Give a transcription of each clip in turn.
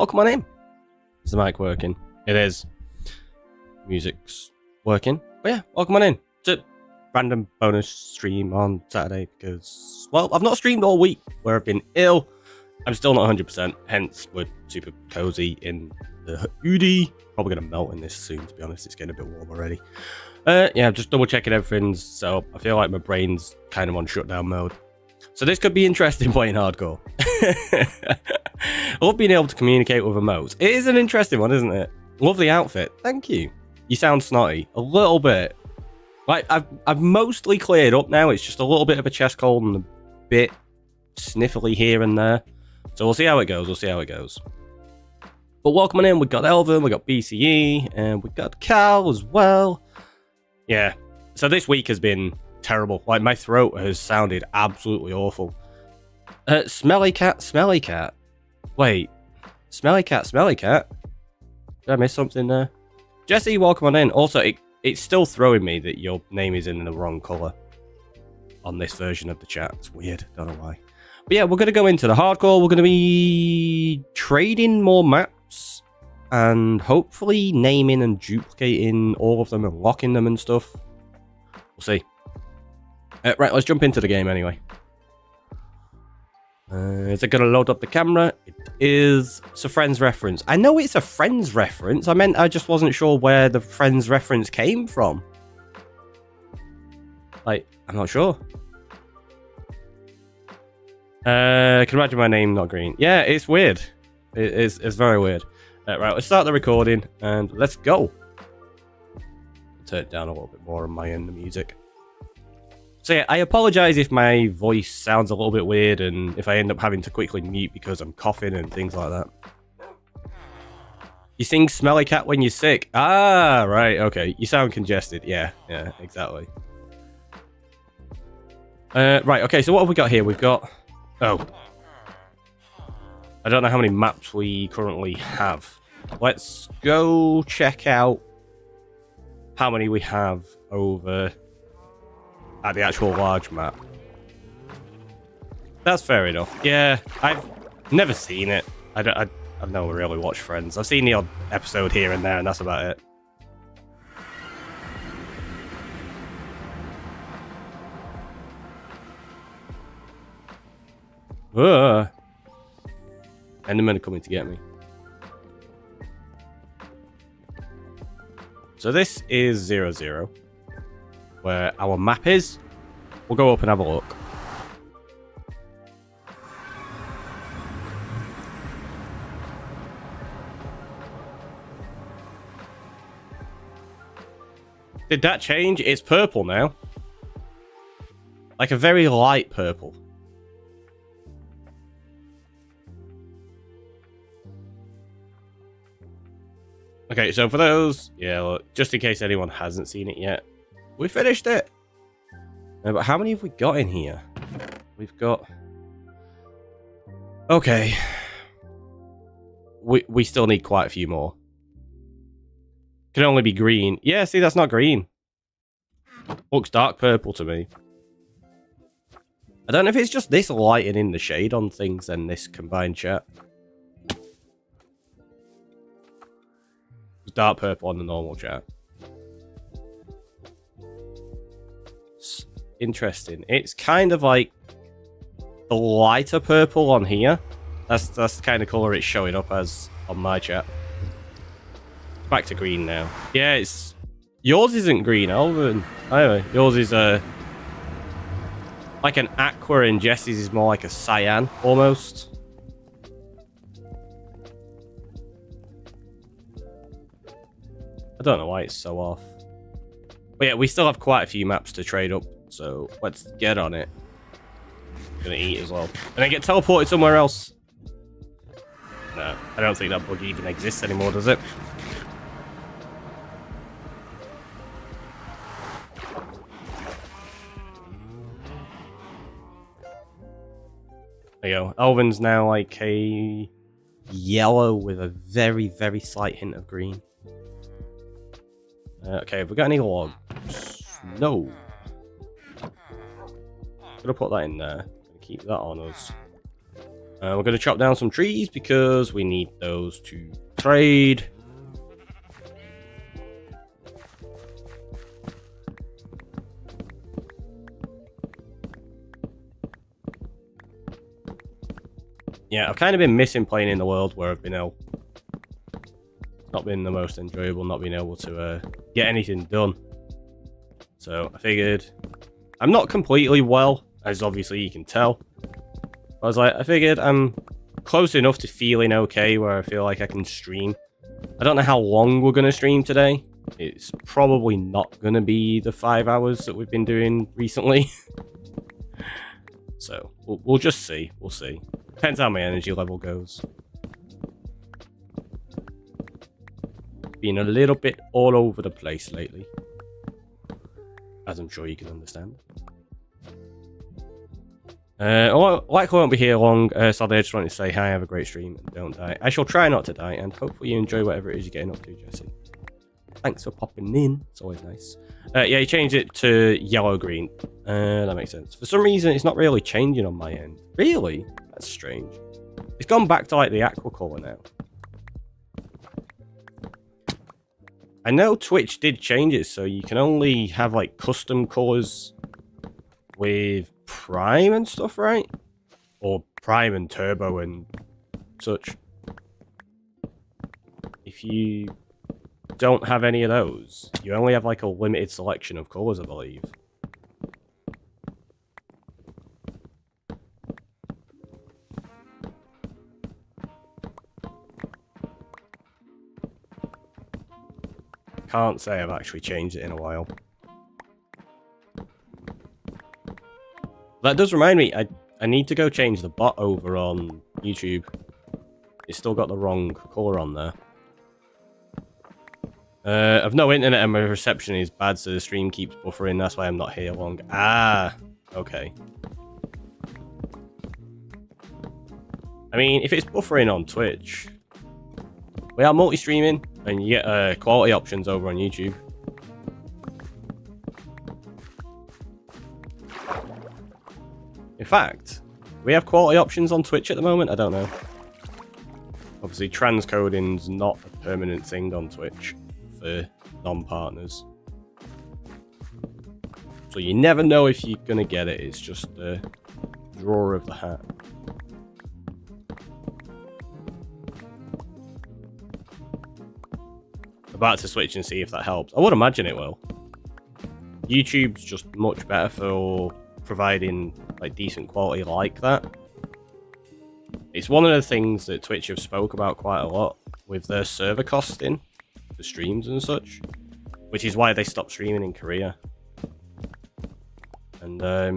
welcome on in. Is the mic working? It is. Music's working. But yeah, welcome on in. It's a random bonus stream on Saturday because, well, I've not streamed all week where I've been ill. I'm still not 100%, hence we're super cozy in the hoodie. Probably going to melt in this soon, to be honest. It's getting a bit warm already. Yeah, just double checking everything's set up. I feel like my brain's kind of on shutdown mode. So this could be interesting playing hardcore. I love being able to communicate with emotes. It is an interesting one, isn't it? Love the outfit. Thank you. You sound snotty. A little bit. Like, I've mostly cleared up now. It's just a little bit of a chest cold and a bit sniffly here and there. So we'll see how it goes. We'll see how it goes. But welcome on in. We've got Elvin, we've got BCE, and we've got Cal as well. Yeah. So this week has been terrible. Like, my throat has sounded absolutely awful. Smelly cat, smelly cat. Wait. Smelly cat, smelly cat? Did I miss something there? Jesse, welcome on in. Also, it's still throwing me that your name is in the wrong colour on this version of the chat. It's weird. Don't know why. But yeah, we're going to go into the hardcore. We're going to be trading more maps and hopefully naming and duplicating all of them and locking them and stuff. We'll see. Right, let's jump into the game anyway. Is it going to load up the camera? It is. It's a Friends reference. I know it's a Friends reference. I just wasn't sure where the Friends reference came from. Like, I'm not sure. I can imagine my name not green. Yeah, it's weird. It's very weird. Right, let's start the recording and let's go. Turn it down a little bit more on my end, the music. So yeah, I apologize if my voice sounds a little bit weird and if I end up having to quickly mute because I'm coughing and things like that. You sing Smelly Cat when you're sick. Ah, right, okay. You sound congested. Yeah, exactly. Right, okay, so what have we got here? We've got... Oh. I don't know how many maps we currently have. Let's go check out how many we have over at the actual large map. That's fair enough. Yeah, I've never seen it. I've never really watched Friends. I've seen the odd episode here and there, and that's about it. Endermen are coming to get me. So this is 0-0, where our map is. We'll go up and have a look. Did that change? It's purple now. Like a very light purple. Okay, so for those, yeah, look, just in case anyone hasn't seen it yet, we finished it. But how many have we got in here? We've got... Okay. We still need quite a few more. Can only be green. Yeah, see, that's not green. Looks dark purple to me. I don't know if it's just this lighting in the shade on things and this combined chat. Dark purple on the normal chat. It's interesting. It's kind of like the lighter purple on here. That's the kind of color it's showing up as on my chat. Back to green now. Yeah, it's yours isn't green, Alvin. Anyway, yours is like an aqua, and Jesse's is more like a cyan almost. I don't know why it's so off. But yeah, we still have quite a few maps to trade up, so let's get on it. Gonna eat as well. And then get teleported somewhere else. No, I don't think that bug even exists anymore, does it? There you go. Elvin's now like a yellow with a very, very slight hint of green. Okay, have we got any logs? No. Gonna put that in there. Keep that on us. We're going to chop down some trees because we need those to trade. Yeah, I've kind of been missing playing in the world where I've been able... not been the most enjoyable, not being able to get anything done. So I figured... I'm not completely well, as obviously you can tell. I figured I'm close enough to feeling okay where I feel like I can stream. I don't know how long we're going to stream today. It's probably not going to be the 5 hours that we've been doing recently. So we'll just see. We'll see. Depends how my energy level goes. Been a little bit all over the place lately, as I'm sure you can understand. Likely won't be here long. Sadly, I just wanted to say hi, have a great stream, and don't die. I shall try not to die, and hopefully you enjoy whatever it is you're getting up to, Jesse. Thanks for popping in. It's always nice. Yeah, you changed it to yellow-green. That makes sense. For some reason, it's not really changing on my end. Really? That's strange. It's gone back to, like, the aqua colour now. I know Twitch did change it, so you can only have, like, custom colours with Prime and stuff, right? Or Prime and Turbo and such. If you don't have any of those, you only have, like, a limited selection of colours, I believe. Can't say I've actually changed it in a while. That does remind me, I need to go change the bot over on YouTube. It's still got the wrong colour on there. I've no internet and my reception is bad, so the stream keeps buffering. That's why I'm not here long. Ah, okay. I mean, if it's buffering on Twitch, we are multi-streaming, and you get quality options over on YouTube. In fact, we have quality options on Twitch at the moment? I don't know. Obviously, transcoding's not a permanent thing on Twitch for non-partners. So you never know if you're going to get it. It's just a draw of the hat. About to switch and see if that helps. I would imagine it will. YouTube's just much better for providing like decent quality like that. It's one of the things that Twitch have spoke about quite a lot with their server costing for streams and such, which is why they stopped streaming in Korea. And I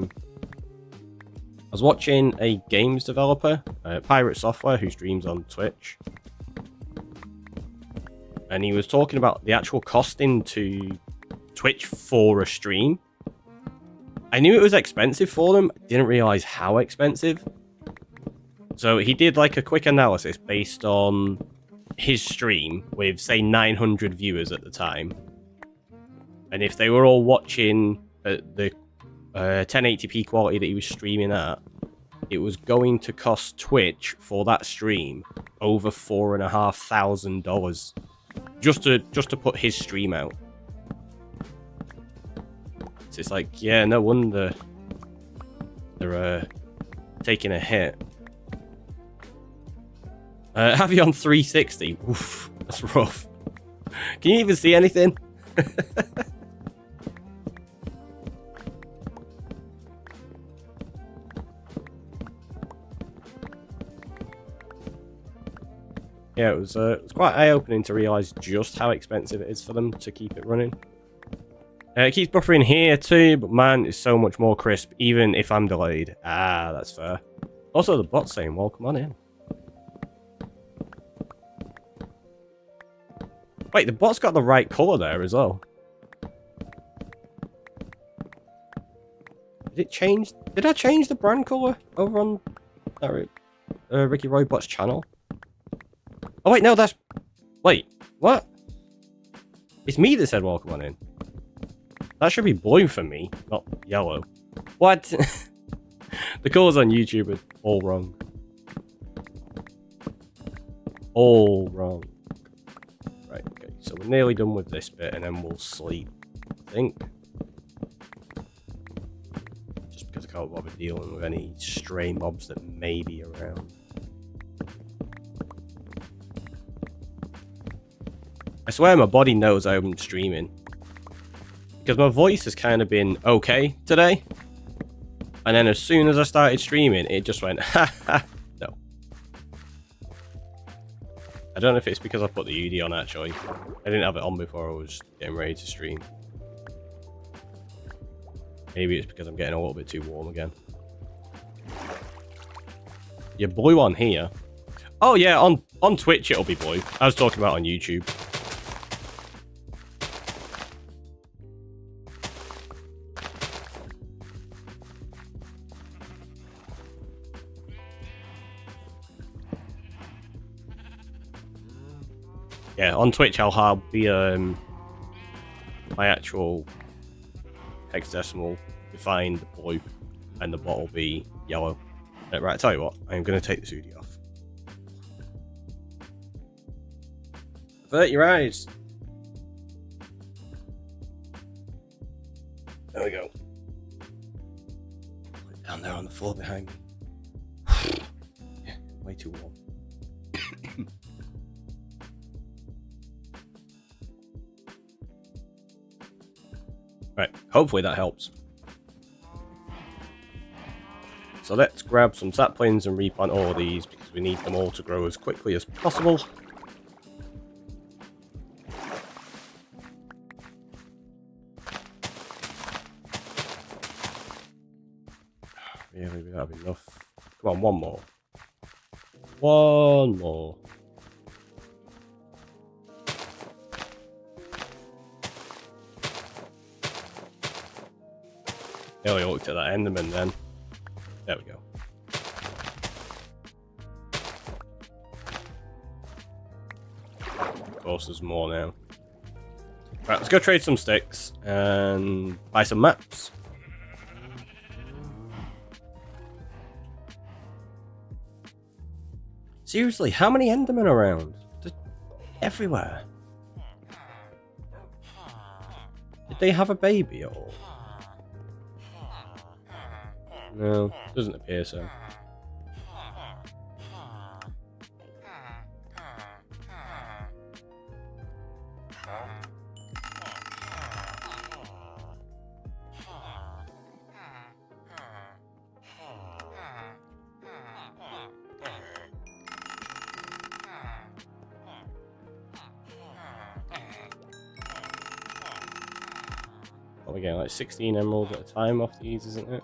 was watching a games developer, Pirate Software, who streams on Twitch. And he was talking about the actual costing to Twitch for a stream. I knew it was expensive for them. I didn't realize how expensive. So he did like a quick analysis based on his stream with, say, 900 viewers at the time. And if they were all watching at the 1080p quality that he was streaming at, it was going to cost Twitch for that stream over $4,500 just to put his stream out. So it's like, yeah, no wonder they're taking a hit. Have you on 360? Oof, that's rough. Can you even see anything? Yeah, it was quite eye-opening to realise just how expensive it is for them to keep it running. It keeps buffering here too, but man, it's so much more crisp, even if I'm delayed. Ah, that's fair. Also, the bot's saying, welcome on in. Wait, the bot's got the right colour there as well. Did it change? Did I change the brand colour over on Ricky Roy Bot's channel? Oh wait, no, that's... Wait, what? It's me that said welcome on in. That should be blue for me, not yellow. What? The colours on YouTube are all wrong. all wrong. Right, okay, so we're nearly done with this bit and then we'll sleep, I think. Just because I can't bother dealing with any stray mobs that may be around. I swear my body knows I'm streaming. Because my voice has kind of been okay today. And then as soon as I started streaming, it just went, ha ha, no. I don't know if it's because I put the UD on actually. I didn't have it on before I was getting ready to stream. Maybe it's because I'm getting a little bit too warm again. Your blue on here. Oh yeah, on Twitch it'll be blue. I was talking about on YouTube. Yeah, on Twitch I'll have the my actual hexadecimal defined blue, and the bot will be yellow. Right, I tell you what, I'm going to take this hoodie off. Avert your eyes. There we go. Put it down there on the floor behind me. Yeah, way too warm. Right, hopefully that helps. So let's grab some saplings and replant all of these because we need them all to grow as quickly as possible. Really, we don't have enough. Come on, one more. One more. Nearly looked at that Enderman then. There we go. Of course, there's more now. Right, let's go trade some sticks and buy some maps. Seriously, how many Endermen around? They're everywhere. Did they have a baby at all? No, doesn't appear so. Oh, we're getting like 16 emeralds at a time off these, isn't it?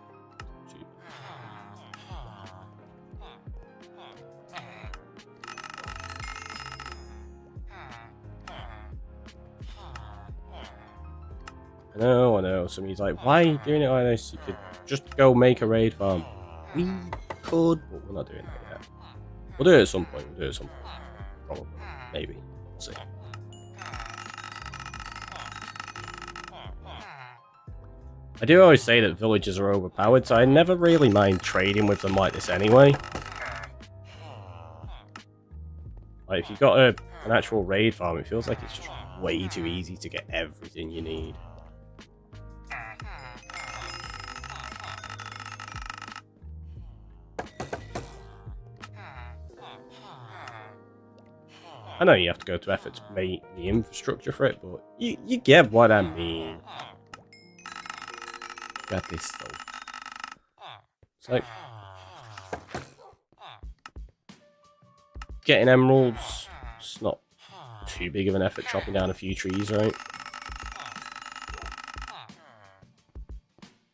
I know. Somebody's like, why are you doing it like this? You could just go make a raid farm. We could, but we're not doing that yet. We'll do it at some point. Probably. Maybe. We'll see. I do always say that villagers are overpowered, so I never really mind trading with them like this anyway. Like, if you've got an actual raid farm, it feels like it's just way too easy to get everything you need. I know you have to go to effort to make the infrastructure for it, but you get what I mean. Got this stuff. It's like getting emeralds. It's not too big of an effort chopping down a few trees, right?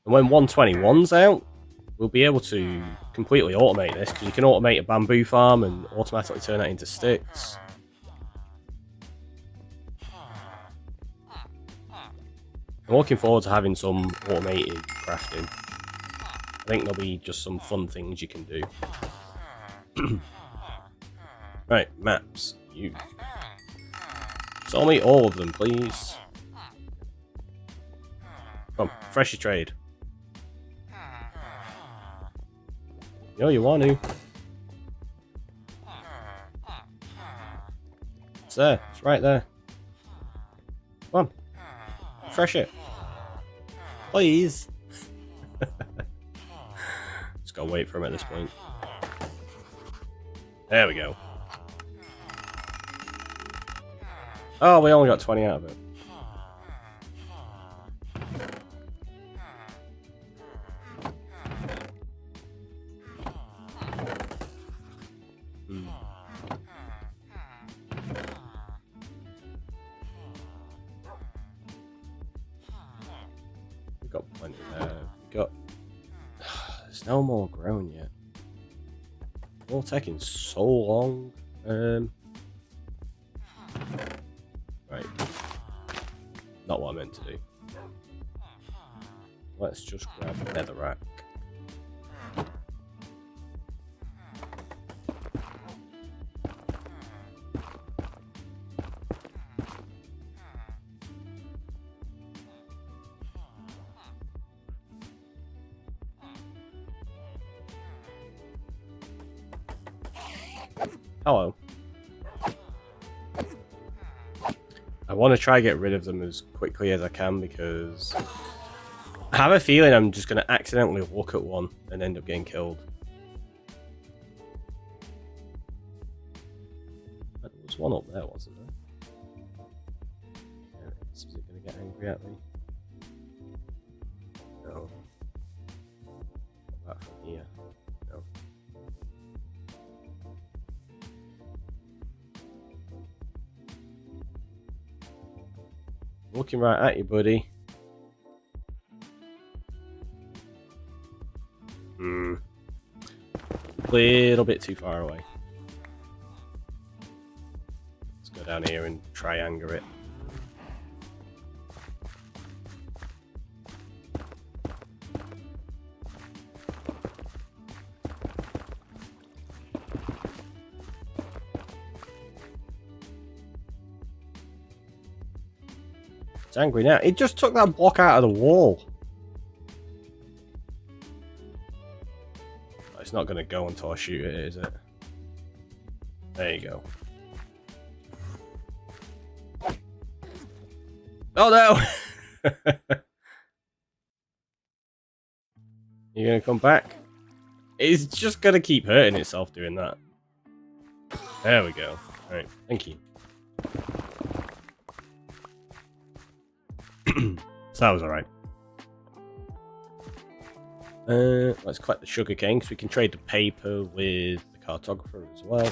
And when 121's out, we'll be able to completely automate this, because you can automate a bamboo farm and automatically turn that into sticks. I'm looking forward to having some automated crafting. I think there'll be just some fun things you can do. Right, maps. You. Sell me all of them, please. Come on, fresh your trade. You know you want to. It's there. It's right there. Come on. Refresh it. Please. Just gotta wait for him at this point. There we go. Oh, we only got 20 out of it. We've got plenty there. We've got... There's no more grown yet. All taking so long. Right. Not what I meant to do. Let's just grab netherrack. Hello. I want to try to get rid of them as quickly as I can because I have a feeling I'm just going to accidentally look at one and end up getting killed. There was one up there, wasn't there? There it is. Is it going to get angry at me? No. What about from here? No. Looking right at you, buddy. Little bit too far away. Let's go down here and try anger it. It's angry now. It just took that block out of the wall. It's not going to go until I shoot it, is it? There you go. Oh no! You're going to come back? It's just going to keep hurting itself doing that. There we go. Alright, thank you. So that was alright. Let's collect the sugar cane because we can trade the paper with the cartographer as well.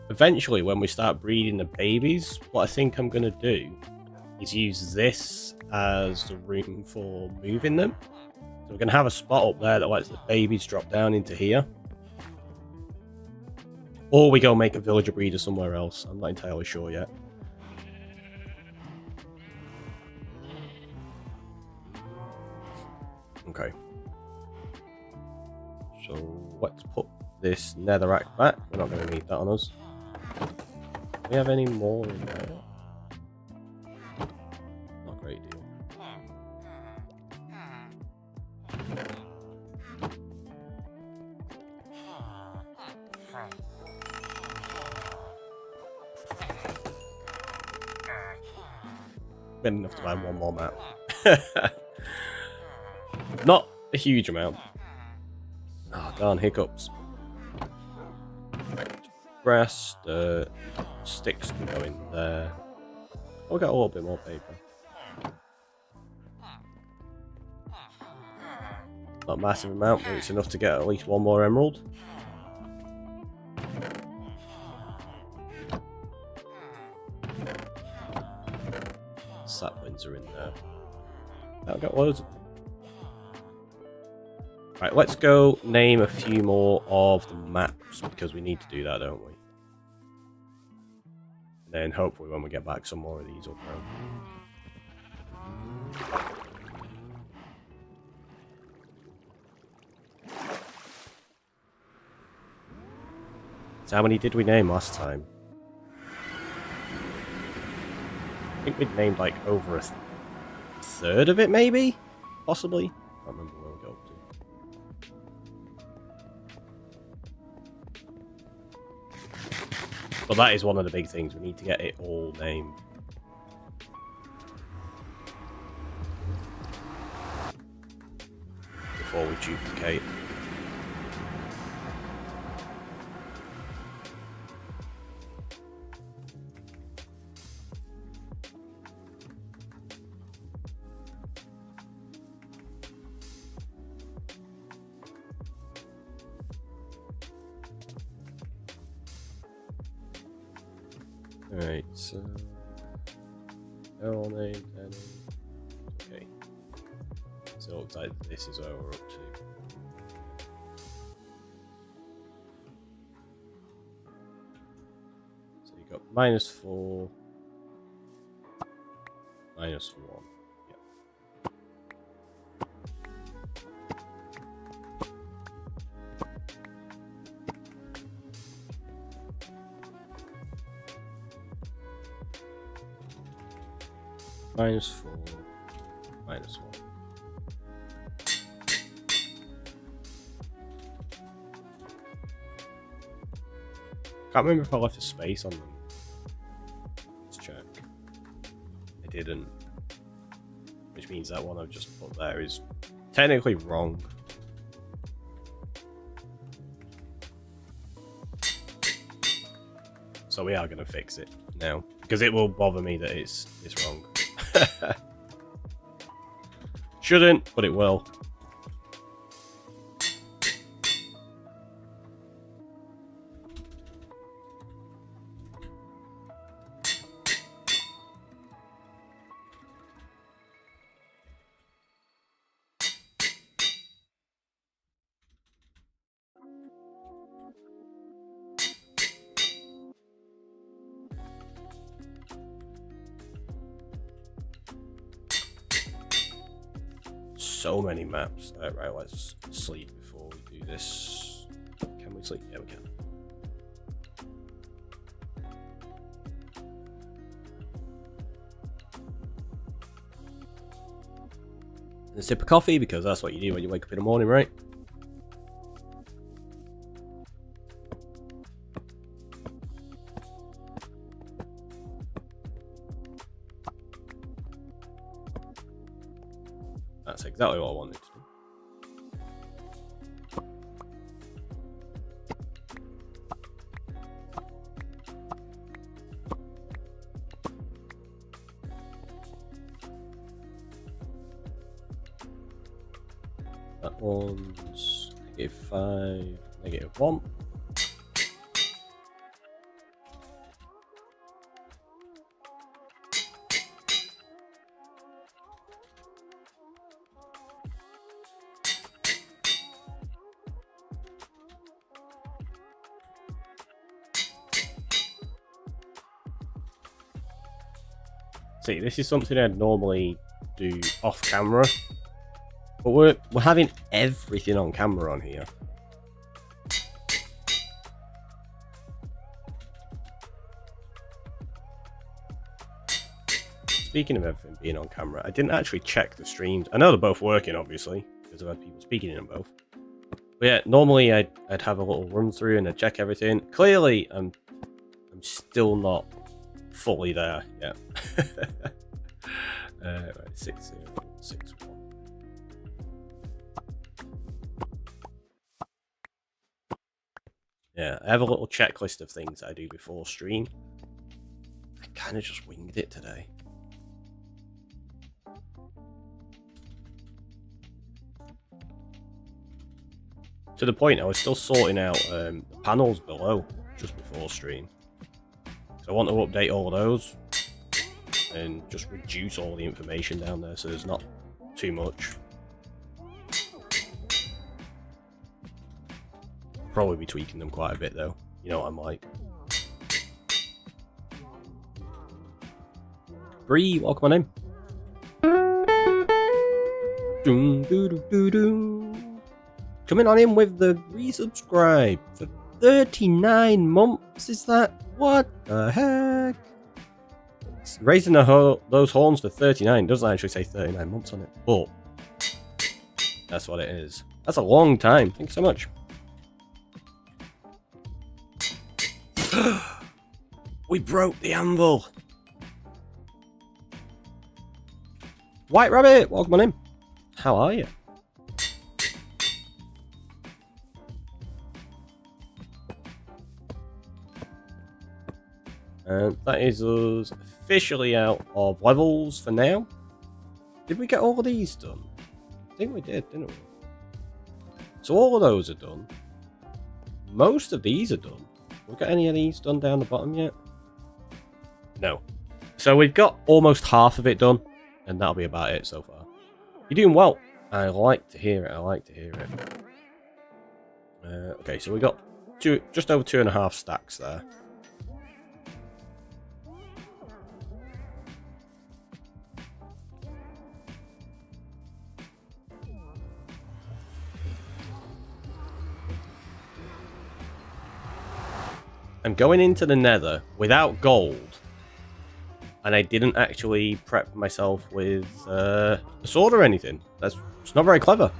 Eventually, when we start breeding the babies, what I think I'm going to do is use this as the room for moving them. So we're going to have a spot up there that lets the babies drop down into here. Or we go make a villager breeder somewhere else. I'm not entirely sure yet. Okay. So let's put this netherrack back. We're not going to need that on us. Do we have any more in there? Not a great deal. Been enough to buy one more map. Not a huge amount. Oh, darn hiccups. Right. Grass, dirt, sticks can go in there. I'll get a little bit more paper. Not a massive amount, but it's enough to get at least one more emerald. Saplings are in there. I've got loads of them. Right, let's go name a few more of the maps because we need to do that, don't we? And then hopefully when we get back some more of these will grow. So how many did we name last time? I think we'd named like over a third of it, maybe? Possibly? I can't remember where we go up to. But that is one of the big things. We need to get it all named. Before we duplicate. Alright, so they're all named, okay. So it looks like this is where we're up to. So you've got -4, -1. -4, -1. Can't remember if I left a space on them. Let's check. I didn't. Which means that one I've just put there is technically wrong. So we are going to fix it now. Because it will bother me that it's wrong. Shouldn't, but it will. So many maps. Right, let's sleep before we do this. Can we sleep? Yeah, we can. And a sip of coffee, because that's what you do when you wake up in the morning, right? That's exactly what I wanted to do. That one's -5, -1. See, this is something I'd normally do off camera, but we're having everything on camera on here. Speaking of everything being on camera, I didn't actually check the streams. I know they're both working, obviously, because I've had people speaking in them both. But yeah, normally I'd have a little run through and I'd check everything. Clearly, I'm still not fully there yet. Right, 6061. Yeah, I have a little checklist of things I do before stream. I kind of just winged it today. To the point I was still sorting out the panels below just before stream. So I want to update all of those and just reduce all the information down there so there's not too much. Probably be tweaking them quite a bit though. You know what I'm like. Bree, welcome on in. Coming on in with the resubscribe for 39 months, is that? What the heck? Raising those horns for 39 doesn't actually say 39 months on it, but that's what it is. That's a long time. Thanks so much. We broke the anvil. White Rabbit, welcome on in. How are you? And that is us officially out of levels for now. Did we get all of these done? I think we did, didn't we? So all of those are done. Most of these are done. Have we got any of these done down the bottom yet? No. So we've got almost half of it done, and that'll be about it so far. You're doing well. I like to hear it. I like to hear it. Okay, so we got just over 2.5 stacks there. I'm going into the nether without gold, and I didn't actually prep myself with a sword or anything. It's not very clever.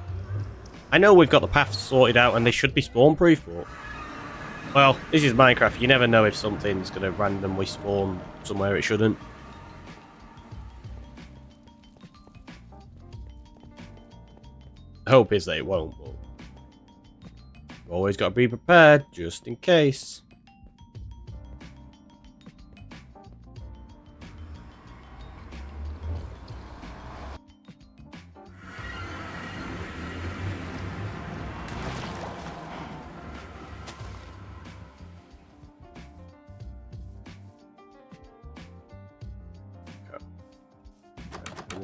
I know we've got the paths sorted out and they should be spawn proof, but well, this is Minecraft. You never know if something's going to randomly spawn somewhere it shouldn't. The hope is that it won't, but you've always got to be prepared just in case.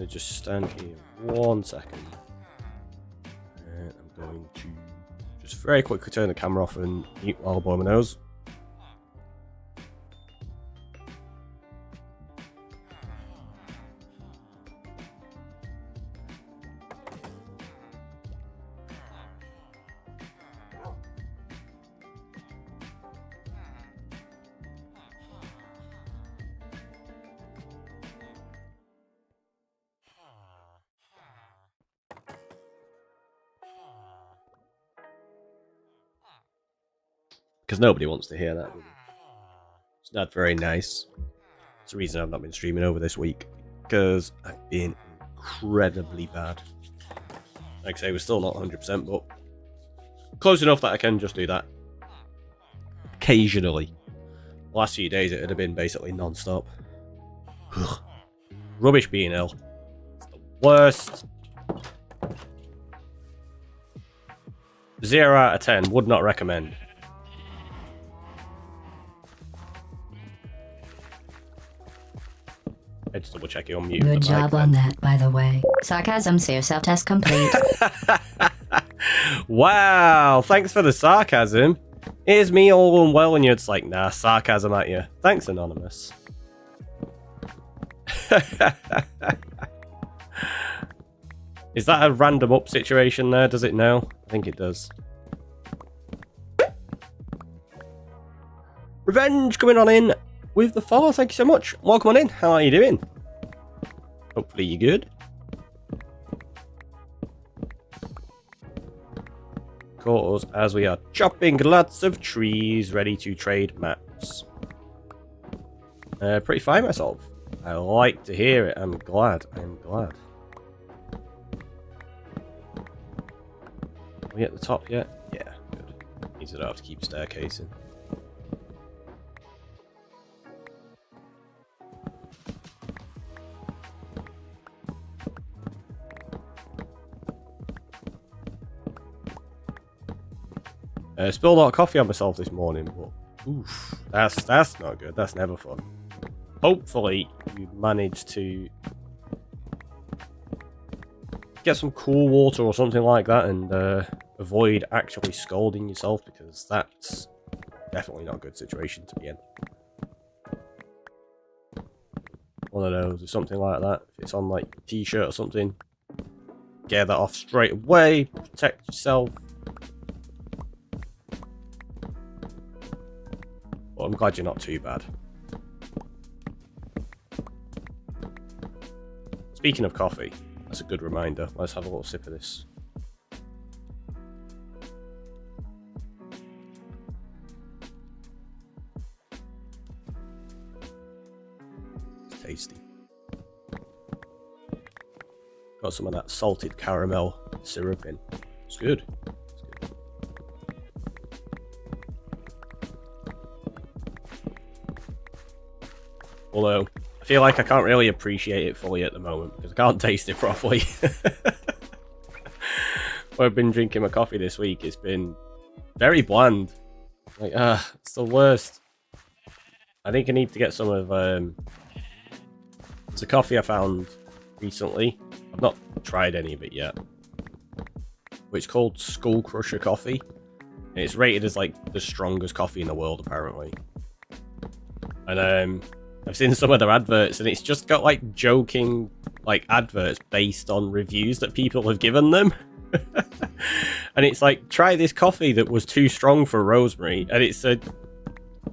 Just stand here 1 second. And I'm going to just very quickly turn the camera off and mute while I blow my nose. Because nobody wants to hear that. It's not very nice. It's the reason I've not been streaming over this week. Because I've been incredibly bad. Like I say, we're still not 100%, but close enough that I can just do that. Occasionally. The last few days it would have been basically non-stop. Rubbish being ill. It's the worst. 0 out of 10. Would not recommend. I just double check it on mute. Good job on that, by the way. Sarcasm, so your self-test complete. Wow, thanks for the sarcasm. Here's me all unwell and you're just like, nah, sarcasm at you. Thanks, Anonymous. Is that a random up situation there? Does it know? I think it does. Revenge coming on in with the follow. Thank you so much. Welcome on in. How are you doing? Hopefully you're good. Cause as we are chopping lots of trees ready to trade maps. Pretty fine myself. I like to hear it. I'm glad. I'm glad. Are we at the top yet? Yeah, good. Means I don't have to keep staircasing. Spilled a lot of coffee on myself this morning, but oof, that's not good. That's never fun. Hopefully, you managed to get some cool water or something like that and avoid actually scalding yourself, because that's definitely not a good situation to be in. One of those or something like that. If it's on like a t-shirt or something, get that off straight away. Protect yourself. Well, I'm glad you're not too bad. Speaking of coffee, that's a good reminder. Let's have a little sip of this. It's tasty. Got some of that salted caramel syrup in. It's good. Although, I feel like I can't really appreciate it fully at the moment because I can't taste it properly. When I've been drinking my coffee this week, it's been very bland. Like, it's the worst. I think I need to get some of, it's a coffee I found recently. I've not tried any of it yet. But it's called Skull Crusher coffee. And it's rated as, like, the strongest coffee in the world, apparently. And, I've seen some of their adverts, and it's just got, like, joking, like, adverts based on reviews that people have given them. And it's like, try this coffee that was too strong for Rosemary, and it's a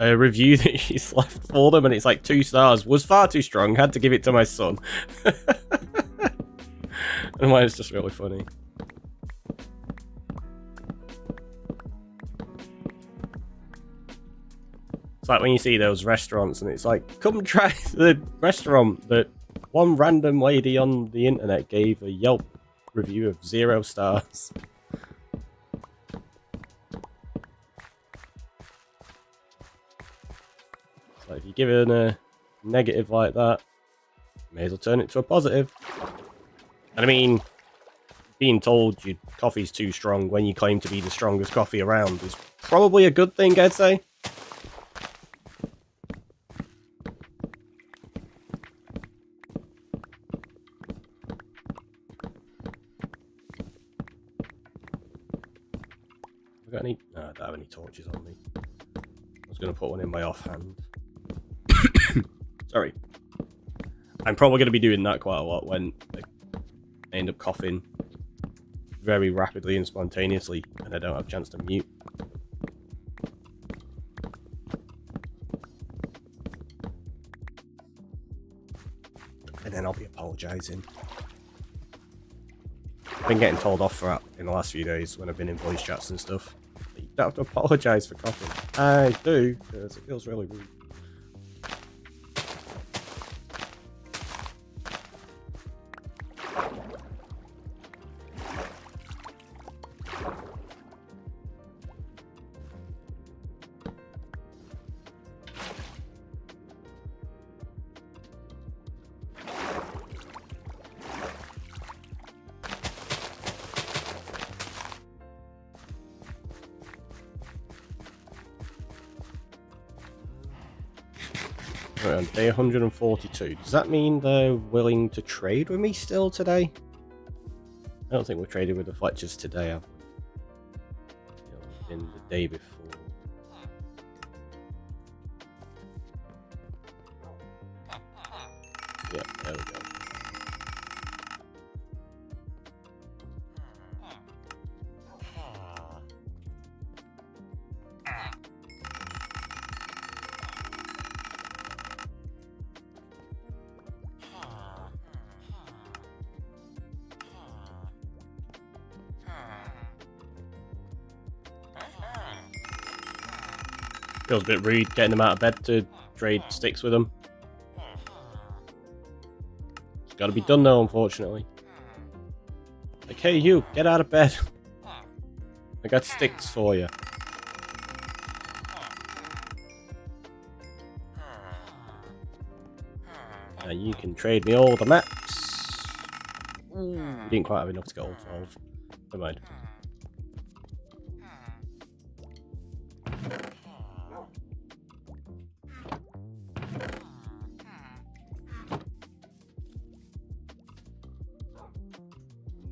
review that she's left for them, and it's like 2 stars, was far too strong, had to give it to my son. And mine is just really funny. It's like when you see those restaurants and it's like, come try the restaurant that one random lady on the internet gave a Yelp review of 0 stars. So if you give it a negative like that, you may as well turn it to a positive. And I mean, being told your coffee's too strong when you claim to be the strongest coffee around is probably a good thing, I'd say. Got any? No, I don't have any torches on me. I was going to put one in my offhand. Sorry. I'm probably going to be doing that quite a lot when I end up coughing very rapidly and spontaneously and I don't have a chance to mute. And then I'll be apologising. I've been getting told off for that in the last few days when I've been in voice chats and stuff. You don't have to apologise for coughing. I do, because it feels really rude. Right, on day 142. Does that mean they're willing to trade with me still today? I don't think we're trading with the Fletchers today, have we? In the day before. Yeah, there we go. Feels a bit rude getting them out of bed to trade sticks with them. It's got to be done though, unfortunately. Like, hey you, get out of bed. I got sticks for you. And you can trade me all the maps. You didn't quite have enough to get all 12. Never mind.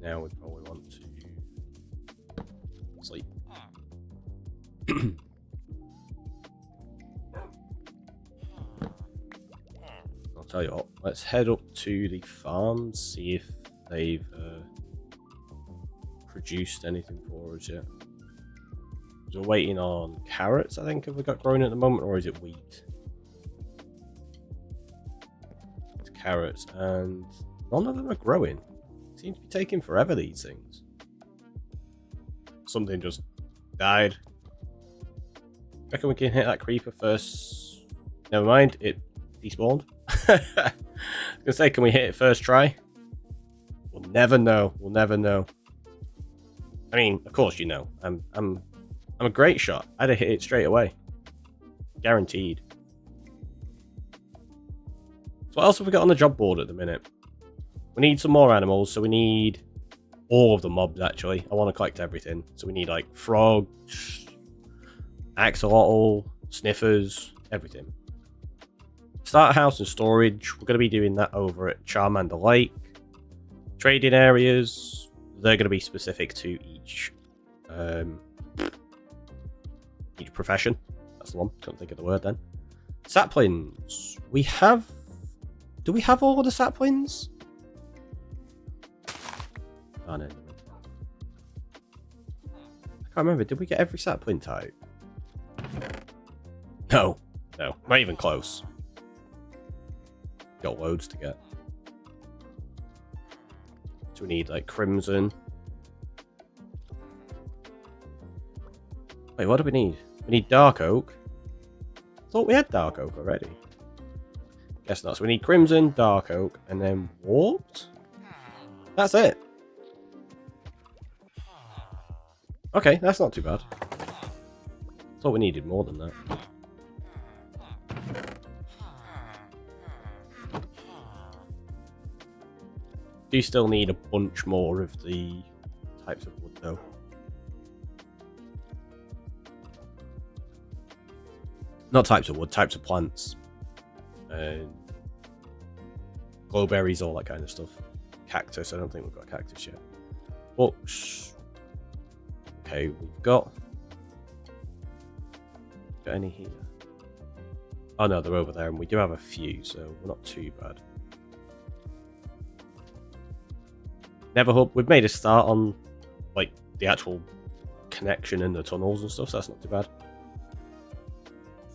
Now we probably want to sleep. I'll tell you what, let's head up to the farm, see if they've produced anything for us yet. We're waiting on carrots, I think, have we got growing at the moment, or is it wheat? It's carrots, and None of them are growing. Seems to be taking forever, these things. Something just died. Reckon we can hit that creeper first. Never mind, it despawned. I was gonna say, can we hit it first try? We'll never know. We'll never know. I mean, of course you know. I'm a great shot. I'd have hit it straight away. Guaranteed. So what else have we got on the job board at the minute? We need some more animals, so we need all of the mobs, actually. I want to collect everything. So we need, like, frogs, axolotl, sniffers, everything. Start house and storage. We're going to be doing that over at Charmander Lake. Trading areas. They're going to be specific to each profession. That's the one. Couldn't think of the word then. Saplings. We have... Do we have all of the saplings? Oh, no. I can't remember. Did we get every sapling type? No. No. Not even close. Got loads to get. So we need, like, crimson. Wait, what do we need? We need dark oak. I thought we had dark oak already. Guess not. So we need crimson, dark oak, and then warped? That's it. Okay, that's not too bad. Thought we needed more than that. Do still need a bunch more of the types of wood, though. Not types of wood, types of plants. Glowberries, all that kind of stuff. Cactus, I don't think we've got a cactus yet. Books. Okay, we've got any here? Oh no, they're over there, and we do have a few, so we're not too bad. Never Hub, we've made a start on like the actual connection in the tunnels and stuff, so that's not too bad.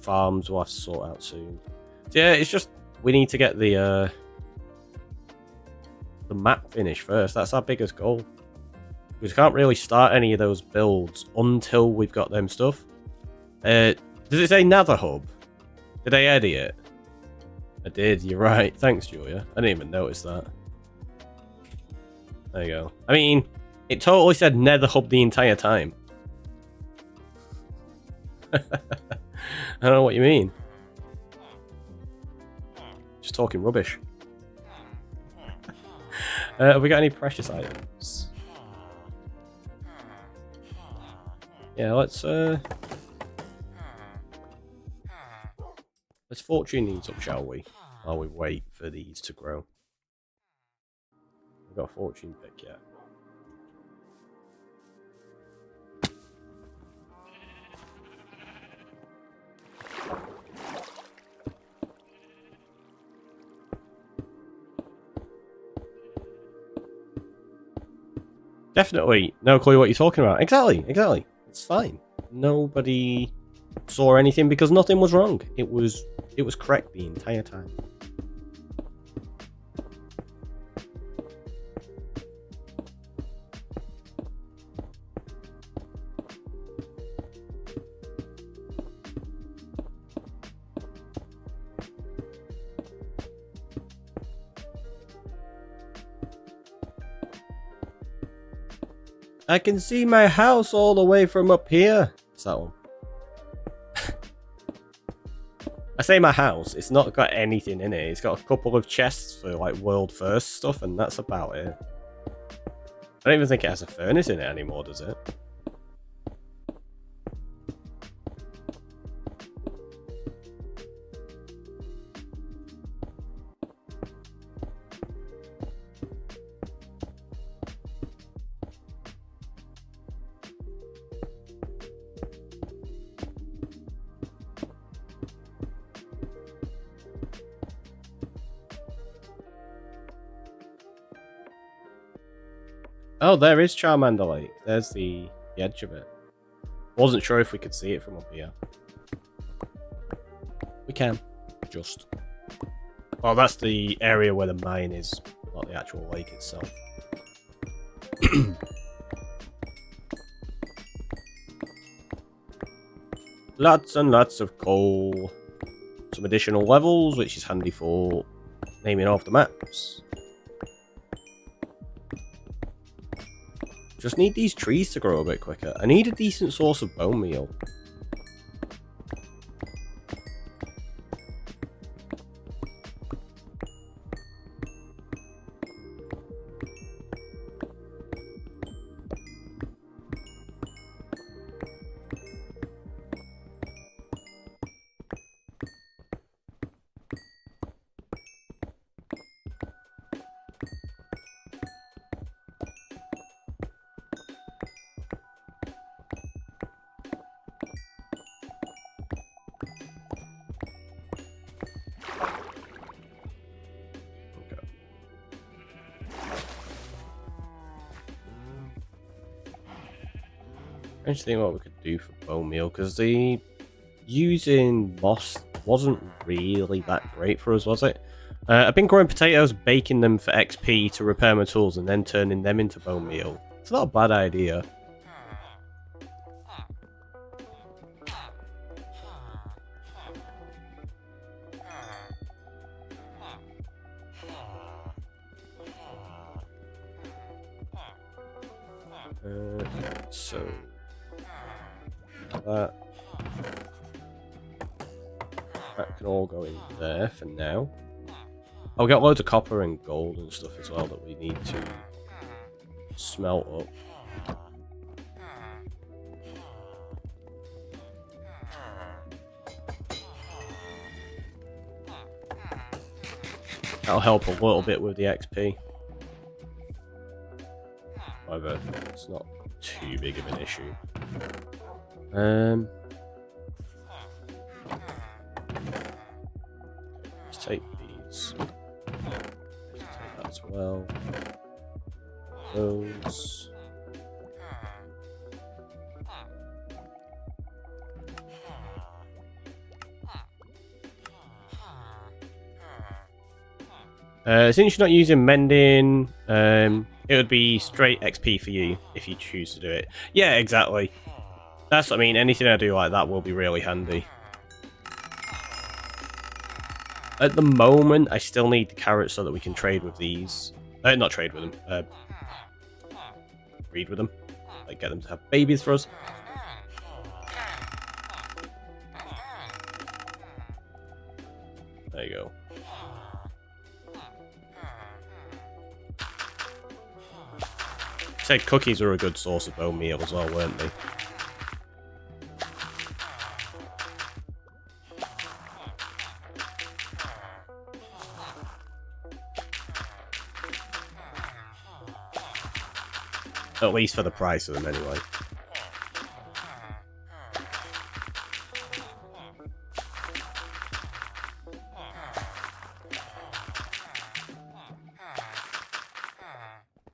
Farms we'll have to sort out soon. So yeah, it's just we need to get the map finished first. That's our biggest goal. We can't really start any of those builds until we've got them stuff. Does it say Nether Hub? Did I edit it? I did, you're right. Thanks, Julia. I didn't even notice that. There you go. I mean, it totally said Nether Hub the entire time. I don't know what you mean. Just talking rubbish. Have we got any precious items? Yeah, let's fortune these up, shall we? While we wait for these to grow. We've got a fortune pick yet. Definitely no clue what you're talking about. Exactly. It's fine. Nobody saw anything because nothing was wrong. It was correct the entire time. I can see my house all the way from up here. It's that one. I say my house, it's not got anything in it. It's got a couple of chests for like world first stuff, and that's about it. I don't even think it has a furnace in it anymore, does it? Oh, there is Charmander Lake. There's the edge of it. Wasn't sure if we could see it from up here. We can. Just. Oh, that's the area where the mine is. Not not the actual lake itself. Lots and lots of coal. Some additional levels, which is handy for naming off the maps. Just need these trees to grow a bit quicker. I need a decent source of bone meal. I'm just thinking what we could do for bone meal, because the using moss wasn't really that great for us, was it? I've been growing potatoes, baking them for XP to repair my tools, and then turning them into bone meal. It's not a bad idea. So that can all go in there for now. I'll get loads of copper and gold and stuff as well that we need to smelt up. That'll help a little bit with the XP. However, it's not too big of an issue. Let's take these. Let's take that as well. Those. Since you're not using mending, it would be straight XP for you if you choose to do it. Yeah, exactly. That's what I mean. Anything I do like that will be really handy. At the moment, I still need the carrots so that we can trade with these. Not trade with them. Breed with them. Like, get them to have babies for us. There you go. Said cookies are a good source of bone meal as well, weren't they? At least for the price of them, anyway.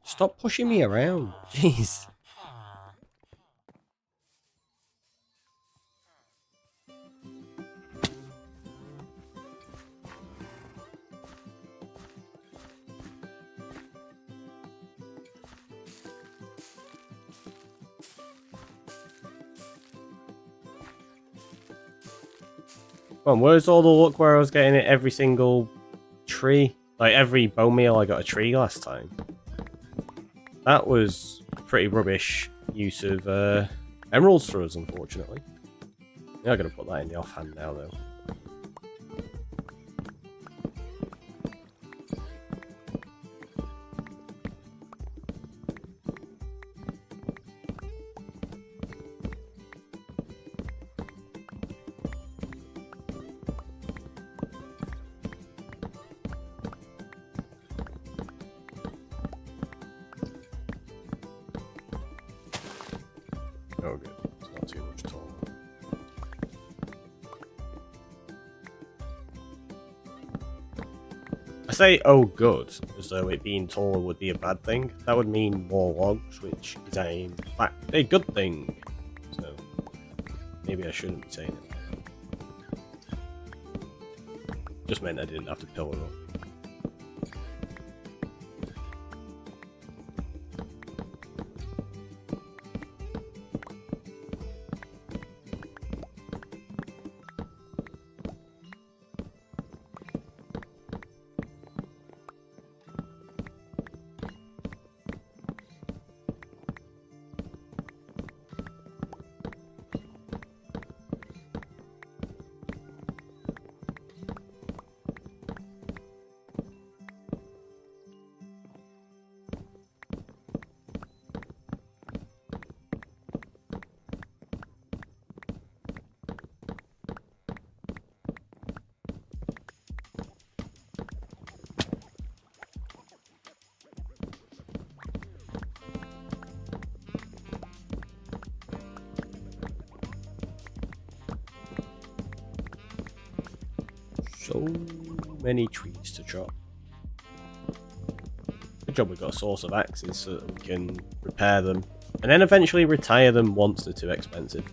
Stop pushing me around. Jeez. Come on, where's all the luck where I was getting it every single tree? Like every bone meal I got a tree last time. That was pretty rubbish use of emeralds for us, unfortunately. Yeah, I'm going to put that in the offhand now, though. Oh, good. It's not too much taller. I say, oh, good, as though it being taller would be a bad thing. That would mean more logs, which is, in fact, a good thing. So, maybe I shouldn't be saying it. Just meant I didn't have to pillar up. So many trees to chop. Good job we got a source of axes so that we can repair them. And then eventually retire them once they're too expensive.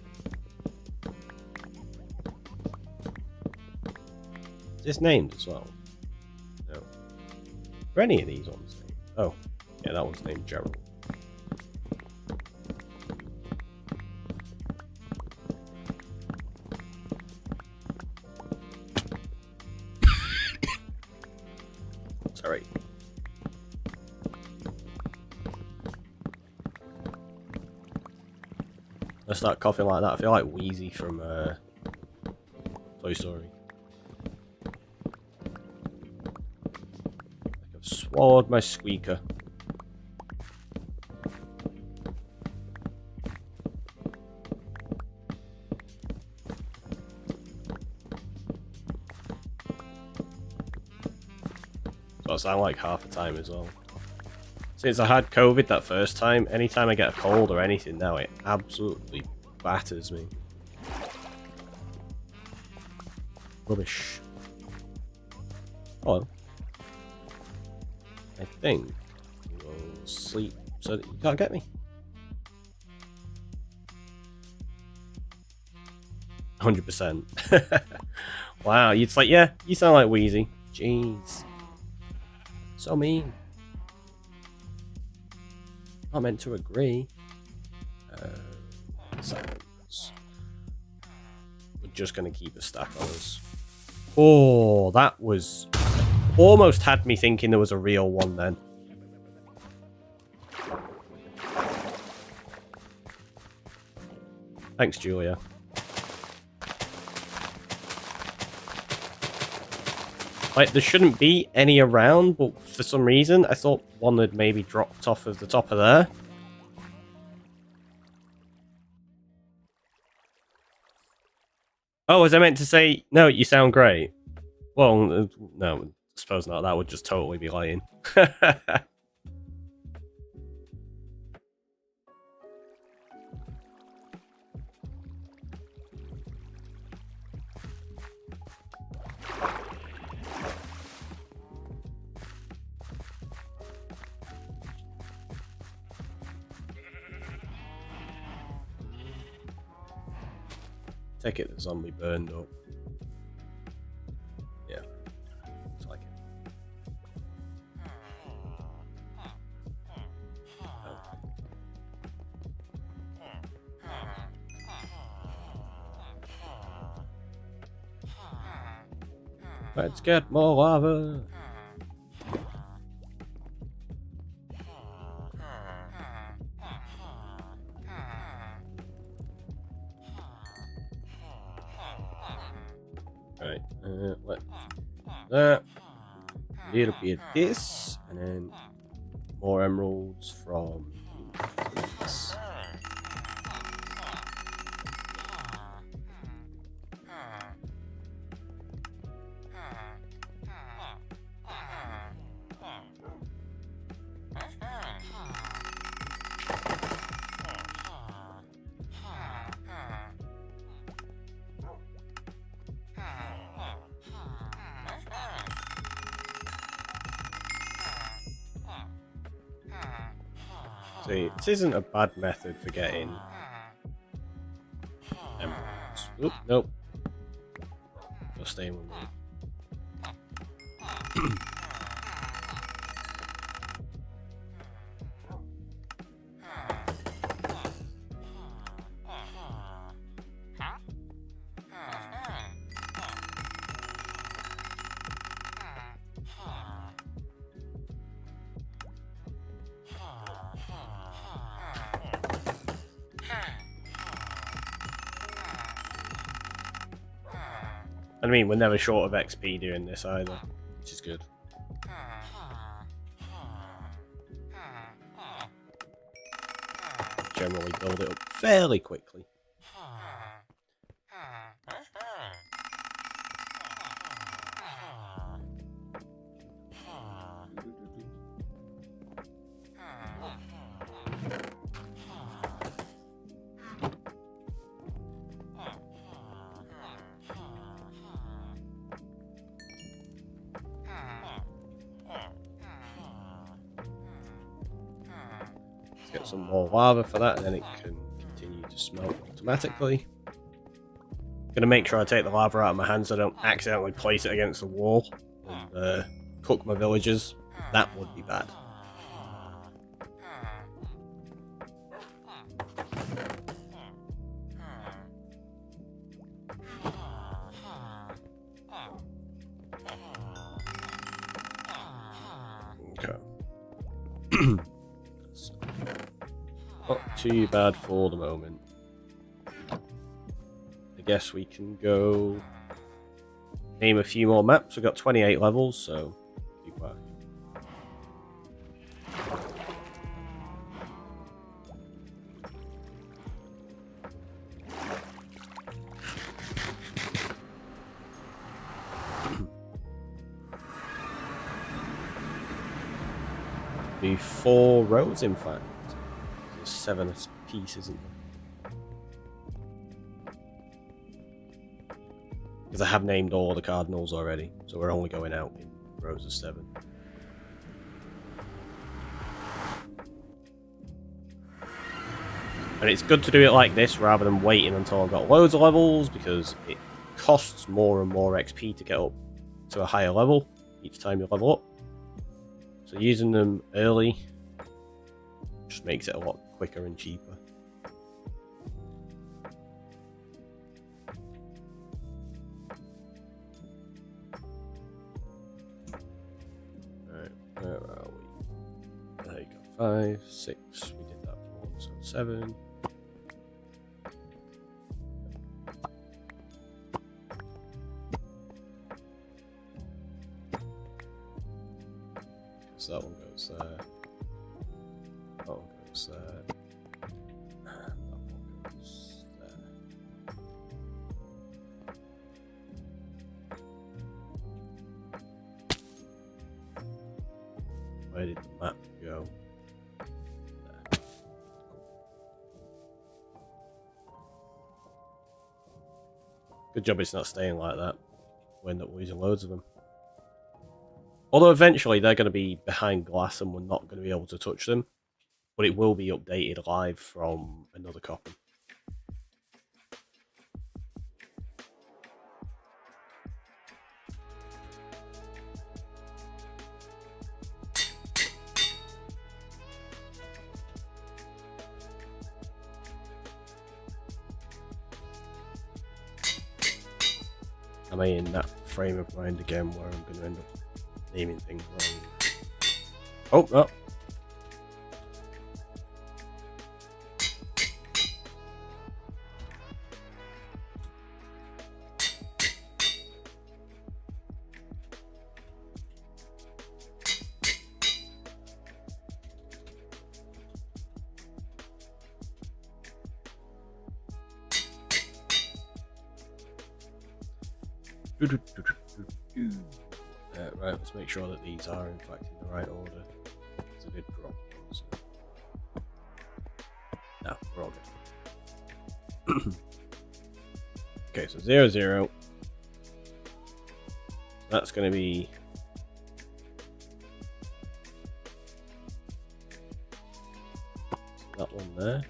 Is this named as well? No. Are any of these ones named? Oh, yeah, that one's named Gerald. Sorry. I start coughing like that. I feel like Wheezy from Toy Story. Like I've swallowed my squeaker. So I sound like half the time as well. Since I had COVID that first time, anytime I get a cold or anything now, it absolutely batters me. Rubbish. Oh well. I think we'll sleep so that you can't get me. 100%. Wow, it's like, yeah, you sound like Wheezy. Jeez. So mean. Not meant to agree. Sounds. We're just going to keep a stack on us. Oh, that was... almost had me thinking there was a real one then. Thanks, Julia. Like, there shouldn't be any around, but for some reason, I thought one had maybe dropped off of the top of there. Oh, was I meant to say, no, you sound great? Well, no, I suppose not. That would just totally be lying. Take it the zombie burned up. Yeah, looks like it. Let's get more lava. Right, let's that. A little bit of this, and then more emeralds from this. See, this isn't a bad method for getting emeralds. Oop, nope. You're staying with me. I mean, we're never short of XP doing this either, which is good. Generally build it up fairly quickly. Get some more lava for that, and then it can continue to smelt automatically. Gonna make sure I take the lava out of my hands so I don't accidentally place it against the wall and cook my villagers. That would be bad. Okay. Not too bad for the moment. I guess we can go name a few more maps. We've got 28 levels, so keep working. Be 4 rows, in fact. There's 7 apiece, isn't there? Because I have named all the cardinals already, so we're only going out in rows of 7. And it's good to do it like this rather than waiting until I've got loads of levels, because it costs more and more XP to get up to a higher level each time you level up. So using them early just makes it a lot quicker and cheaper. Alright, where are we? There you go, 5, 6, we did that one, so 7. So that one goes there. That one goes there. And that one goes there. Where did the map go? There. Good job it's not staying like that. We end up losing loads of them. Although eventually they're going to be behind glass and we're not going to be able to touch them. But it will be updated live from another copy. Am I in that frame of mind again where I'm going to end up naming things wrong? Oh, no. Right, let's make sure that these are in fact in the right order. Because I did drop them, so. No, we're all good. Okay, so 0, 0. That's going to be that one there.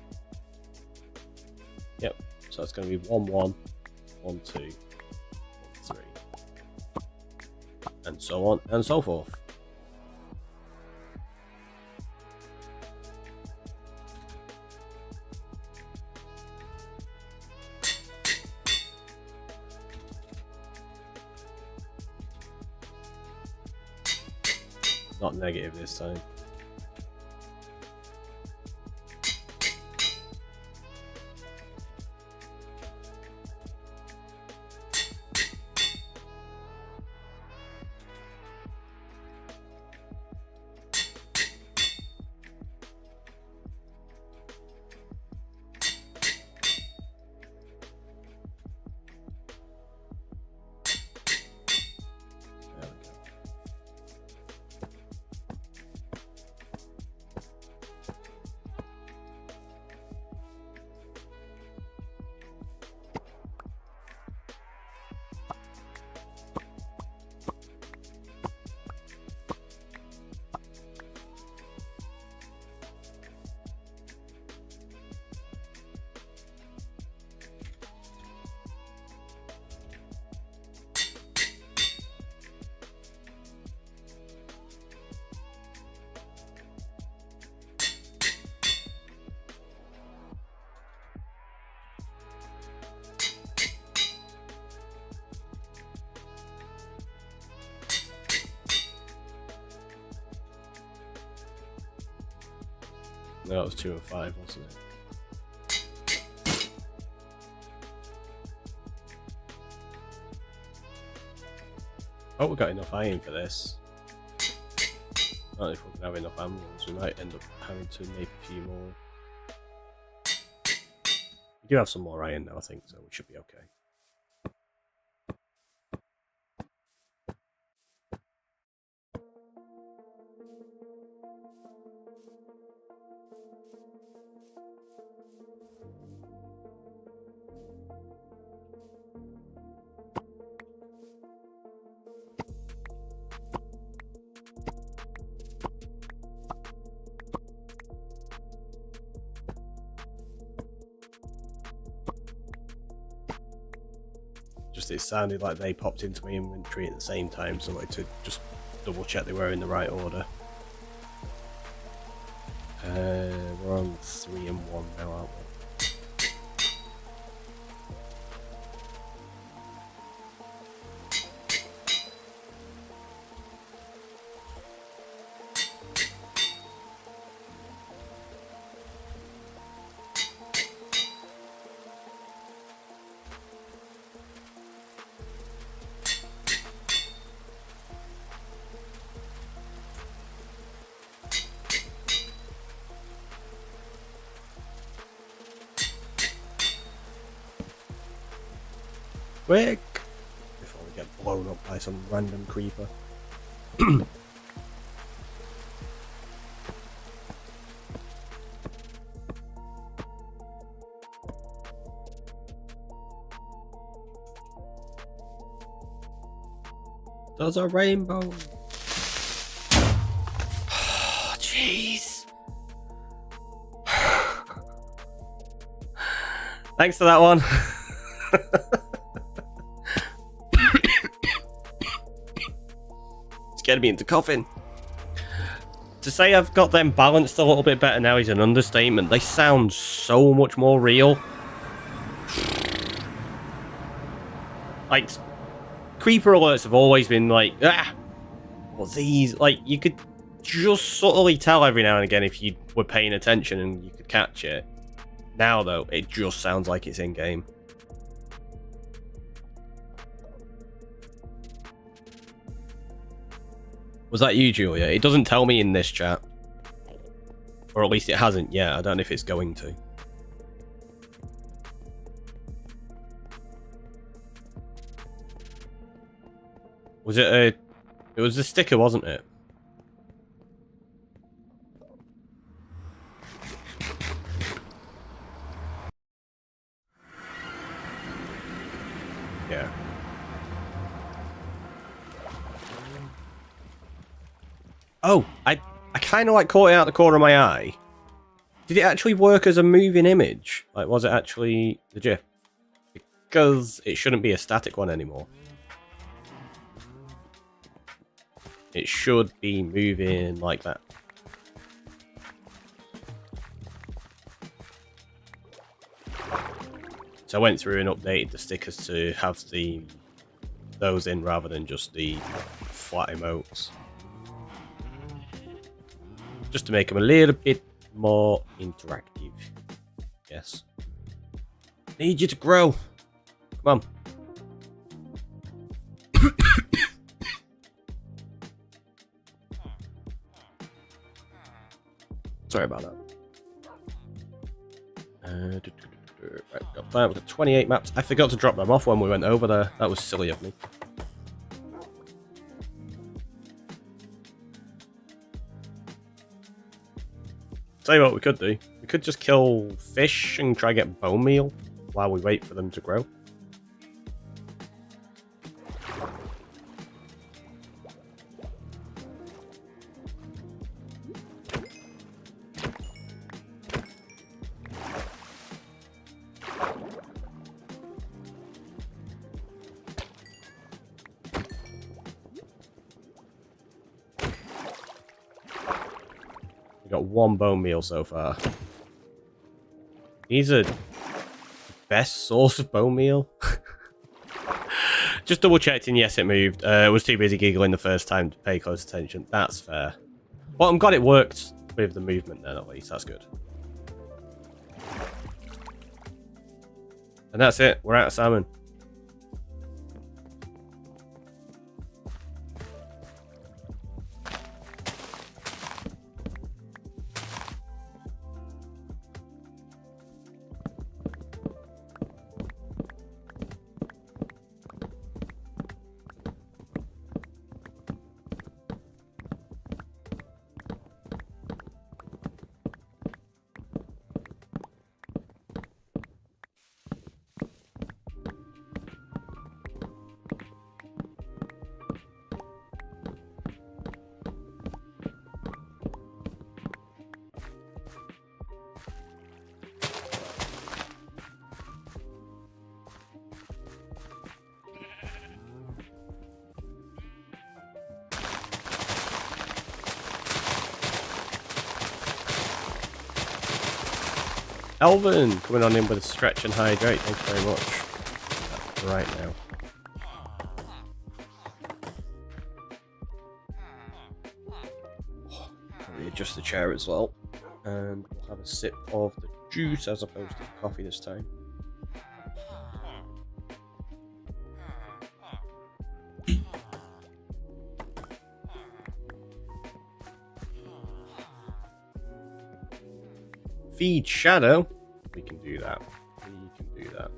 Yep, so that's going to be 1, 1, 1, 2. And so on and so forth. Not negative this time. No, it was 2 and 5, wasn't it? Oh, we got enough iron for this. I don't know if we can have enough animals. We might end up having to make a few more. We do have some more iron now, I think, so we should be okay. Just it sounded like they popped into my inventory at the same time, so I wanted to just double check they were in the right order. We're on 3 and 1 now, aren't we? Quick! Before we get blown up by some random creeper. Those are rainbows. Jeez. Thanks for that one. Scared me into coughing. To say I've got them balanced a little bit better now is an understatement. They sound so much more real. Like, creeper alerts have always been like, ah, what's these? Like, you could just subtly tell every now and again if you were paying attention and you could catch it. Now, though, it just sounds like it's in-game. Was that you, Julia? It doesn't tell me in this chat. Or at least it hasn't yet. I don't know if it's going to. Was it a... It was a sticker, wasn't it? Yeah. Oh, I kind of like caught it out the corner of my eye. Did it actually work as a moving image? Like, was it actually the GIF? Because it shouldn't be a static one anymore. It should be moving like that. So I went through and updated the stickers to have those in rather than just the flat emotes. Just to make them a little bit more interactive. Yes. Need you to grow. Come on. Sorry about that. Right, got that. We've got 28 maps. I forgot to drop them off when we went over there. That was silly of me. Tell you what we could do. We could just kill fish and try to get bone meal while we wait for them to grow. Got 1 bone meal so far. These are the best source of bone meal. Just double checked and yes, it moved. I was too busy giggling the first time to pay close attention. That's fair. Well, I'm glad it worked with the movement then, at least. That's good. And that's it. We're out of salmon. Elvin coming on in with a stretch and hydrate. Thank you very much. Right now. Readjust the chair as well, and we'll have a sip of the juice as opposed to the coffee this time. Feed Shadow. We can do that. We can do that.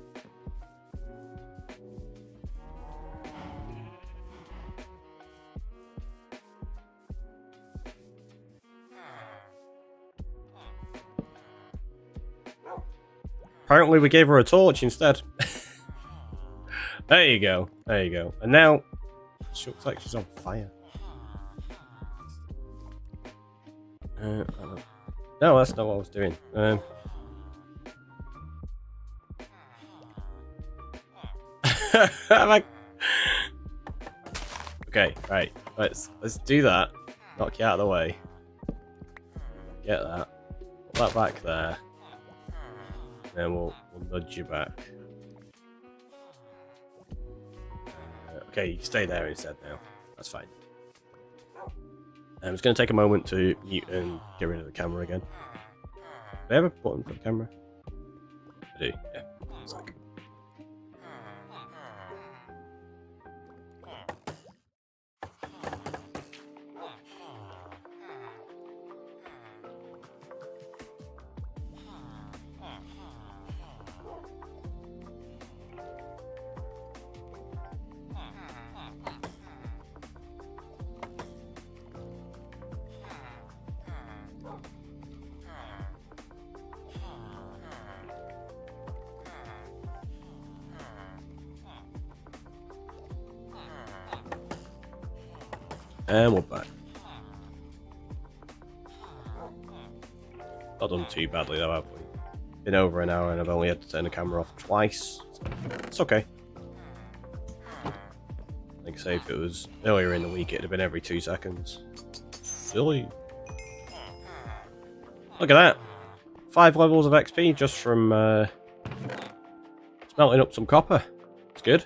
Apparently we gave her a torch instead. There you go. There you go. And now she looks like she's on fire. No, that's not what I was doing. Okay, right. Let's do that. Knock you out of the way. Get that. Put that back there. Then we'll nudge you back. Okay, you can stay there instead now. That's fine. It's going to take a moment to mute and get rid of the camera again. Do I have a button for the camera? I do, yeah. One sec. And we're back. Not done too badly though, have we? Been over an hour and I've only had to turn the camera off twice. So it's okay. Like I say, if it was earlier in the week, it'd have been every 2 seconds. Silly. Look at that. 5 levels of XP just from smelting up some copper. It's good.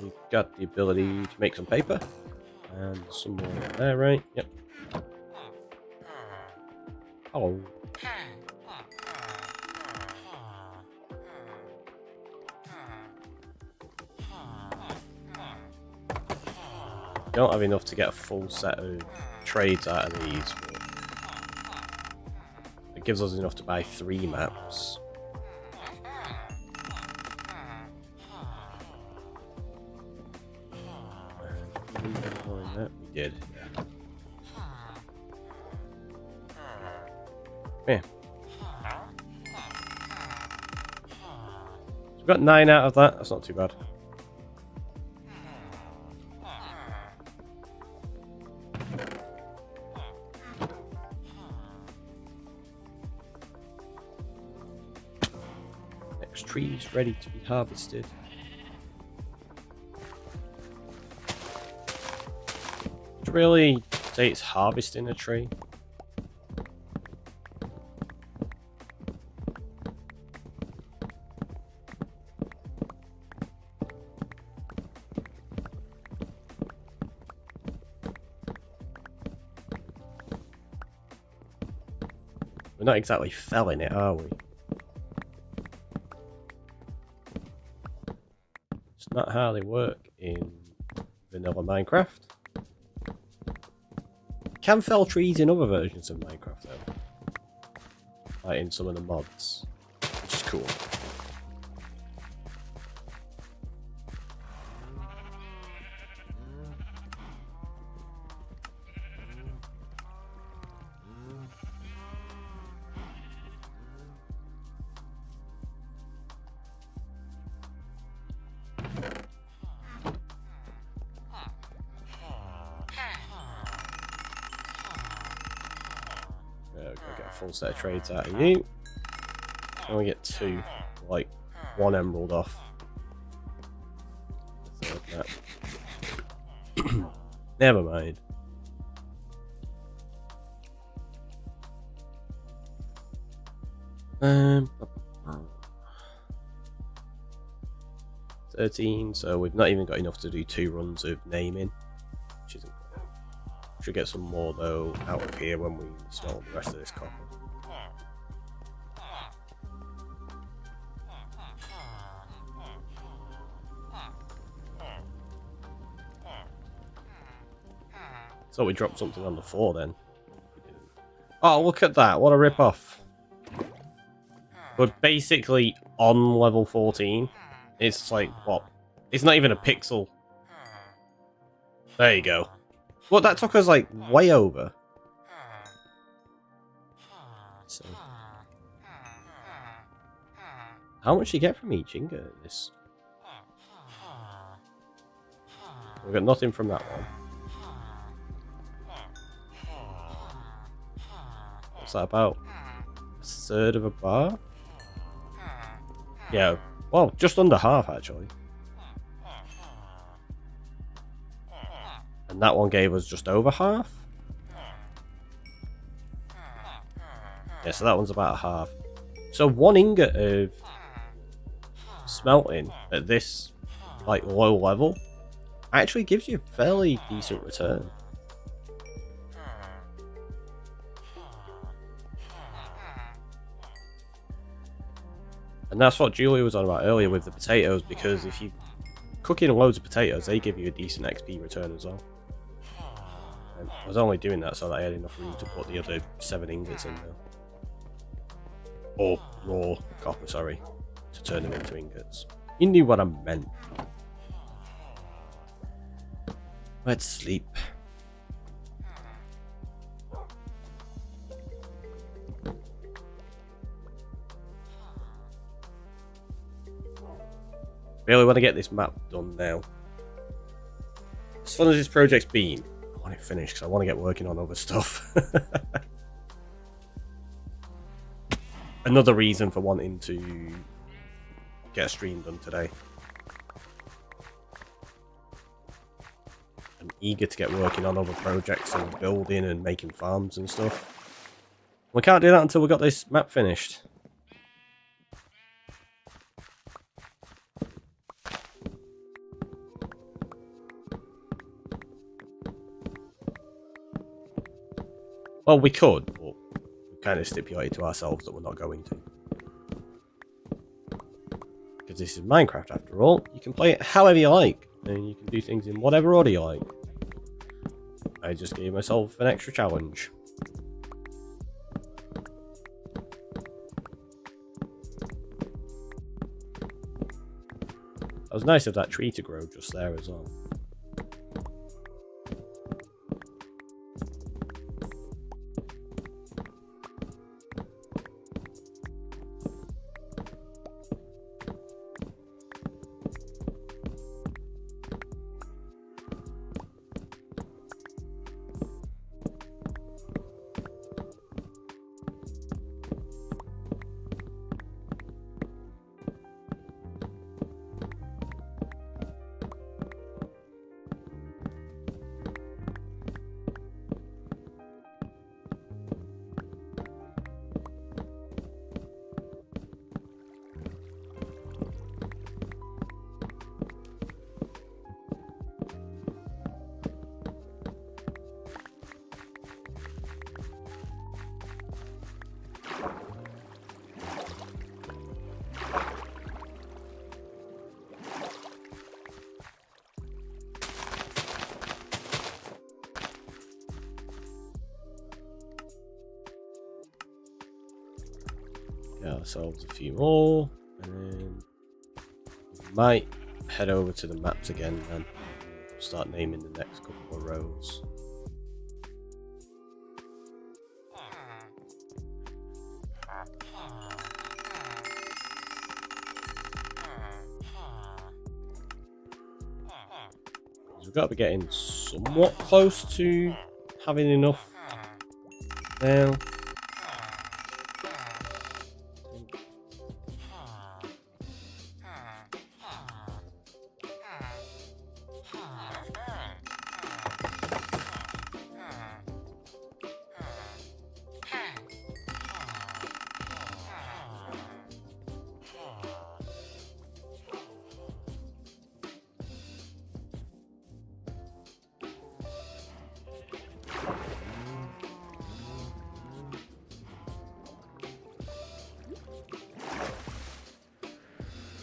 We've got the ability to make some paper. And some more there, right? Yep. Oh. Don't have enough to get a full set of trades out of these, but it gives us enough to buy 3 maps. We did. Yeah. So we've got 9 out of that. That's not too bad. Next tree is ready to be harvested. Would you really say it's harvesting a tree? We're not exactly felling it, are we? It's not how they work in vanilla Minecraft. You can fell trees in other versions of Minecraft though. Like in some of the mods. Which is cool. There we go, get a full set of trades out of you. And we get 2, like 1 emerald off. The third map. Never mind. Um, 13, so we've not even got enough to do 2 runs of naming, which isn't good. Should get some more though out of here when we smelt the rest of this copper. So we dropped something on the floor then. Oh, look at that! What a rip-off! We're basically on level 14. It's like, what? It's not even a pixel. There you go. Well, that took us like way over. So, how much do you get from each ingot at this? We've got nothing from that one. What's that about? A third of a bar? Yeah, well, just under half actually. And that one gave us just over half. Yeah, so that one's about half. So 1 ingot of smelting at this like low level actually gives you a fairly decent return. And that's what Julia was on about earlier with the potatoes, because if you cook in loads of potatoes, they give you a decent XP return as well. And I was only doing that so that I had enough room to put the other 7 ingots in there. Or raw copper, sorry, to turn them into ingots. You knew what I meant. Let's sleep. Really want to get this map done now. As fun as this project's been, I want it finished because I want to get working on other stuff. Another reason for wanting to get a stream done today. I'm eager to get working on other projects and building and making farms and stuff. We can't do that until we got this map finished. Well, we could, but we've kind of stipulated to ourselves that we're not going to. Because this is Minecraft after all. You can play it however you like, and you can do things in whatever order you like. I just gave myself an extra challenge. It was nice of that tree to grow just there as well. get ourselves a few more, and then we might head over to the maps again and start naming the next couple of rows. We've got to be getting somewhat close to having enough now.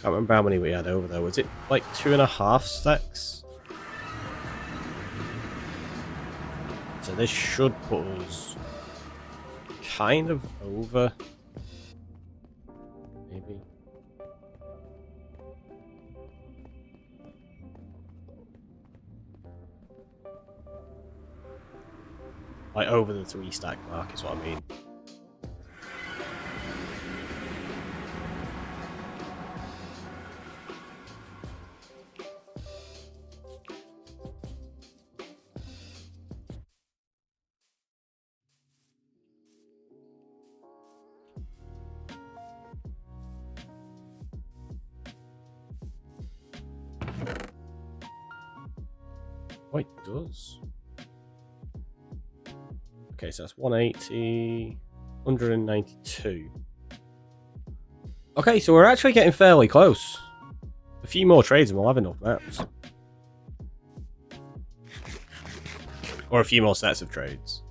Can't remember how many we had over there. Was it like 2.5 stacks? So this should put us kind of over. Maybe. Like over the 3 stack mark is what I mean. Oh, it does. Okay, so that's 180, 192. Okay, so we're actually getting fairly close. A few more trades and we'll have enough maps. Or a few more sets of trades.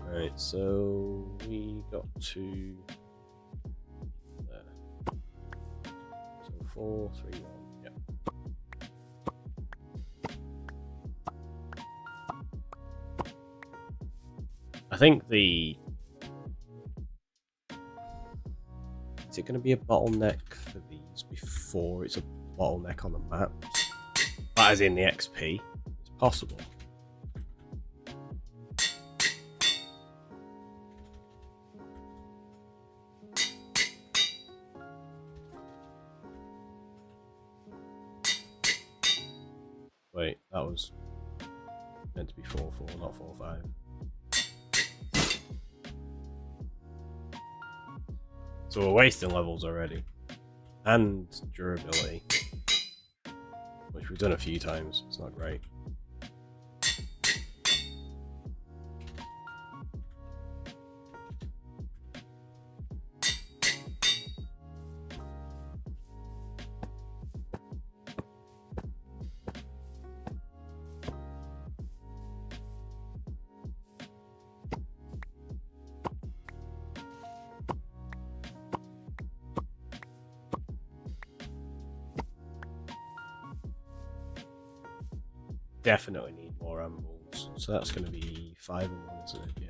Right, so we got to there. So 4, 3, 1. Yep. I think the... Is it going to be a bottleneck for these before it's a bottleneck on the map? That is in the XP. It's possible. Wait, that was meant to be 4-4, not 4-5. So we're wasting levels already. And durability. Which we've done a few times. It's not great. Definitely need more animals. So that's going to be 5 and 1, isn't it? Yeah.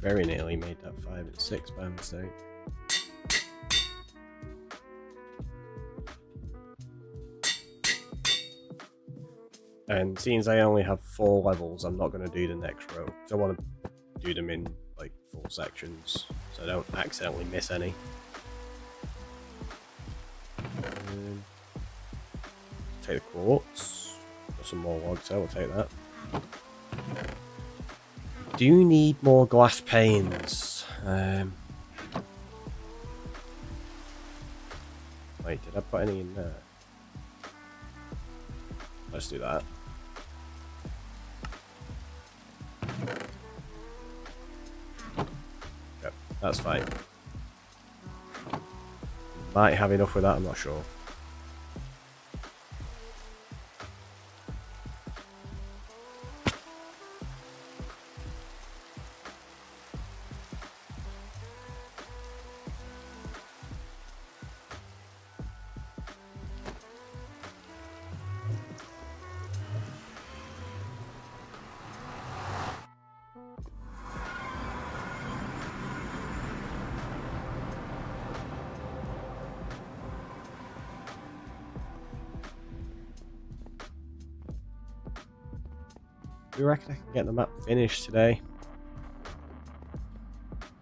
Very nearly made that 5 and 6 by mistake. And seeing as I only have 4 levels, I'm not going to do the next row. So I want to do them in like 4 sections, so I don't accidentally miss any. Take the quartz. Got some more logs, so we'll take that. Do need more glass panes. Wait, did I put any in there? Let's do that. Yep, that's fine. Might have enough with that, I'm not sure. Do you reckon I can get the map finished today?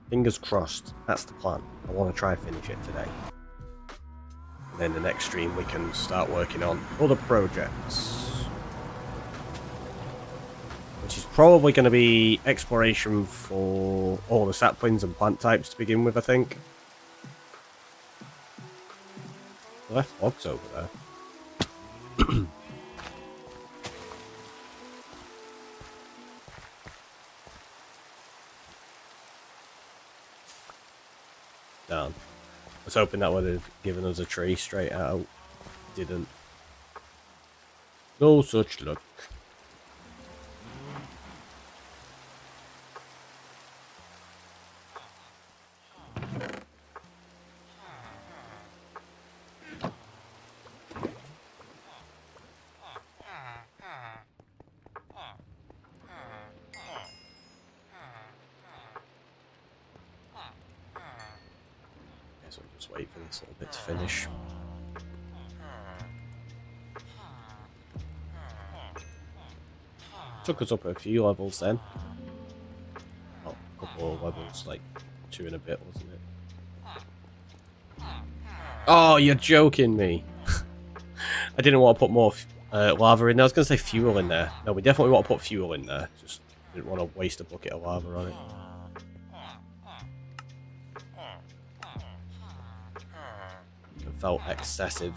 Fingers crossed. That's the plan. I want to try finish it today. And then the next stream we can start working on other projects. Which is probably going to be exploration for all the saplings and plant types to begin with, I think. I left logs over there. Down. I was hoping that would have given us a tree straight out. Didn't. No such luck. So I'll just wait for this little bit to finish. Took us up a few levels then. Oh, a couple of levels, like 2 and a bit, wasn't it? Oh, you're joking me. I didn't want to put more lava in there. I was going to say fuel in there. No, we definitely want to put fuel in there. Just didn't want to waste a bucket of lava on it. It felt excessive.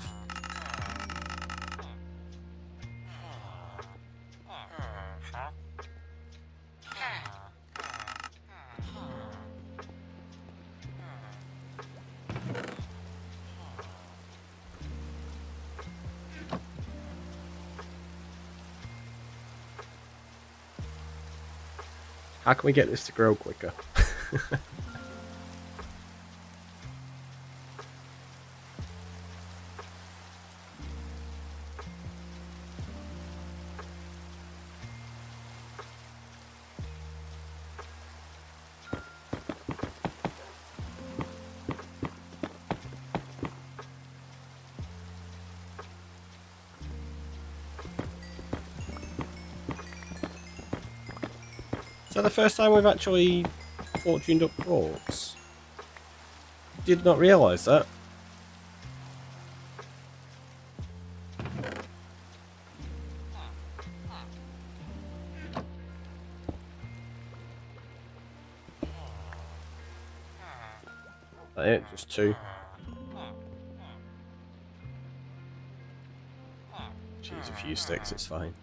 How can we get this to grow quicker? Is that the first time we've actually fortuned up quartz? Did not realise that. That it? Just 2. Jeez, a few sticks, it's fine.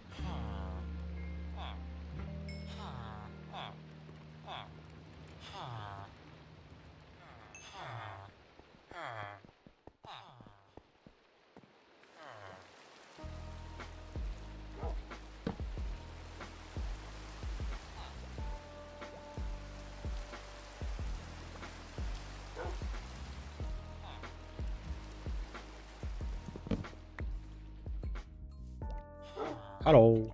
Hello.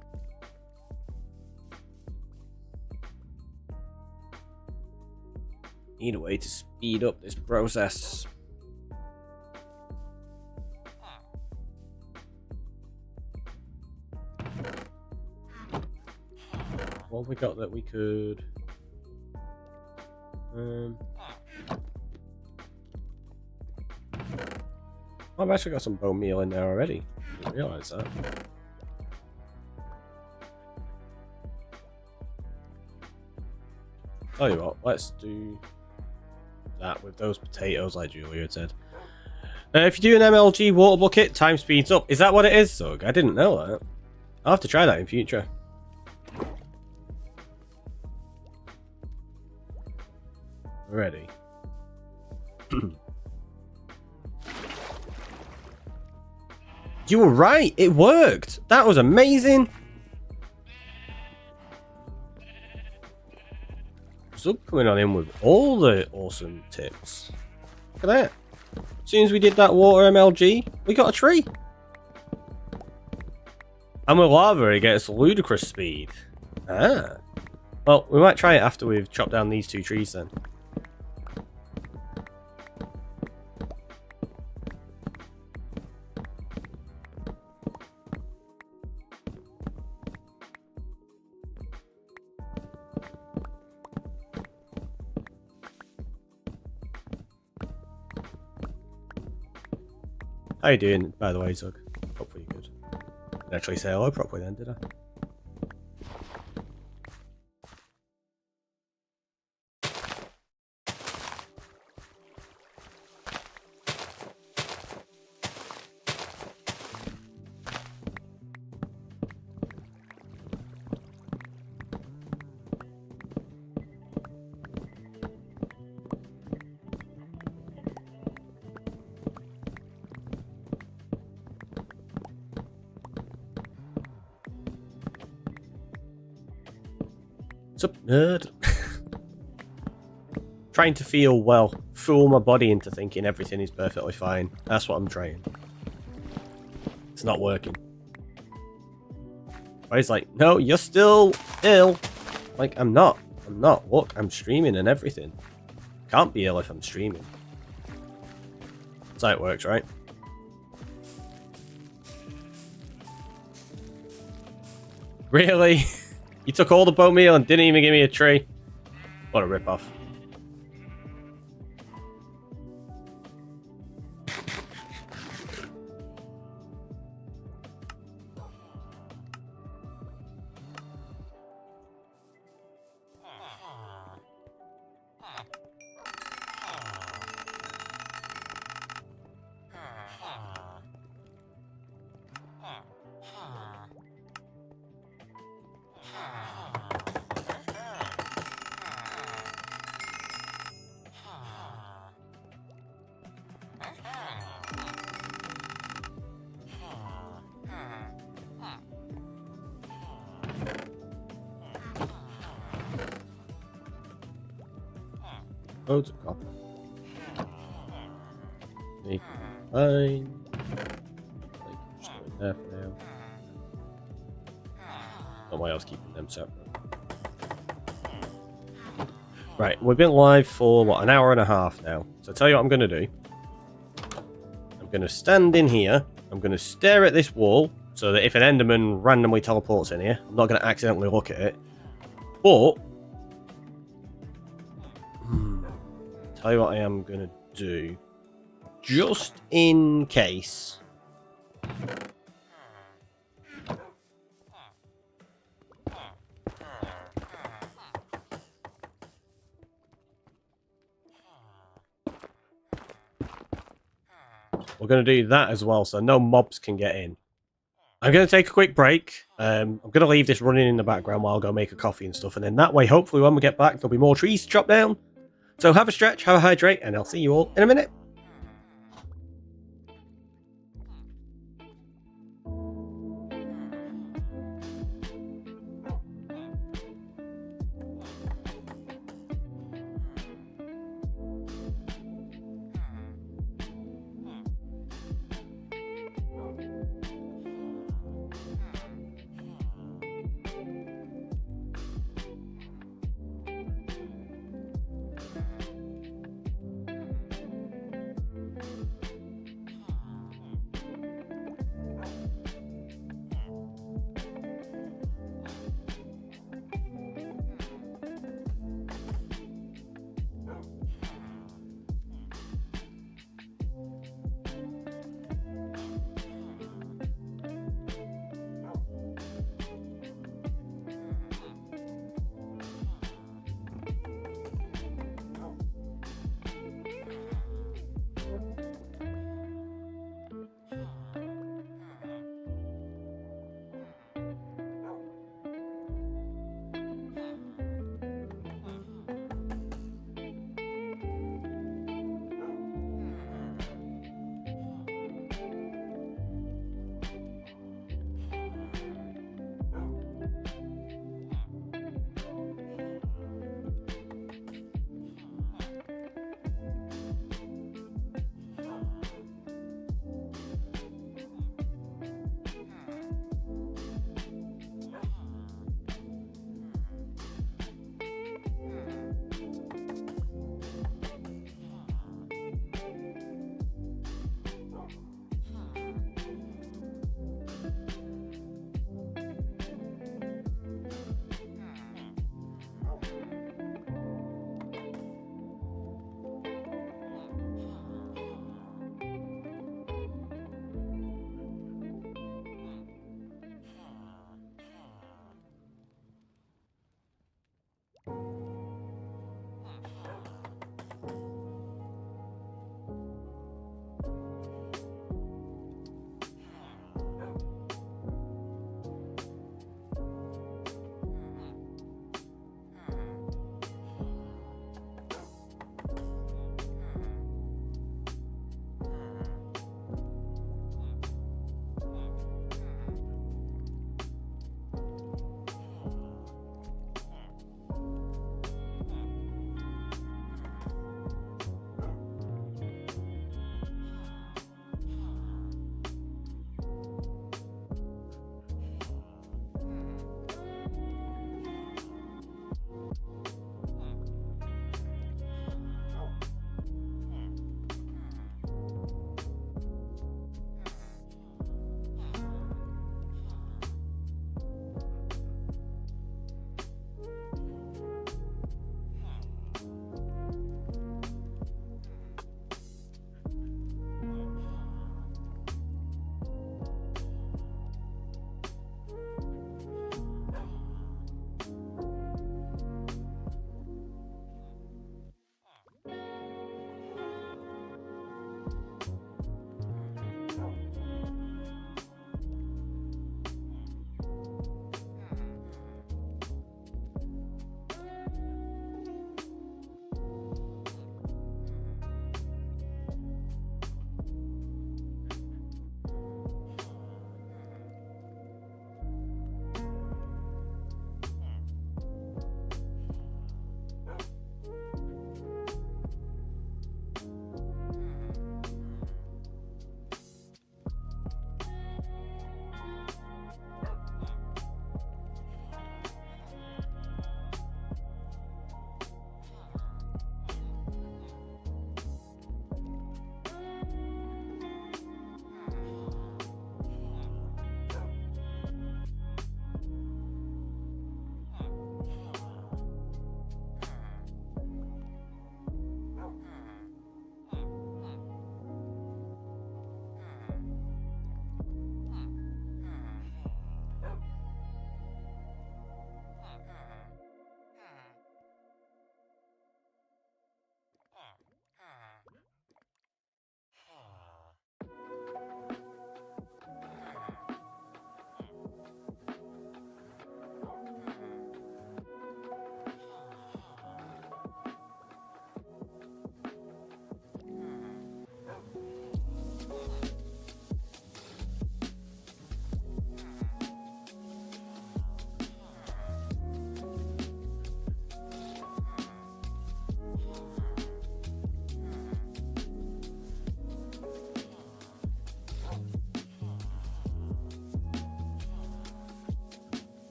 Need a way to speed up this process. What have we got that we could... I've actually got some bone meal in there already. Didn't realise that. Tell you what, let's do that with those potatoes like Julia had said. If you do an MLG water bucket, time speeds up. Is that what it is, Zug? I didn't know that. I'll have to try that in future. Ready. You were right. It worked. That was amazing. Sub coming on in with all the awesome tips. Look at that. As soon as we did that water MLG, we got a tree. And with lava, it gets ludicrous speed. Ah. Well, we might try it after we've chopped down these 2 trees then. How you doing, by the way, Zug? Hopefully you're good. Didn't actually say hello properly then, did I? What's up, nerd? Trying to feel well, fool my body into thinking everything is perfectly fine. That's what I'm trying. It's not working. But he's like, no, you're still ill. Like, I'm not. I'm not. Look, I'm streaming and everything. Can't be ill if I'm streaming. That's how it works, right? Really? You took all the bone meal and didn't even give me a tree? What a rip-off. Loads of copper. Fine. Just go in there for now. Don't know why I was keeping them separate. Right, we've been live for what, an hour and a half now. So I'll tell you what I'm gonna do. I'm gonna stand in here, I'm gonna stare at this wall so that if an Enderman randomly teleports in here, I'm not gonna accidentally look at it. But tell you what I am gonna do, just in case. We're gonna do that as well, so no mobs can get in. I'm gonna take a quick break. I'm gonna leave this running in the background while I go make a coffee and stuff, and then that way, hopefully, when we get back, there'll be more trees to chop down. So have a stretch, have a hydrate, and I'll see you all in a minute.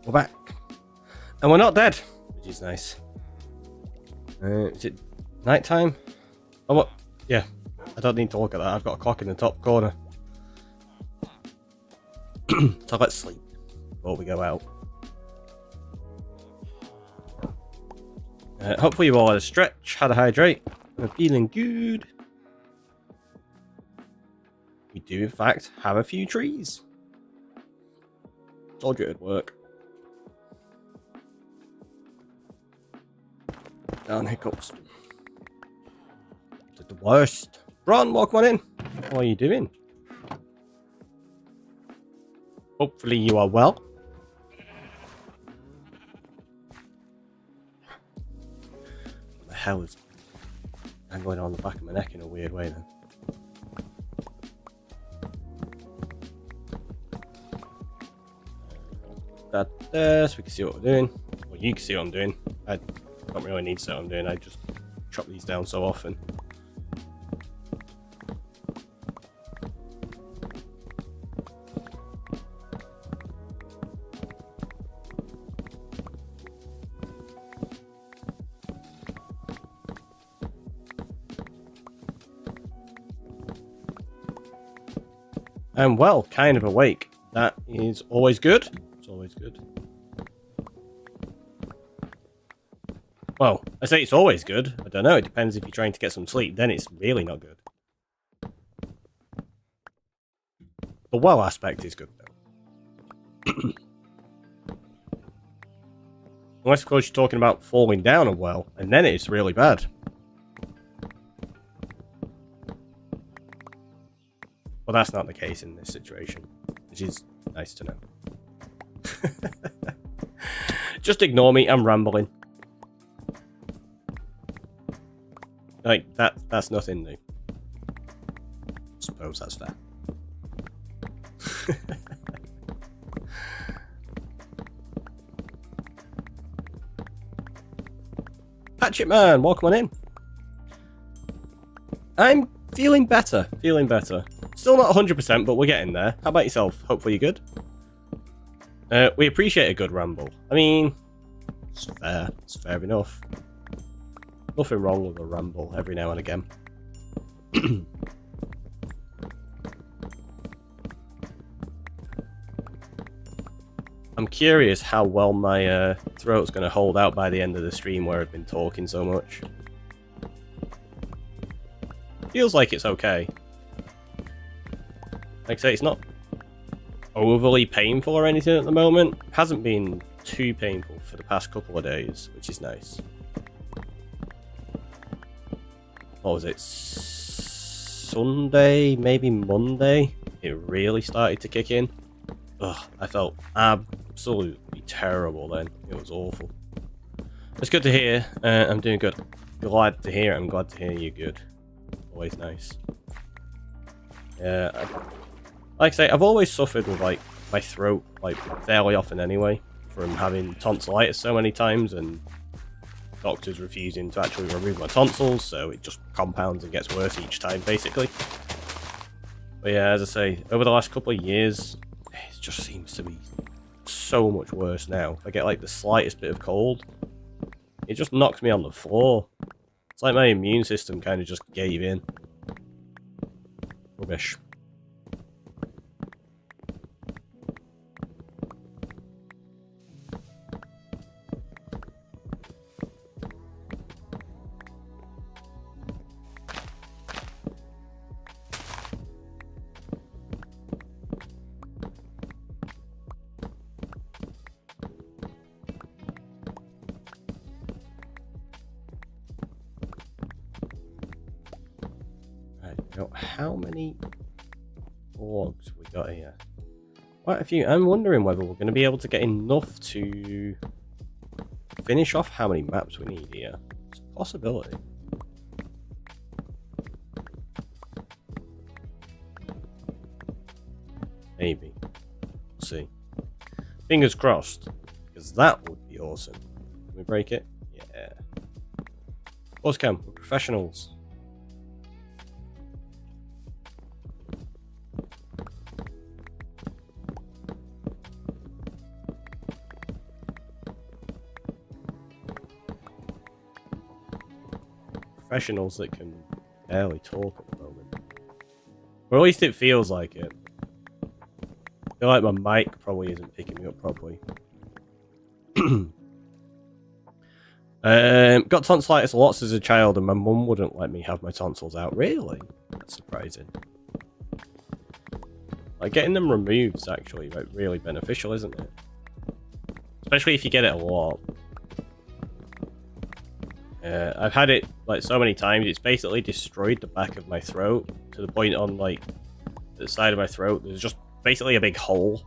we're back. And we're not dead, which is nice. Is it night time? Oh, what? Yeah, I don't need to look at that. I've got a clock in the top corner. So let's sleep before we go out. Hopefully you all had a stretch, had a hydrate, and are feeling good. We do, in fact, have a few trees. Told you it'd work. Down hiccups. Did the worst. Ron, welcome on in. How are you doing? Hopefully you are well. What the hell is going on the back of my neck in a weird way then? That there, so we can see what we're doing. Well, you can see what I'm doing. I don't really need to see what I'm doing. I just chop these down so often. I'm well, kind of awake. That is always good. It's always good. Well, I say it's always good. I don't know. It depends if you're trying to get some sleep. Then it's really not good. The well aspect is good, though. Unless, of course, you're talking about falling down a well, and then it's really bad. Well, that's not the case in this situation, which is nice to know. Just ignore me, I'm rambling. Like, that's nothing new. Suppose that's fair. Hatchet Man, welcome on in. I'm feeling better, Still not 100%, but we're getting there. How about yourself? Hopefully you're good. We appreciate a good ramble. I mean, it's fair. It's fair enough. Nothing wrong with a ramble every now and again. I'm curious how well my throat's going to hold out by the end of the stream where I've been talking so much. Feels like it's okay. Like I say, it's not overly painful or anything at the moment. Hasn't been too painful for the past couple of days, which is nice. What was it? Sunday, maybe Monday? It really started to kick in. Ugh, I felt absolutely terrible then. It was awful. It's good to hear. I'm doing good. Glad to hear it. I'm glad to hear you're good. Always nice. Yeah, like I say, I've always suffered with like my throat like fairly often anyway, from having tonsillitis so many times and doctors refusing to actually remove my tonsils, so it just compounds and gets worse each time basically. But yeah, as I say, over the last couple of years, it just seems to be so much worse now. If I get like the slightest bit of cold, it just knocks me on the floor. It's like my immune system kind of just gave in. Rubbish. How many logs we got here? Quite a few. I'm wondering whether we're going to be able to get enough to finish off how many maps we need here. It's a possibility. Maybe. We'll see. Fingers crossed, because that would be awesome. Can we break it? Yeah. Of course, Cam. We're professionals. professionals that can barely talk at the moment. Or at least it feels like it. I feel like my mic probably isn't picking me up properly. Got tonsillitis lots as a child, and my mum wouldn't let me have my tonsils out. Really? That's surprising. Like, getting them removed is actually like really beneficial, isn't it? Especially if you get it a lot. I've had it like so many times, it's basically destroyed the back of my throat to the point on like the side of my throat there's just basically a big hole,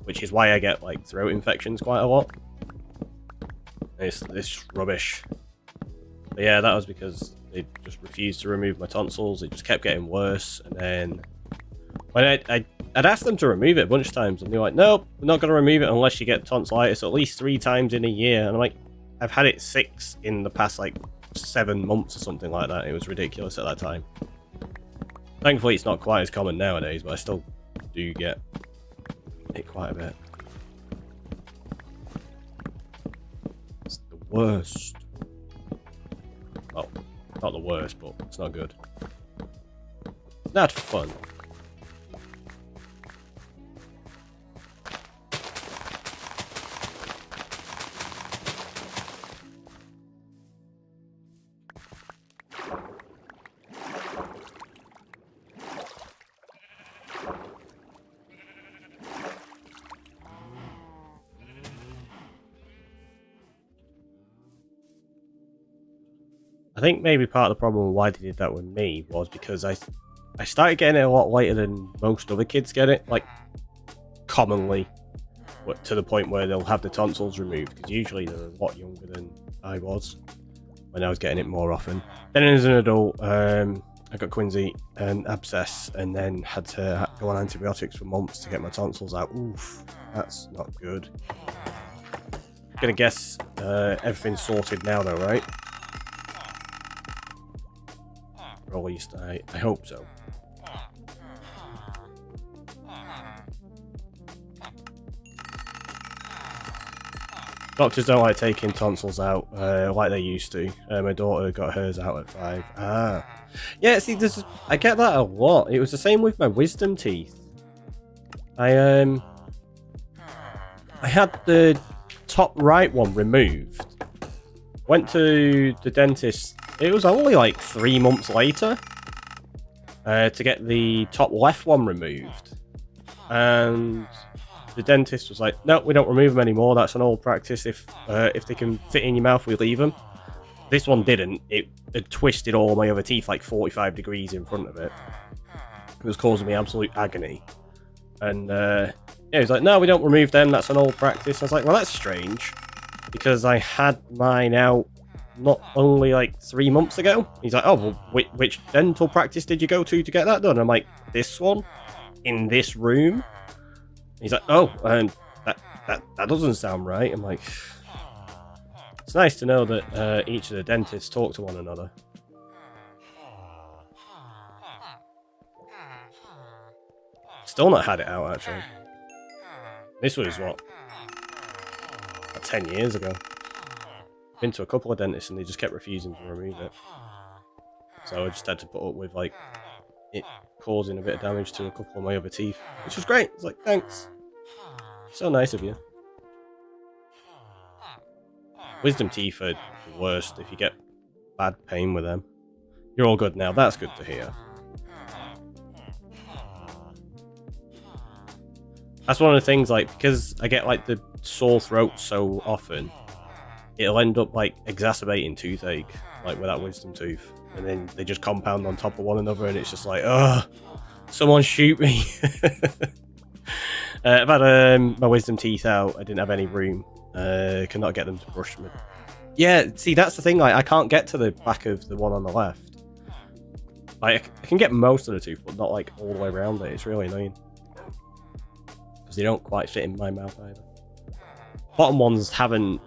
which is why I get like throat infections quite a lot. It's just rubbish. But yeah, that was because they just refused to remove my tonsils. It just kept getting worse, and then when I'd asked them to remove it a bunch of times, and they're like, "Nope, we're not going to remove it unless you get tonsillitis at least 3 times in a year." And I'm like, I've had it 6 in the past like 7 months or something like that. It was ridiculous at that time. Thankfully, it's not quite as common nowadays, but I still do get it quite a bit. It's the worst. Well, not the worst, but it's not good. It's not fun. I think maybe part of the problem why they did that with me was because I started getting it a lot later than most other kids get it, like commonly, to the point where they'll have the tonsils removed, because usually they're a lot younger than I was when I was getting it more often. Then as an adult, I got quinsy and abscess, and then had to go on antibiotics for months to get my tonsils out. Oof, that's not good. Gonna guess everything's sorted now though, right? Or at least I hope so. Doctors don't like taking tonsils out like they used to. My daughter got hers out at 5. Ah. Yeah, see, I get that a lot. It was the same with my wisdom teeth. I had the top right one removed. Went to the dentist. It was only like 3 months later to get the top left one removed. And the dentist was like, "No, we don't remove them anymore. That's an old practice. If they can fit in your mouth, we leave them." This one didn't. It had twisted all my other teeth like 45 degrees in front of it. It was causing me absolute agony. And yeah, he was like, "No, we don't remove them. That's an old practice." I was like, "Well, that's strange, because I had mine out not only like 3 months ago." He's like, "Oh, well, which dental practice did you go to get that done?" I'm like, "This one, in this room." He's like, "Oh, that doesn't sound right." I'm like, it's nice to know that each of the dentists talk to one another. Still not had it out, actually. This was, what, about 10 years ago. Been to a couple of dentists and they just kept refusing to remove it. So I just had to put up with, like, it causing a bit of damage to a couple of my other teeth, which was great. It's like, thanks. So nice of you. Wisdom teeth are the worst if you get bad pain with them. You're all good now. That's good to hear. That's one of the things, like, because I get, like, the sore throat so often, it'll end up, like, exacerbating toothache, like, with that wisdom tooth. And then they just compound on top of one another, and it's just like, ugh, someone shoot me. I've had my wisdom teeth out. I didn't have any room. Cannot get them to brush me. Yeah, see, that's the thing. Like, I can't get to the back of the one on the left. Like, I can get most of the tooth, but not, like, all the way around it. It's really annoying. Because they don't quite fit in my mouth either. Bottom ones haven't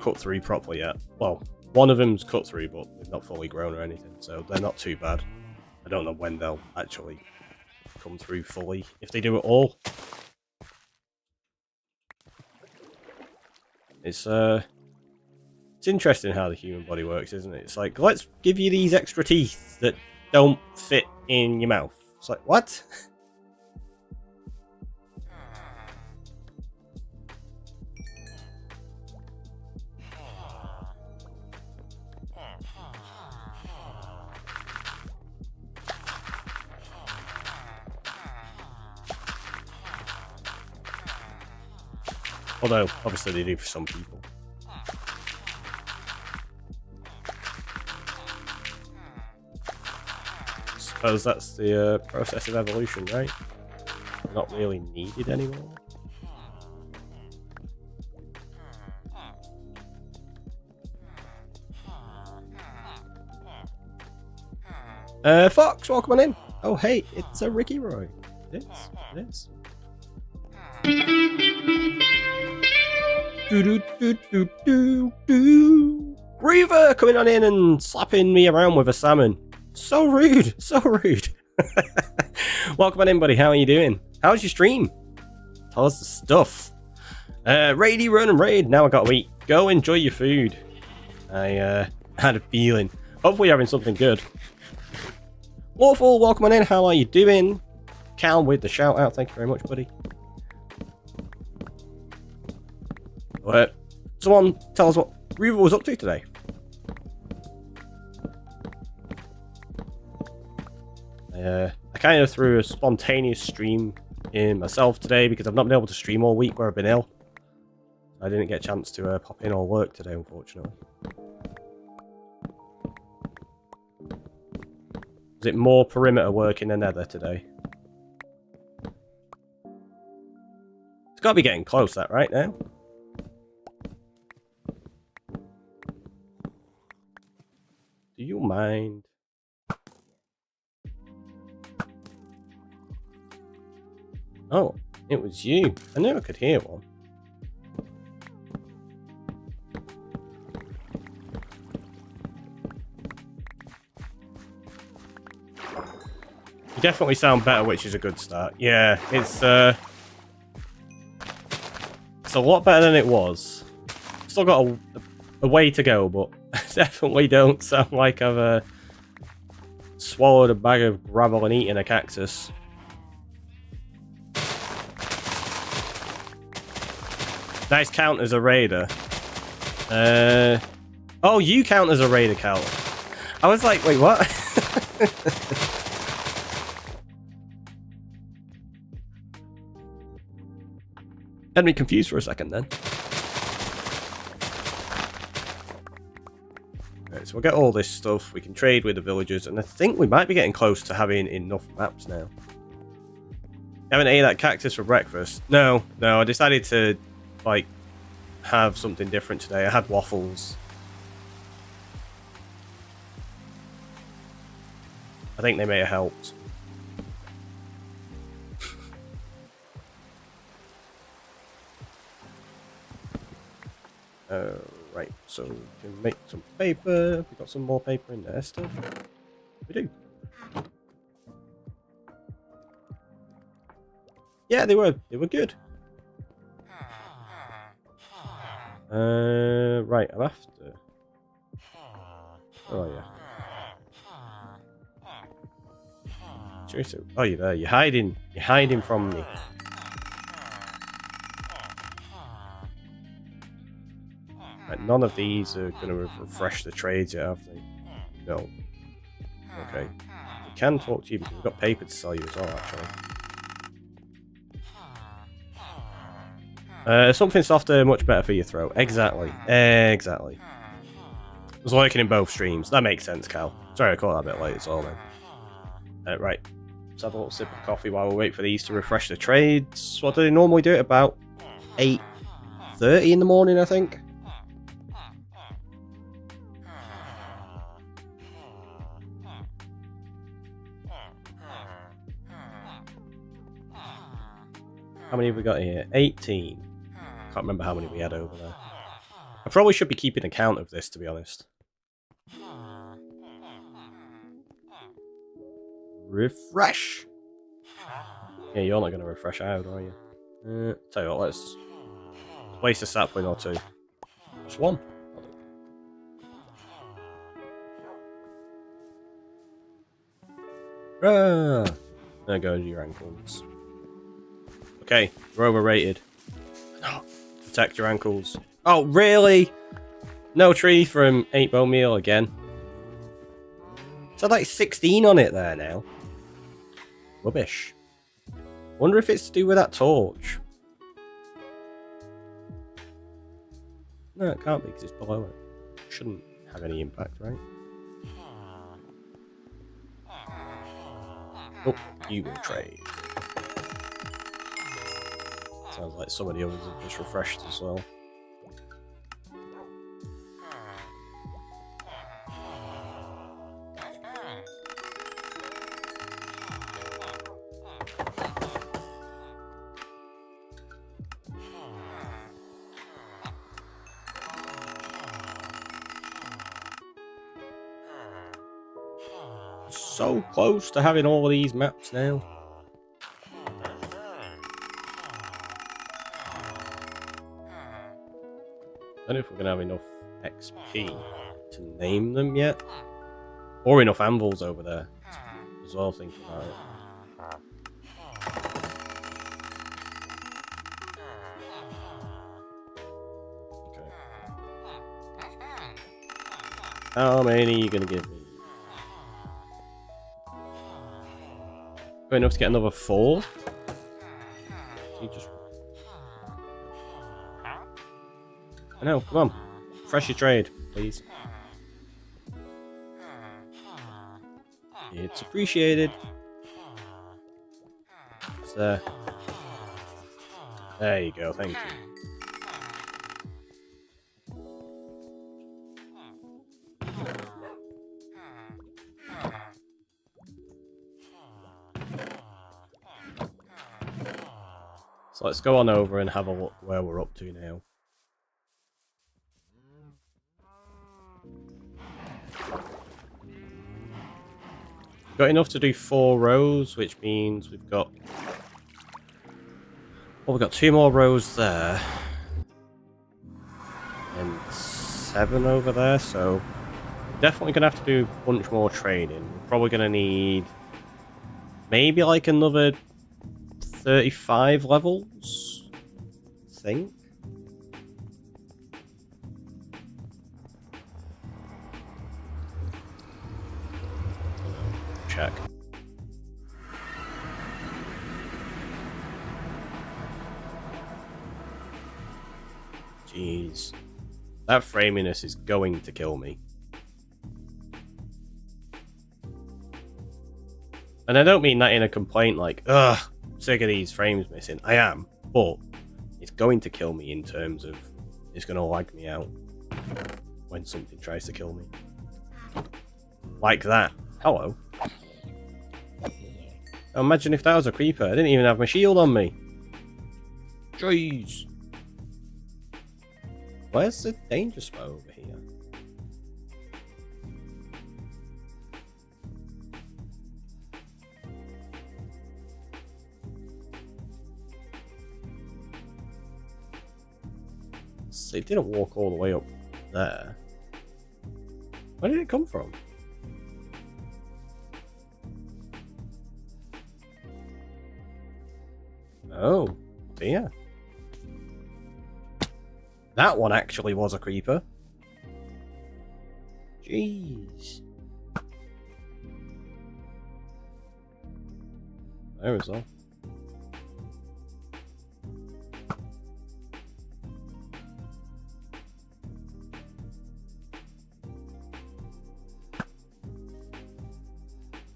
cut through properly yet. Well, one of them's cut through, but they've not fully grown or anything, so they're not too bad. I don't know when they'll actually come through fully, if they do at all. It's It's interesting how the human body works, isn't it? It's like, let's give you these extra teeth that don't fit in your mouth. It's like, what? Although, obviously they do for some people. Suppose that's the process of evolution, right? Not really needed anymore. Fox, welcome on in. Oh, hey, it's a Ricky Roy. It is. It is. Griever coming on in and slapping me around with a salmon. So rude, so rude. Welcome on in, buddy. How are you doing? How's your stream? Tell us the stuff. Raidy run and raid. Now I gotta eat. Go enjoy your food. I had a feeling. Hopefully you're having something good. Lawful, welcome on in. How are you doing? Cal with the shout out. Thank you very much, buddy. Someone tell us what Reaver was up to today. I kind of threw a spontaneous stream in myself today because I've not been able to stream all week where I've been ill. I didn't get a chance to pop in or work today, unfortunately. Was it more perimeter work in the nether today? It's got to be getting close, that right now. Do you mind? Oh, it was you. I knew I could hear one. You definitely sound better, which is a good start. Yeah, it's a lot better than it was. Still got a way to go, but I definitely don't sound like I've swallowed a bag of gravel and eaten a cactus. Nice count as a raider. Oh, you count as a raider, Cal. I was like, wait, what? Had me confused for a second then. Right, so we'll get all this stuff. We can trade with the villagers, and I think we might be getting close to having enough maps now. Haven't ate that cactus for breakfast. No, I decided to like have something different today. I had waffles. I think they may have helped. Right, so we can make some paper. We've got some more paper in there still. We do. Yeah, they were good. Right, I'm after. Oh yeah. Seriously, oh, you're there. You're hiding. You're hiding from me. Right, none of these are going to refresh the trades yet, have they? No. Okay. We can talk to you because we've got paper to sell you as well, actually. Something softer, much better for your throat. Exactly. Exactly. I was working in both streams. That makes sense, Cal. Sorry I caught that a bit late, it's all then. Right. Let's have a little sip of coffee while we wait for these to refresh the trades. What do they normally do at about 8:30 in the morning, I think? How many have we got here? 18. Can't remember how many we had over there. I probably should be keeping account of this, to be honest. Refresh! Yeah, you're not going to refresh out, are you? Tell you what, let's waste a sapling or two. Just one. Ah, there goes your ankles. Okay, you're overrated. No, protect your ankles. Oh, really? No tree from 8 bone meal again. So like 16 on it there now. Rubbish. Wonder if it's to do with that torch. No, it can't be because it's below it. Shouldn't have any impact, right? Oh, you will trade. Sounds like some of the others have just refreshed as well. So close to having all of these maps now. I don't know if we're going to have enough XP to name them yet. Or enough anvils over there as well, thinking about it. Okay. How many are you going to give me? Got enough to get another 4? You just... I know, come on. Fresh your trade, please. It's appreciated. It's there. There you go, thank you. So let's go on over and have a look where we're up to now. Got enough to do 4 rows, which means we've got... Well, we've got 2 more rows there. And 7 over there, so... Definitely going to have to do a bunch more trading. We're probably going to need... Maybe like another 35 levels? I think. Check. Jeez. That framiness is going to kill me. And I don't mean that in a complaint like, ugh, sick of these frames missing. I am, but it's going to kill me in terms of it's going to lag me out when something tries to kill me. Like that. Hello. Imagine if that was a creeper. I didn't even have my shield on me. Jeez. Where's the danger spot over here? So it didn't walk all the way up there. Where did it come from? Oh, dear. That one actually was a creeper. Jeez. There is all.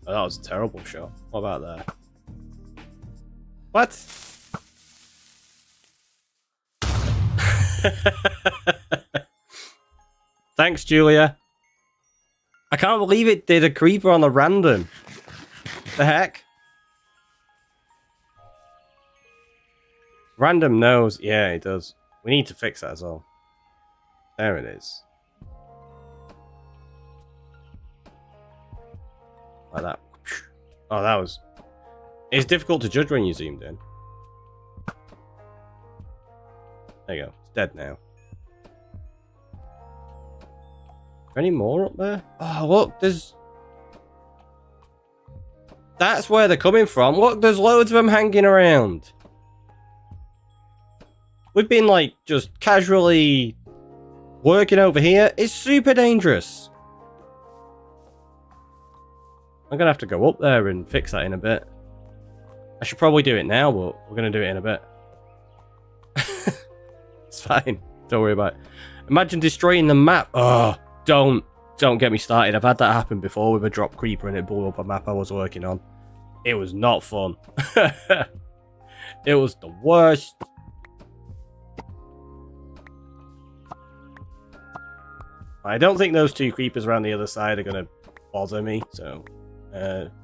Oh, that was a terrible shot. What about that? What? Thanks, Julia. I can't believe it did a creeper on a random. The heck? Random knows. Yeah, it does. We need to fix that as well. There it is. Like that. Oh, that was... It's difficult to judge when you zoomed in. There you go. It's dead now. Are there any more up there? Oh, look. There's That's where they're coming from. Look, there's loads of them hanging around. We've been, like, just casually working over here. It's super dangerous. I'm gonna have to go up there and fix that in a bit. I should probably do it now, but we're gonna do it in a bit. It's fine. Don't worry about it. Imagine destroying the map. Oh, don't get me started. I've had that happen before with a drop creeper and it blew up a map I was working on. It was not fun. It was the worst. I don't think those two creepers around the other side are going to bother me, so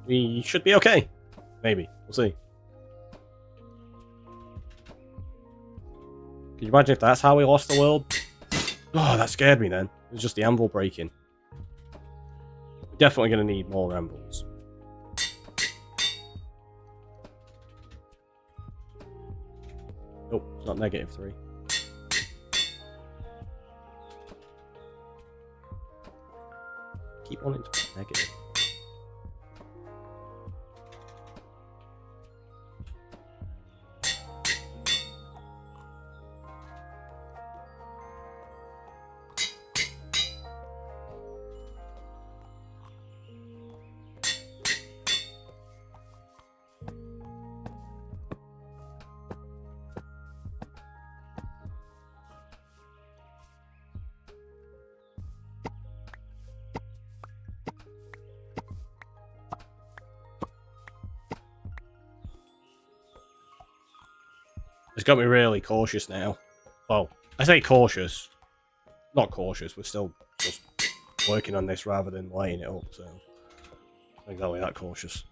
we should be okay. Maybe. We'll see. Can you imagine if that's how we lost the world? Oh, that scared me then. It was just the anvil breaking. We're definitely going to need more anvils. Nope, it's not -3. Keep wanting to put negative. It's got me really cautious now. Well, I say cautious. Not cautious, we're still just working on this rather than laying it up, so not exactly that cautious.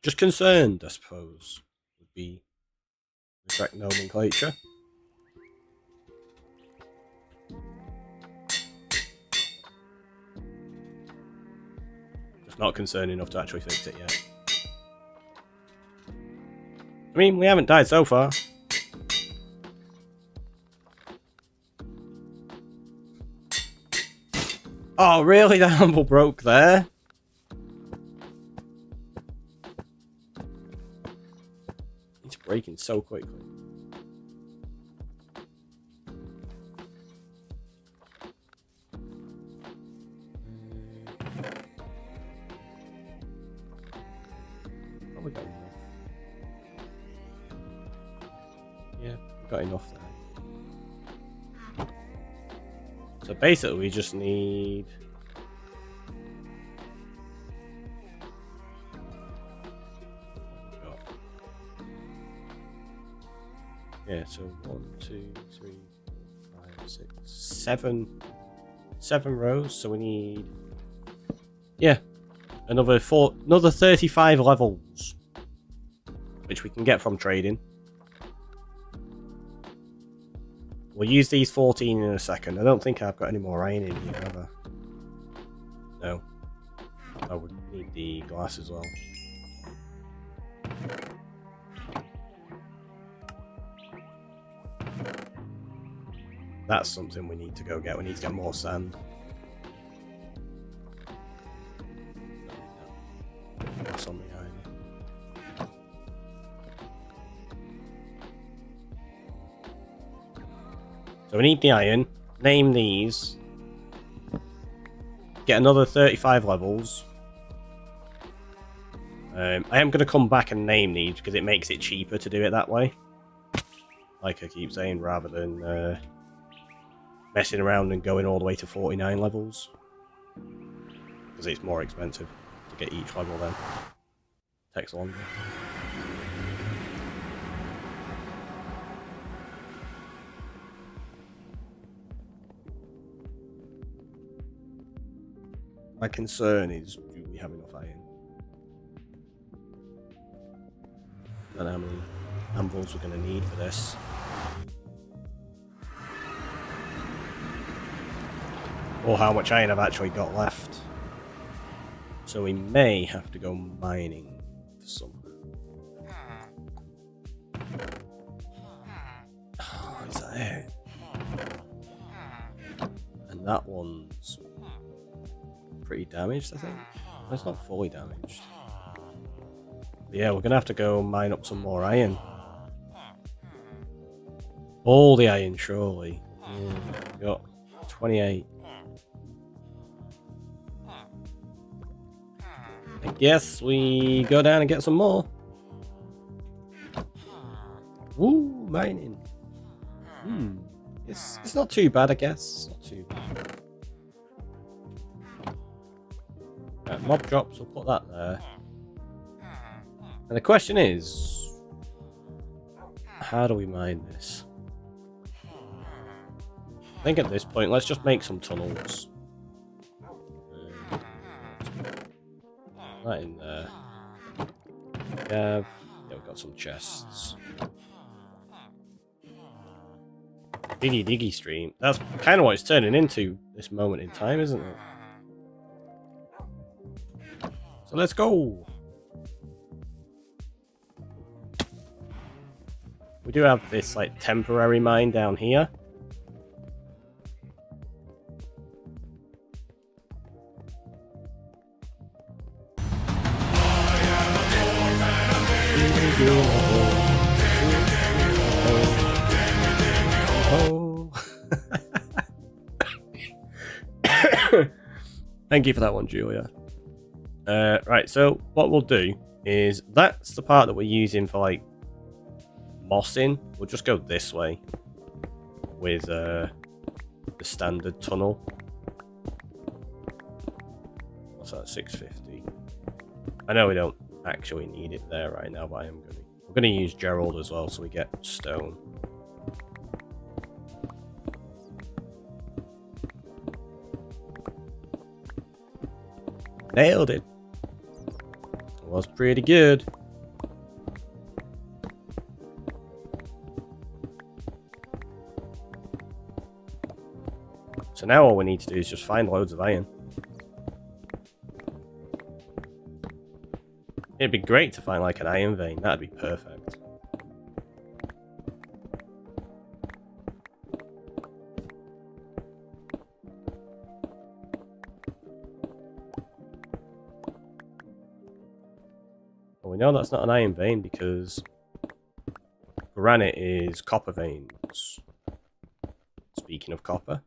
Just concerned, I suppose, would be the correct nomenclature. Just not concerned enough to actually fix it yet. I mean, we haven't died so far. Oh, really? The anvil broke there? It's breaking so quickly. Probably got enough. Yeah, got enough there. So basically we just need... Yeah, so 1, 2, 3, 4, 5, 6, 7 rows, so we need... Yeah, another 35 levels, which we can get from trading. We'll use these 14 in a second. I don't think I've got any more iron in here, have I? No. I would need the glass as well. That's something we need to go get. We need to get more sand. That's on the iron. So we need the iron, name these, get another 35 levels. I am going to come back and name these because it makes it cheaper to do it that way. Like I keep saying, rather than messing around and going all the way to 49 levels. Because it's more expensive to get each level then. Takes longer. My concern is, do we have enough iron? I don't know how many anvils we're going to need for this. Or how much iron I've actually got left. So we may have to go mining for some. Oh, is that it? And that one's pretty damaged, I think. It's not fully damaged. Yeah, we're gonna have to go mine up some more iron. All the iron, surely. Yeah, we got 28. I guess we go down and get some more. Woo, mining. It's not too bad, I guess. It's not too bad. Mob drops, we'll put that there. And the question is, how do we mine this? I think at this point, let's just make some tunnels. That in there. Yeah, we've got some chests. Diggy diggy stream. That's kind of what it's turning into this moment in time, isn't it? So let's go. We do have this like temporary mine down here. Thank you for that one, Julia. Right, so what we'll do is that's the part that we're using for like mossing. We'll just go this way with the standard tunnel. What's that? 650. I know we don't actually need it there right now, but we're gonna use Gerald as well, so we get stone. Nailed it. It was pretty good. So now all we need to do is just find loads of iron. It'd be great to find like an iron vein. That'd be perfect. Well, we know that's not an iron vein because granite is copper veins. Speaking of copper.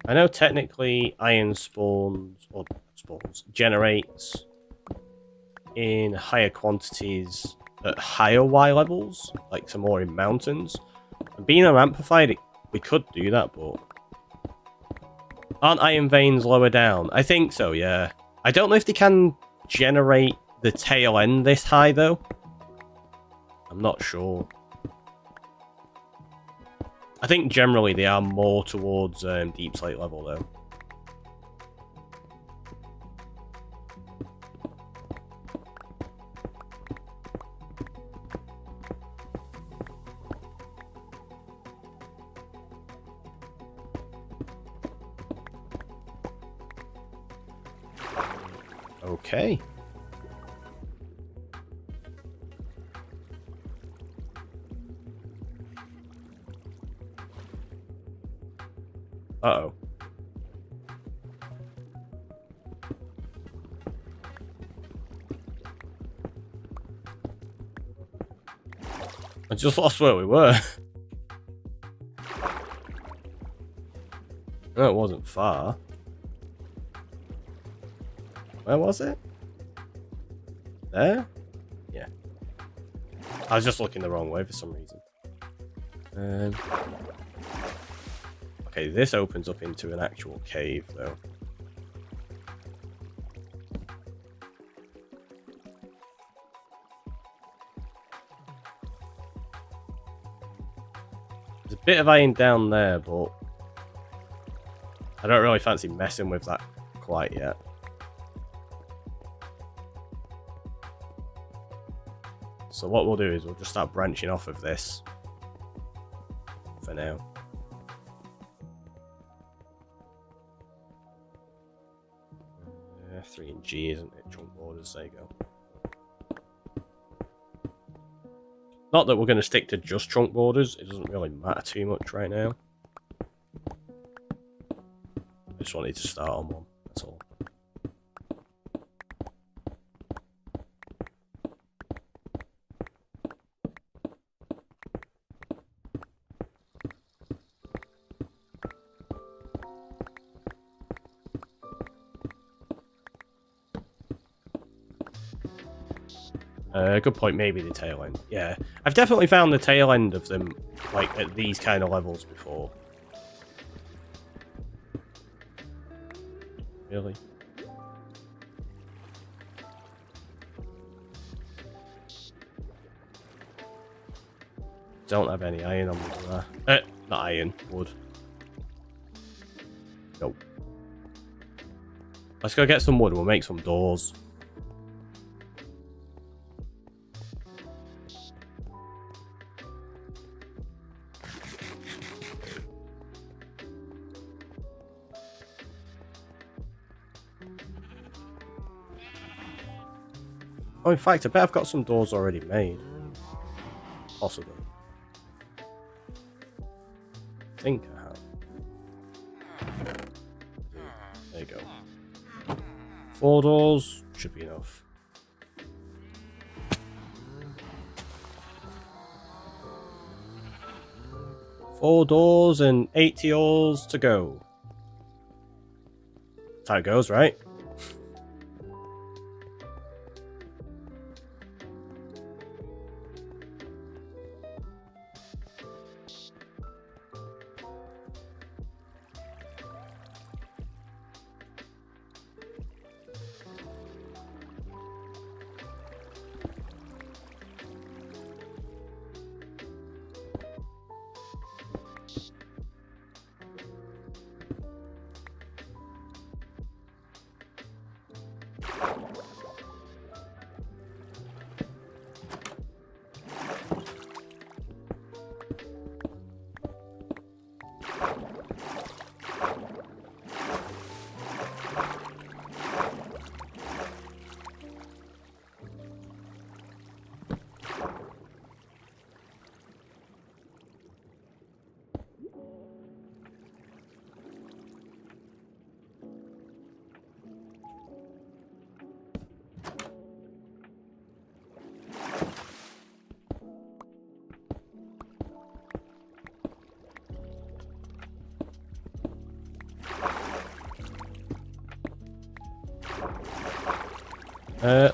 I know technically iron generates in higher quantities at higher Y levels, like some more in mountains. And being unamplified, we could do that, but aren't iron veins lower down? I think so, yeah. I don't know if they can generate the tail end this high though. I'm not sure. I think generally they are more towards deep slate level though. Okay. Uh-oh. I just lost where we were. No, it wasn't far. Where was it? There? Yeah. I was just looking the wrong way for some reason. Okay, this opens up into an actual cave, though. There's a bit of iron down there, but I don't really fancy messing with that quite yet. So what we'll do is we'll just start branching off of this for now. F3 and G, isn't it? Trunk borders, there you go. Not that we're going to stick to just trunk borders, it doesn't really matter too much right now. I just wanted to start on one, that's all. Good point, maybe the tail end. Yeah, I've definitely found the tail end of them, like, at these kind of levels before. Really? Don't have any iron on me, do I? Not iron, wood. Nope. Let's go get some wood and we'll make some doors. Oh, in fact, I bet I've got some doors already made. Possibly. I think I have. There you go. 4 doors should be enough. Four doors and 80 alls to go. That's how it goes, right?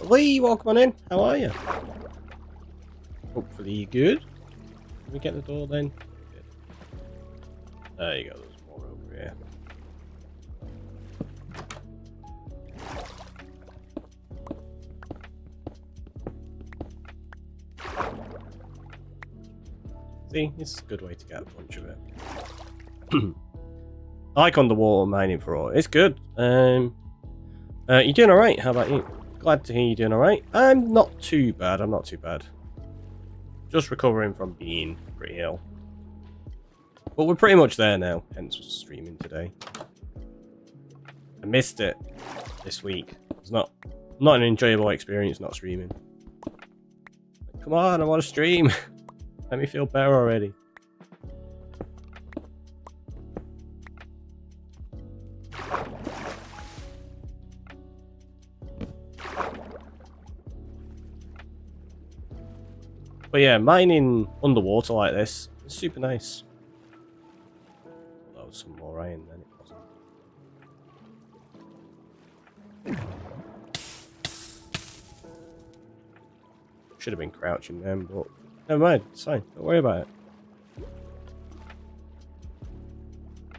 Lee, welcome on in. How are you? Hopefully you're good. Can we get the door then? Good. There you go, there's more over here. See, it's a good way to get a bunch of it. I like underwater mining for ore. It's good. You're doing alright, how about you? Glad to hear you're doing alright. I'm not too bad, I'm not too bad. Just recovering from being pretty ill. But we're pretty much there now, hence streaming today. I missed it this week. It's not an enjoyable experience not streaming. Come on, I want to stream. Let me feel better already. But yeah, mining underwater like this is super nice. That was some more iron then, it wasn't. Should have been crouching then, but never mind, it's fine, don't worry about it.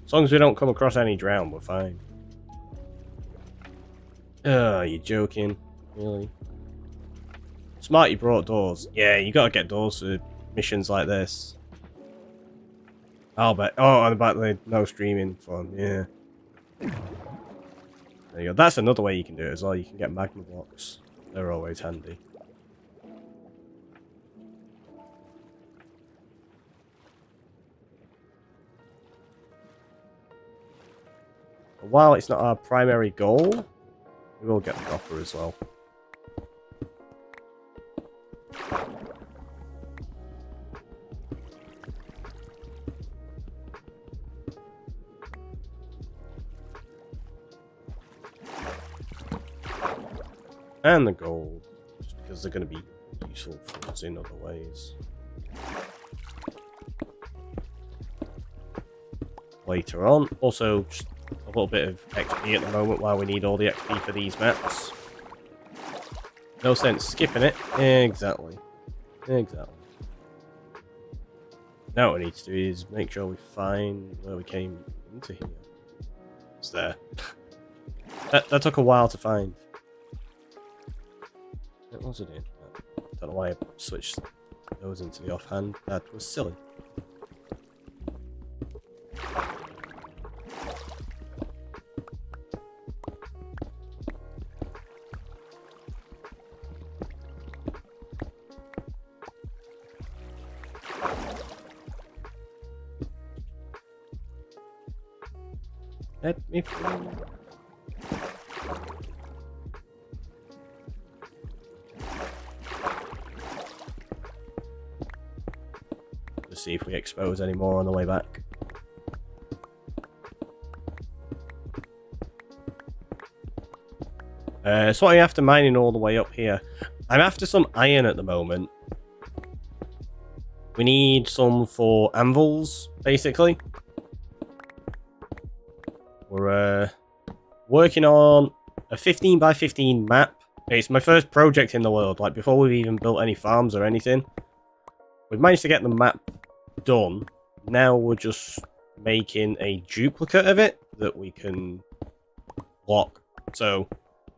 As long as we don't come across any drown, we're fine. Oh, you're joking, really? Smart you brought doors. Yeah, you gotta get doors for missions like this. I'll bet. Oh, and about the no streaming fun, yeah. There you go. That's another way you can do it as well. You can get magma blocks. They're always handy. while it's not our primary goal, we will get the copper as well. And the gold, just because they're going to be useful for us in other ways. Later on. Also, just a little bit of XP at the moment while we need all the XP for these maps. No sense skipping it. Exactly. Exactly. Now what we need to do is make sure we find where we came into here. It's there. that took a while to find. What was it in? I don't know why I switched those into the offhand. That was silly. Let me through. Let's see if we expose any more on the way back. So what are you after mining all the way up here? I'm after some iron at the moment. We need some for anvils, basically. We're working on a 15 by 15 map. It's my first project in the world, like before we've even built any farms or anything. We've managed to get the map done. Now we're just making a duplicate of it that we can lock. So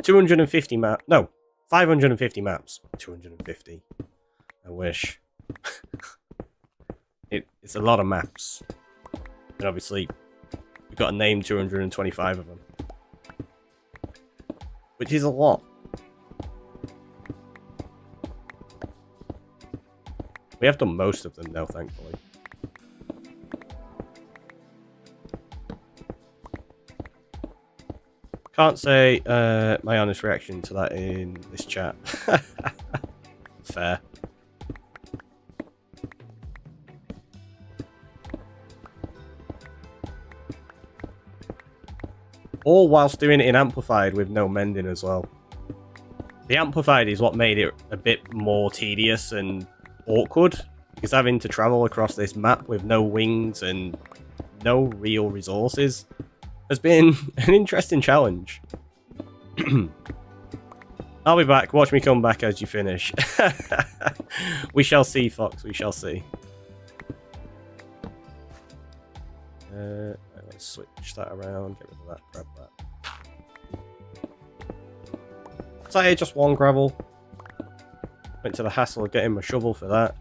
250 map, no, 550 maps. 250. I wish. It's a lot of maps. And obviously, we've got to name 225 of them. Which is a lot. We have done most of them now, thankfully. Can't say my honest reaction to that in this chat. Fair. All whilst doing it in Amplified with no mending as well. The Amplified is what made it a bit more tedious and awkward, because having to travel across this map with no wings and no real resources has been an interesting challenge. I'll be back. Watch me come back as you finish. We shall see, Fox. We shall see. Let's switch that around. Get rid of that. Grab that. Is that here just one gravel? Went to the hassle of getting my shovel for that.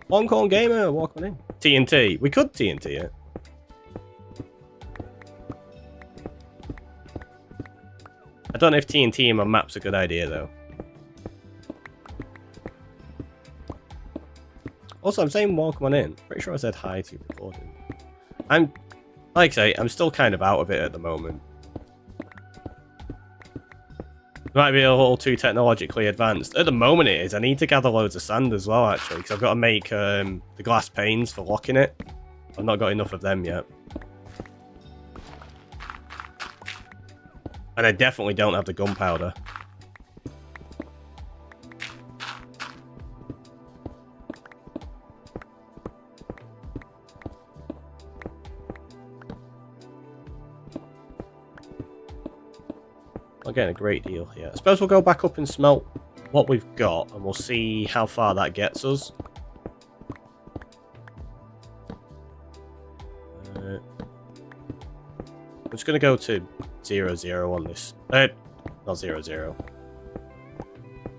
Longhorn Gamer, welcome in. TNT. We could TNT it. I don't know if TNT in my map's a good idea, though. Also, I'm saying welcome on in. Pretty sure I said hi to you before. I'm, like I say, I'm still kind of out of it at the moment. It might be a little too technologically advanced. At the moment it is. I need to gather loads of sand as well, actually, because I've got to make the glass panes for locking it. I've not got enough of them yet. And I definitely don't have the gunpowder. I'm getting a great deal here. I suppose we'll go back up and smelt what we've got, and we'll see how far that gets us. I'm just going to go to 0, 0 on this. Not 0, 0.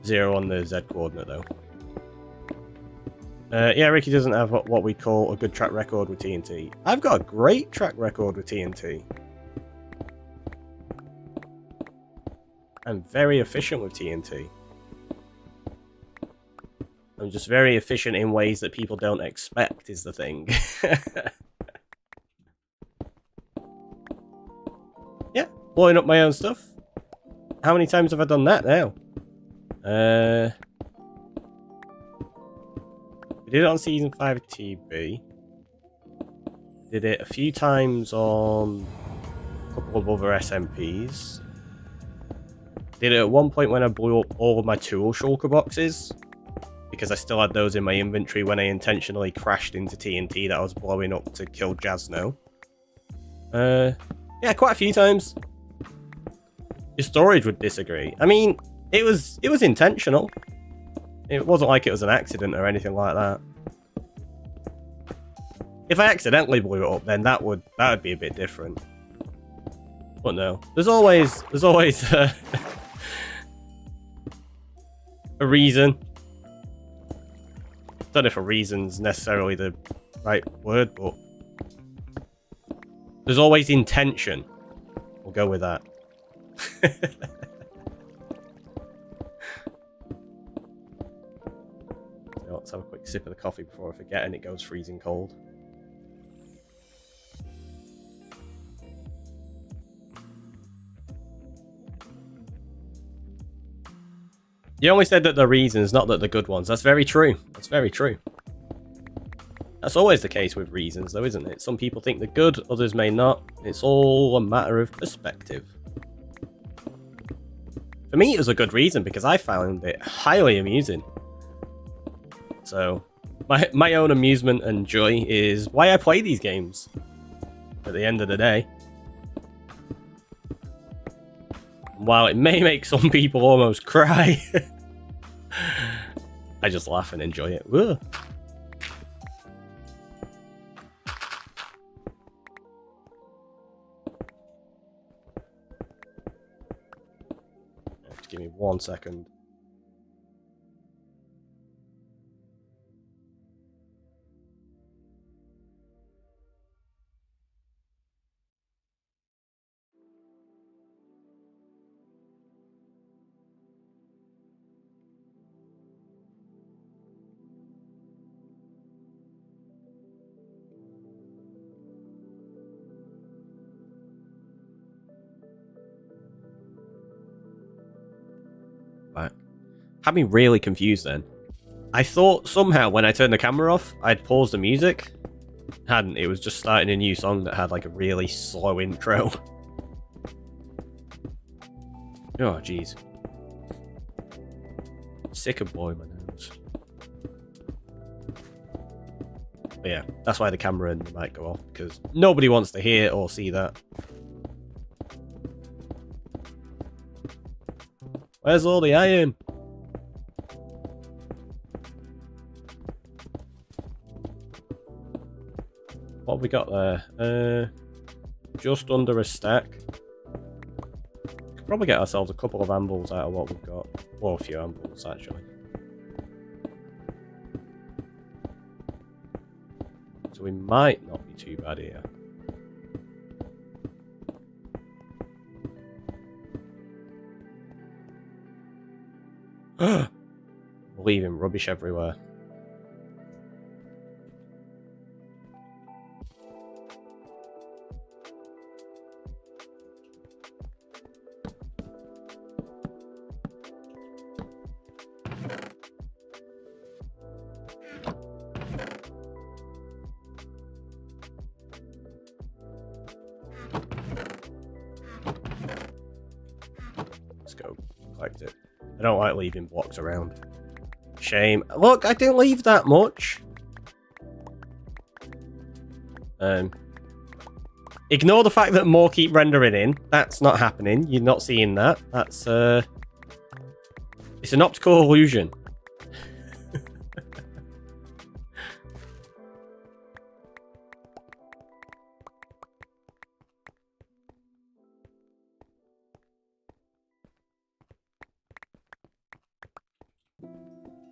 0 on the Z coordinate, though. Yeah, Ricky doesn't have what we call a good track record with TNT. I've got a great track record with TNT. I'm very efficient with TNT. I'm just very efficient in ways that people don't expect is the thing. blowing up my own stuff. How many times have I done that now? We did it on Season 5 of TB. Did it a few times on a couple of other SMPs. Did it at one point when I blew up all of my tool shulker boxes, because I still had those in my inventory when I intentionally crashed into TNT that I was blowing up to kill Jasno. Yeah, quite a few times. Your storage would disagree. I mean, it was intentional. It wasn't like it was an accident or anything like that. If I accidentally blew it up, then that would be a bit different. But no, there's always a reason. Don't know if a reason's necessarily the right word, but there's always intention. We'll go with that. So let's have a quick sip of the coffee before I forget and it goes freezing cold. You only said that the reasons, not that the good ones. That's very true. That's very true. That's always the case with reasons, though, isn't it? Some people think they're good, others may not. It's all a matter of perspective. For me, it was a good reason because I found it highly amusing. So, my own amusement and joy is why I play these games. At the end of the day. While it may make some people almost cry, I just laugh and enjoy it. Whoa. Just give me 1 second. Right. Had me really confused then. I thought somehow when I turned the camera off, I'd pause the music. Hadn't. It was just starting a new song that had like a really slow intro. Oh, jeez. Sick of blowing my nose. But yeah, that's why the camera and the mic go off, because nobody wants to hear or see that. Where's all the iron? What have we got there? Just under a stack. Could probably get ourselves a couple of anvils out of what we've got. Well, a few anvils, actually. So we might not be too bad here. Leaving rubbish everywhere. Let's go collect it. I don't like leaving blocks around. Shame. Look, I didn't leave that much. Ignore the fact that more keep rendering in. That's not happening. You're not seeing that. That's it's an optical illusion.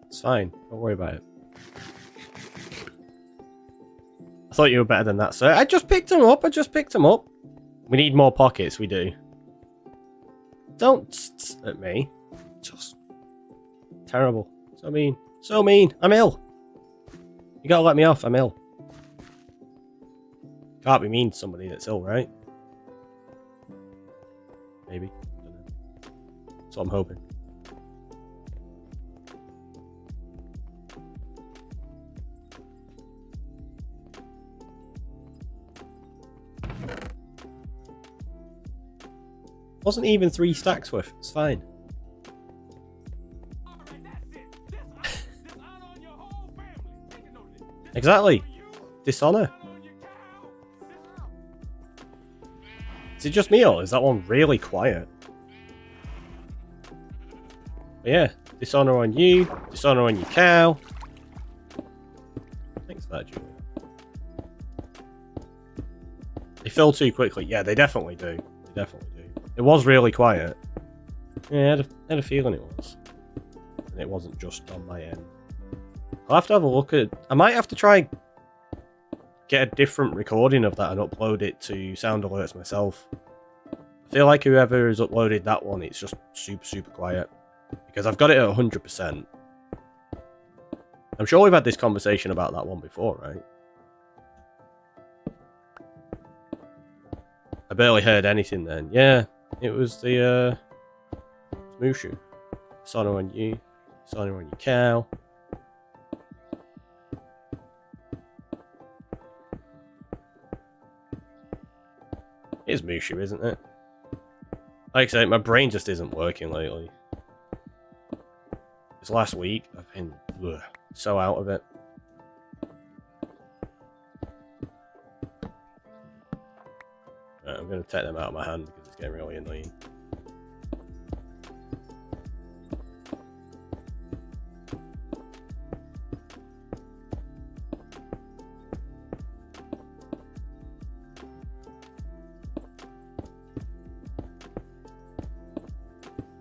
It's fine. Don't worry about it. I thought you were better than that, sir. I just picked them up. I just picked them up. We need more pockets. We do. Don't at me. Just terrible. So mean. So mean. I'm ill. You gotta let me off. I'm ill. Can't be mean to somebody that's ill, right? maybe. I don't know. That's what I'm hoping. Wasn't even 3 stacks worth. It's fine. Exactly. Dishonor. Is it just me or is that one really quiet? But yeah, dishonor on you, dishonor on your cow. Thanks for that, Julie. They fill too quickly. Yeah, they definitely do. They definitely do. It was really quiet. Yeah, I had a feeling it was. And it wasn't just on my end. I'll have to have a look at... I might have to try get a different recording of that and upload it to Sound Alerts myself. I feel like whoever has uploaded that one, it's just super, super quiet. Because I've got it at 100%. I'm sure we've had this conversation about that one before, right? I barely heard anything then. Yeah, it was the Smooshu. Dishonor on you. Dishonor on your cow. It is Mushu, isn't it? Like I say, my brain just isn't working lately. This last week, I've been so out of it. Right, I'm going to take them out of my hand because it's getting really annoying.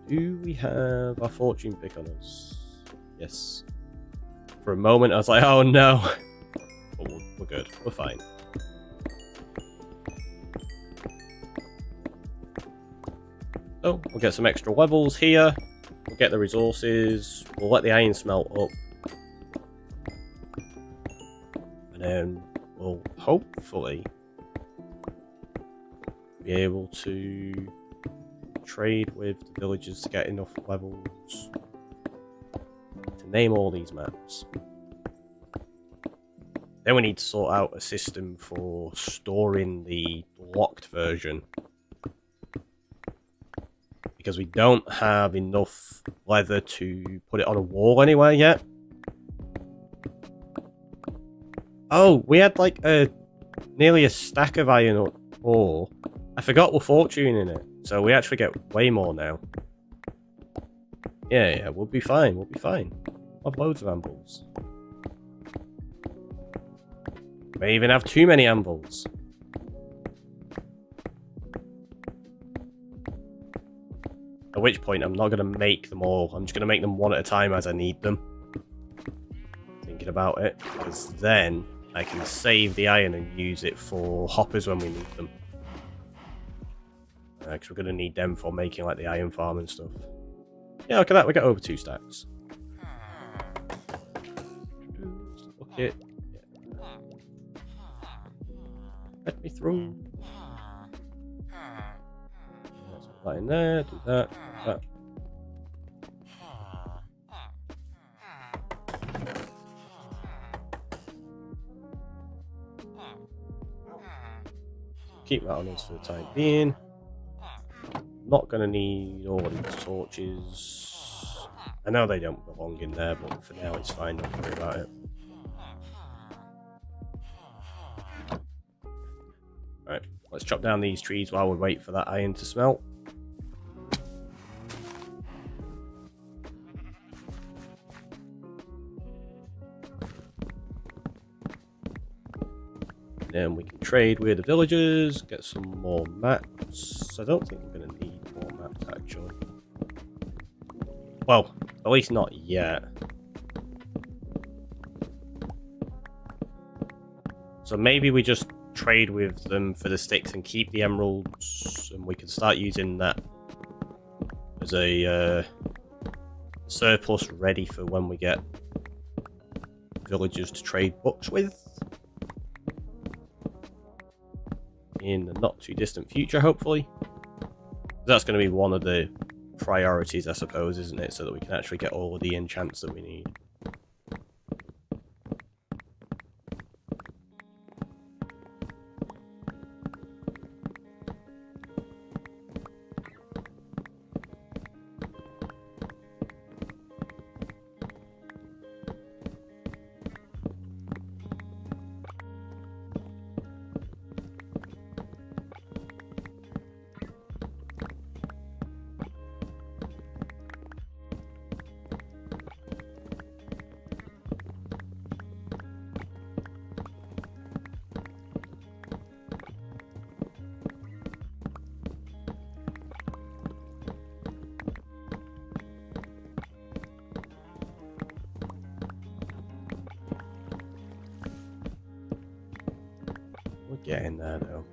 Do we have our fortune pick on us? Yes. For a moment I was like, oh no. But we're good. We're fine. So, we'll get some extra levels here. We'll get the resources. We'll let the iron smelt up. And then we'll hopefully be able to trade with the villagers to get enough levels to name all these maps. Then we need to sort out a system for storing the locked version. Because we don't have enough leather to put it on a wall anywhere yet. Oh, we had like nearly a stack of iron ore. I forgot we're fortuning it. So we actually get way more now. Yeah, we'll be fine, we'll be fine. We'll have loads of anvils. May even have too many anvils. At which point I'm not going to make them all. I'm just going to make them one at a time as I need them. Thinking about it. Because then I can save the iron and use it for hoppers when we need them. Because we're going to need them for making like the iron farm and stuff. Yeah, look at that. We got over 2 stacks. Bucket. Yeah. Let me through. Let's put that in there. Do that. Do that. Keep that on us for the time being. Not going to need all of these torches. I know they don't belong in there, but for now it's fine. Don't worry about it. Right, let's chop down these trees while we wait for that iron to smelt. Then we can trade with the villagers, get some more maps. I don't think we're going to need more maps, actually. Well, at least not yet. So maybe we just trade with them for the sticks and keep the emeralds, and we can start using that as a surplus ready for when we get villagers to trade books with. In the not too distant future, hopefully. That's going to be one of the priorities, I suppose, isn't it? So that we can actually get all of the enchants that we need. We're getting there, though.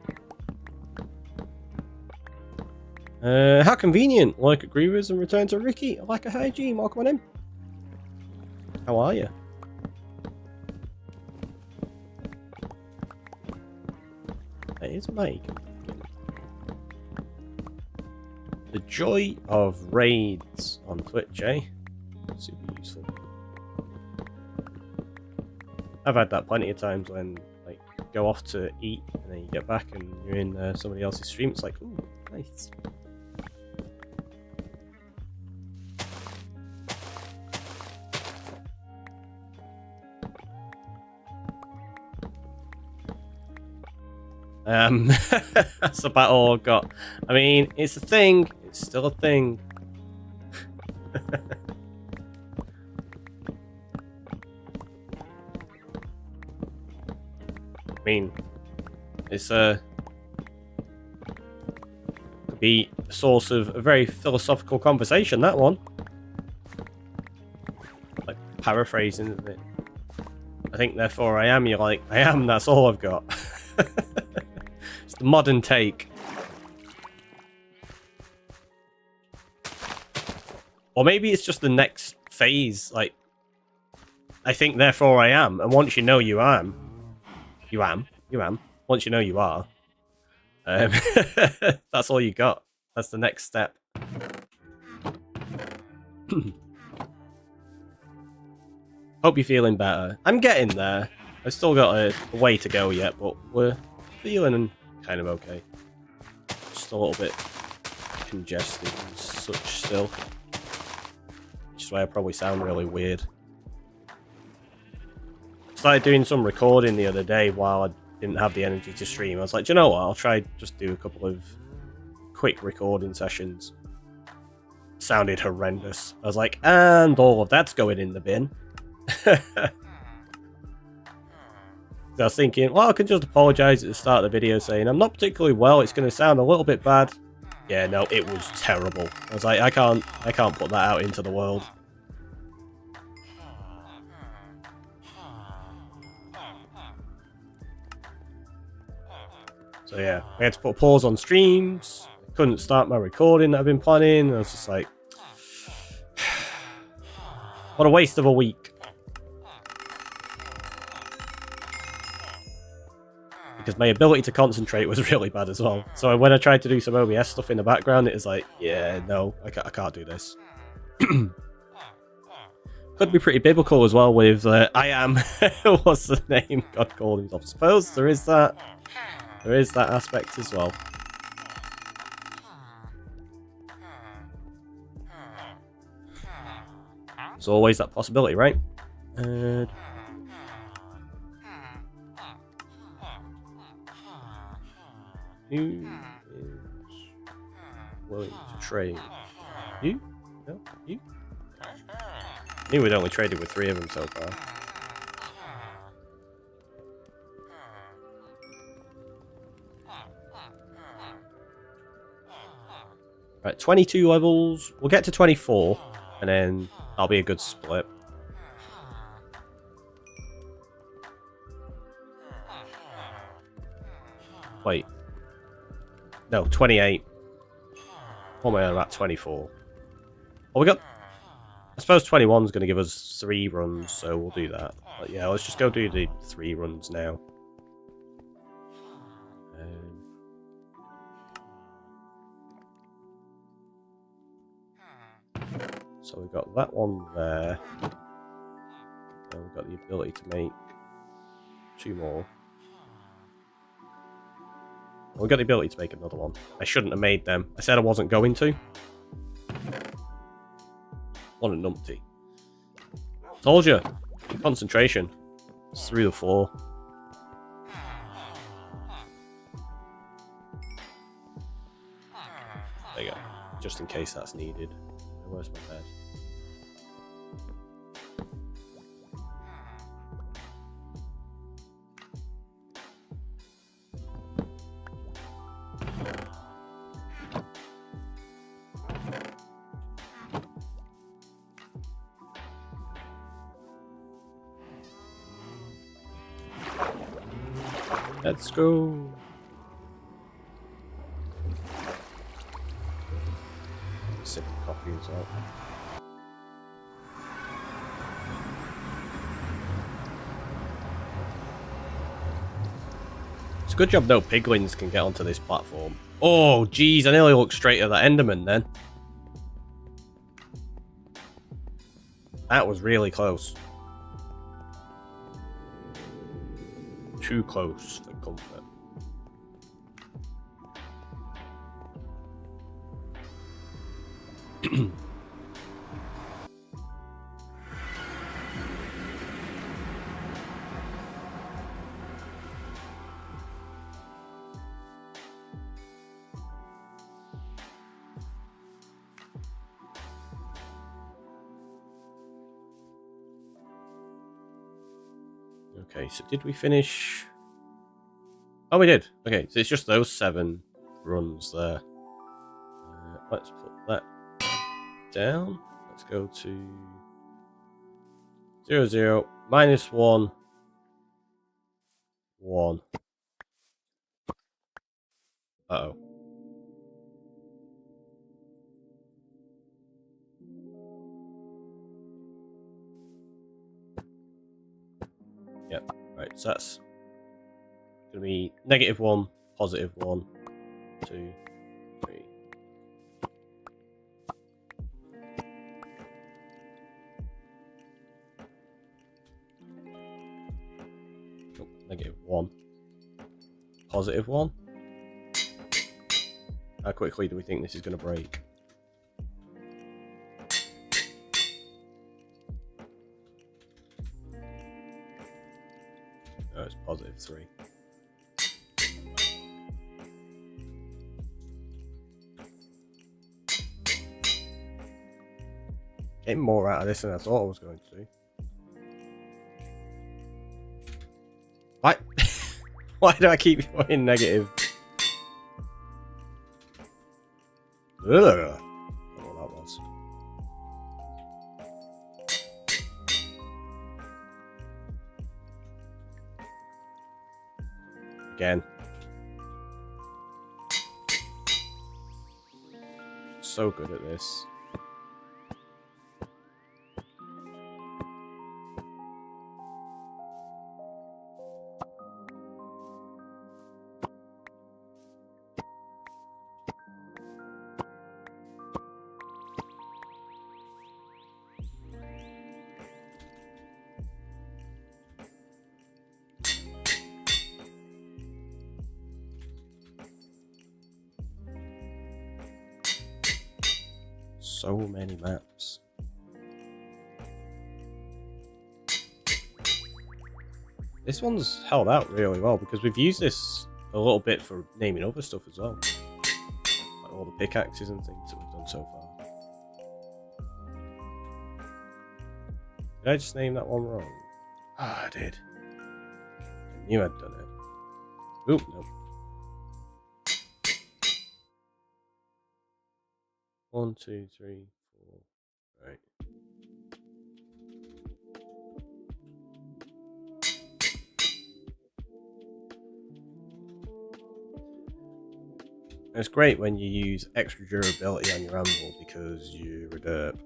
How convenient! Like a Grievous and return to Ricky. Like a hygiene. Welcome on in. How are you? It is Mike. The joy of raids on Twitch, eh? Super useful. I've had that plenty of times when, like, go off to eat and then you get back and you're in somebody else's stream. It's like, ooh, nice. That's about all I've got. I mean, it's a thing. It's still a thing. I mean, it's could be a source of a very philosophical conversation, that one. Like, paraphrasing, isn't it? I think, therefore I am. You're like, I am, that's all I've got. It's the modern take. Or maybe it's just the next phase, like, I think, therefore I am. And once you know you am. Once you know you are. That's all you got. That's the next step. Hope you're feeling better. I'm getting there. I've still got a way to go yet, but we're feeling kind of okay. Just a little bit congested and such still. Which is why I probably sound really weird. Started doing some recording the other day while I didn't have the energy to stream. I was like, do you know what? I'll try just do a couple of quick recording sessions. Sounded horrendous. I was like, and all of that's going in the bin. I was thinking, well, I could just apologise at the start of the video saying I'm not particularly well, it's going to sound a little bit bad. Yeah, no, it was terrible. I was like, I can't put that out into the world. So yeah, I had to put a pause on streams. Couldn't start my recording that I've been planning. I was just like, what a waste of a week. Because my ability to concentrate was really bad as well. So when I tried to do some OBS stuff in the background, it was like, yeah, no, I can't do this. Could be pretty biblical as well with I am. What's the name God called himself? I suppose there is that. There is that aspect as well. There's always that possibility, right? Who is willing to trade? You? No? You? I knew we'd only traded with 3 of them so far. Right, 22 levels. We'll get to 24, and then that'll be a good split. Wait. No, 28. What am I on about? 24. Well, we got... I suppose 21 is going to give us 3 runs, so we'll do that. But yeah, let's just go do the 3 runs now. So we've got that one there. And we've got the ability to make 2 more. We've got the ability to make another one. I shouldn't have made them. I said I wasn't going to. What a numpty. Told you. Concentration. It's through the floor. There you go. Just in case that's needed. Where's my bed? Let's go. Sip of coffee as well. It's a good job no piglins can get onto this platform. Oh, geez, I nearly looked straight at that Enderman then. That was really close. Too close for comfort. Okay, so did we finish? Oh, we did. Okay, so it's just those 7 runs there. Let's put that down. Let's go to 0, 0, minus 1, 1. Uh-oh. Yep, right, so that's going to be -1, +1, 2, 3. Oh, -1, +1. How quickly do we think this is going to break? No, it's +3. Getting more out of this than I thought I was going to do. Why? Why do I keep going negative? Ugh. I don't know what that was. Again. So good at this. So many maps. This one's held out really well because we've used this a little bit for naming other stuff as well. Like all the pickaxes and things that we've done so far. Did I just name that one wrong? Ah, I did. I knew I'd done it. Oop, no. 1, 2, 3, 4. Right. It's great when you use extra durability on your anvil because you're a derp.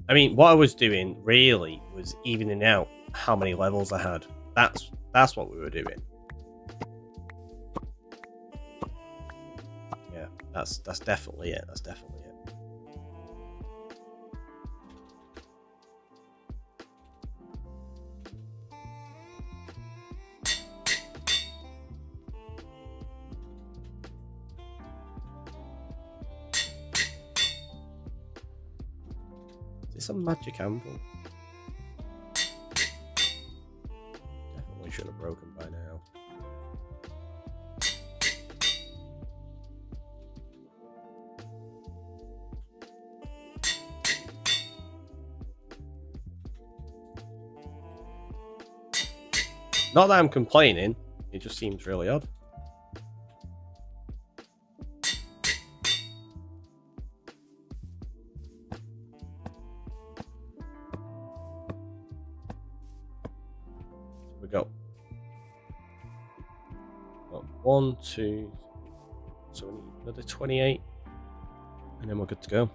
I mean, what I was doing really was evening out how many levels I had. That's what we were doing. Yeah, that's definitely it. That's definitely it. Is this a magic anvil? Definitely should have broken by now. Not that I'm complaining, it just seems really odd. We go. Well, 1, 2, so we need another 28, and then we're good to go.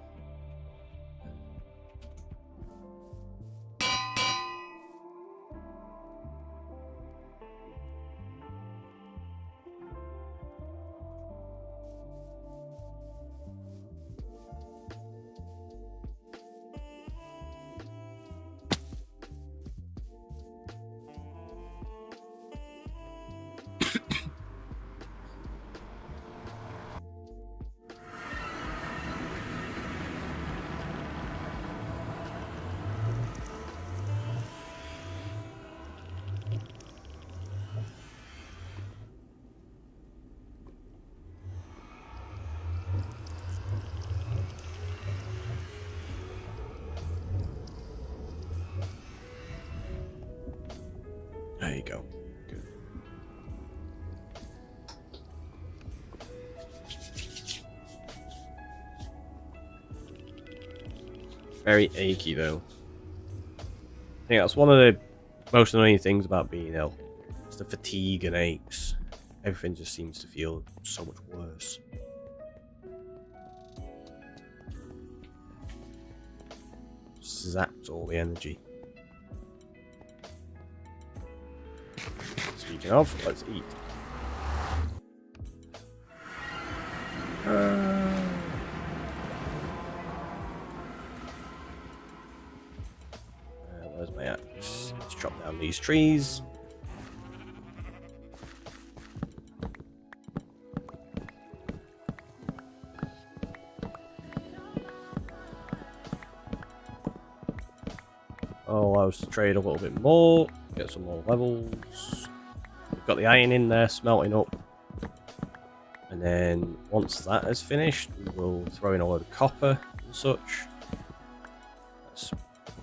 There you go. Good. Very achy though. I think that's one of the most annoying things about being ill. It's the fatigue and aches. Everything just seems to feel so much worse. Zapped all the energy. Speaking of, let's eat. Where's my axe? Let's chop down these trees. Oh, I was to trade a little bit more, get some more levels. We've got the iron in there smelting up. And then once that is finished, we will throw in a load of copper and such. That's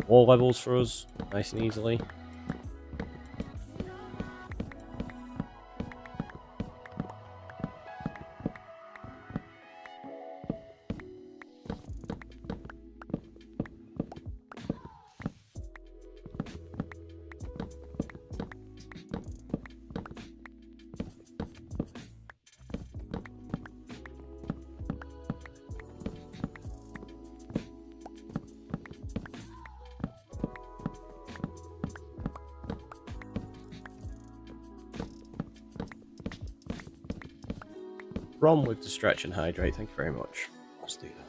more levels for us, nice and easily. Rom with the stretch and hydrate, thank you very much. Let's do that.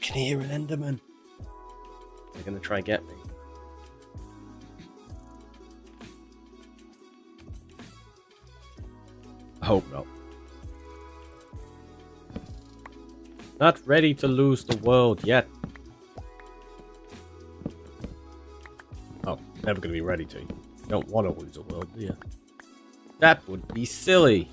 Can you hear an Enderman? They're gonna try and get me. I hope not. Not ready to lose the world yet. Oh, never gonna be ready to. You don't want to lose the world, do you? That would be silly.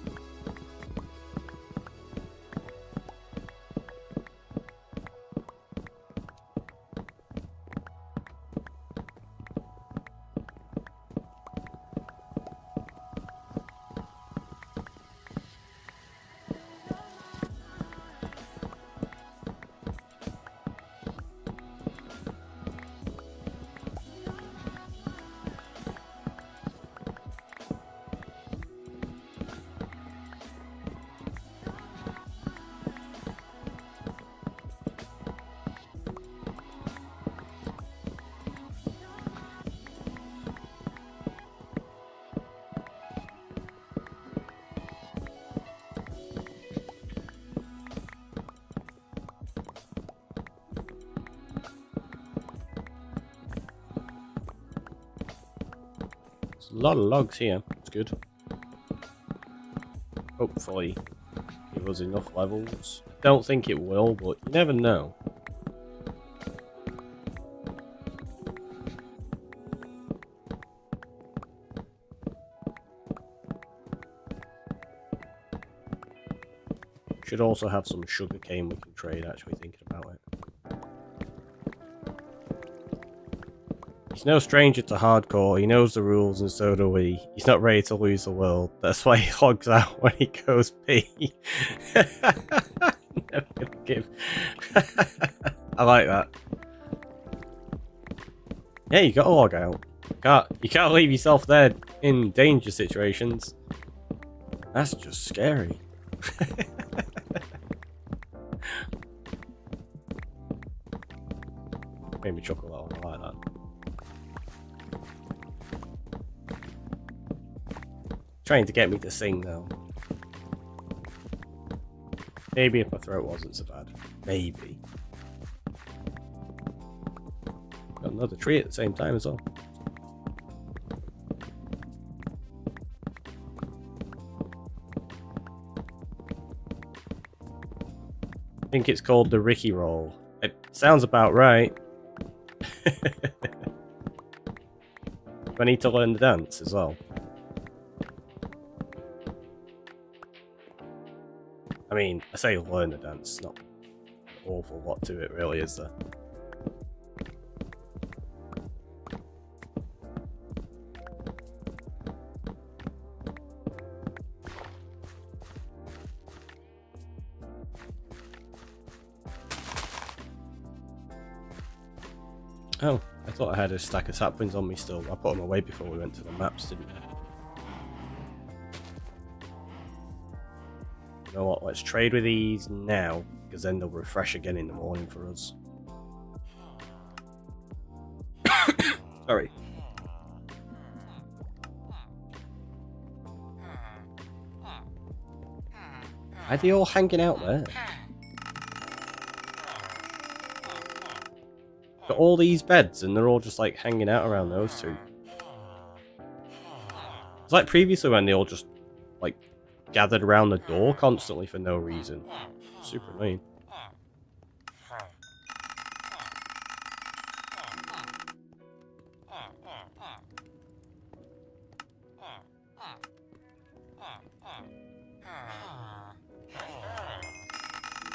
a lot of logs here. It's good. Hopefully give us enough levels. Don't think it will, but you never know. Should also have some sugarcane we can trade, actually, thinking about it. He's no stranger to hardcore, he knows the rules and so do we. He's not ready to lose the world, that's why he hogs out when he goes pee. Never gonna give. I like that. Yeah, you gotta log out. You can't leave yourself there in danger situations. That's just scary. Made me chuckle that one, I like that. Trying to get me to sing though. Maybe if my throat wasn't so bad. Maybe. Got another tree at the same time as well. I think it's called the Ricky roll. It sounds about right. I need to learn the dance as well. I mean, I say learn the dance, not an awful lot to it really, is there? Oh, I thought I had a stack of saplings on me still. I put them away before we went to the maps, didn't I? You know what, let's trade with these now, because then they'll refresh again in the morning for us. Sorry. Why are they all hanging out there? Got all these beds and they're all just like hanging out around those two. It's like previously when they all just like gathered around the door constantly for no reason. Super mean.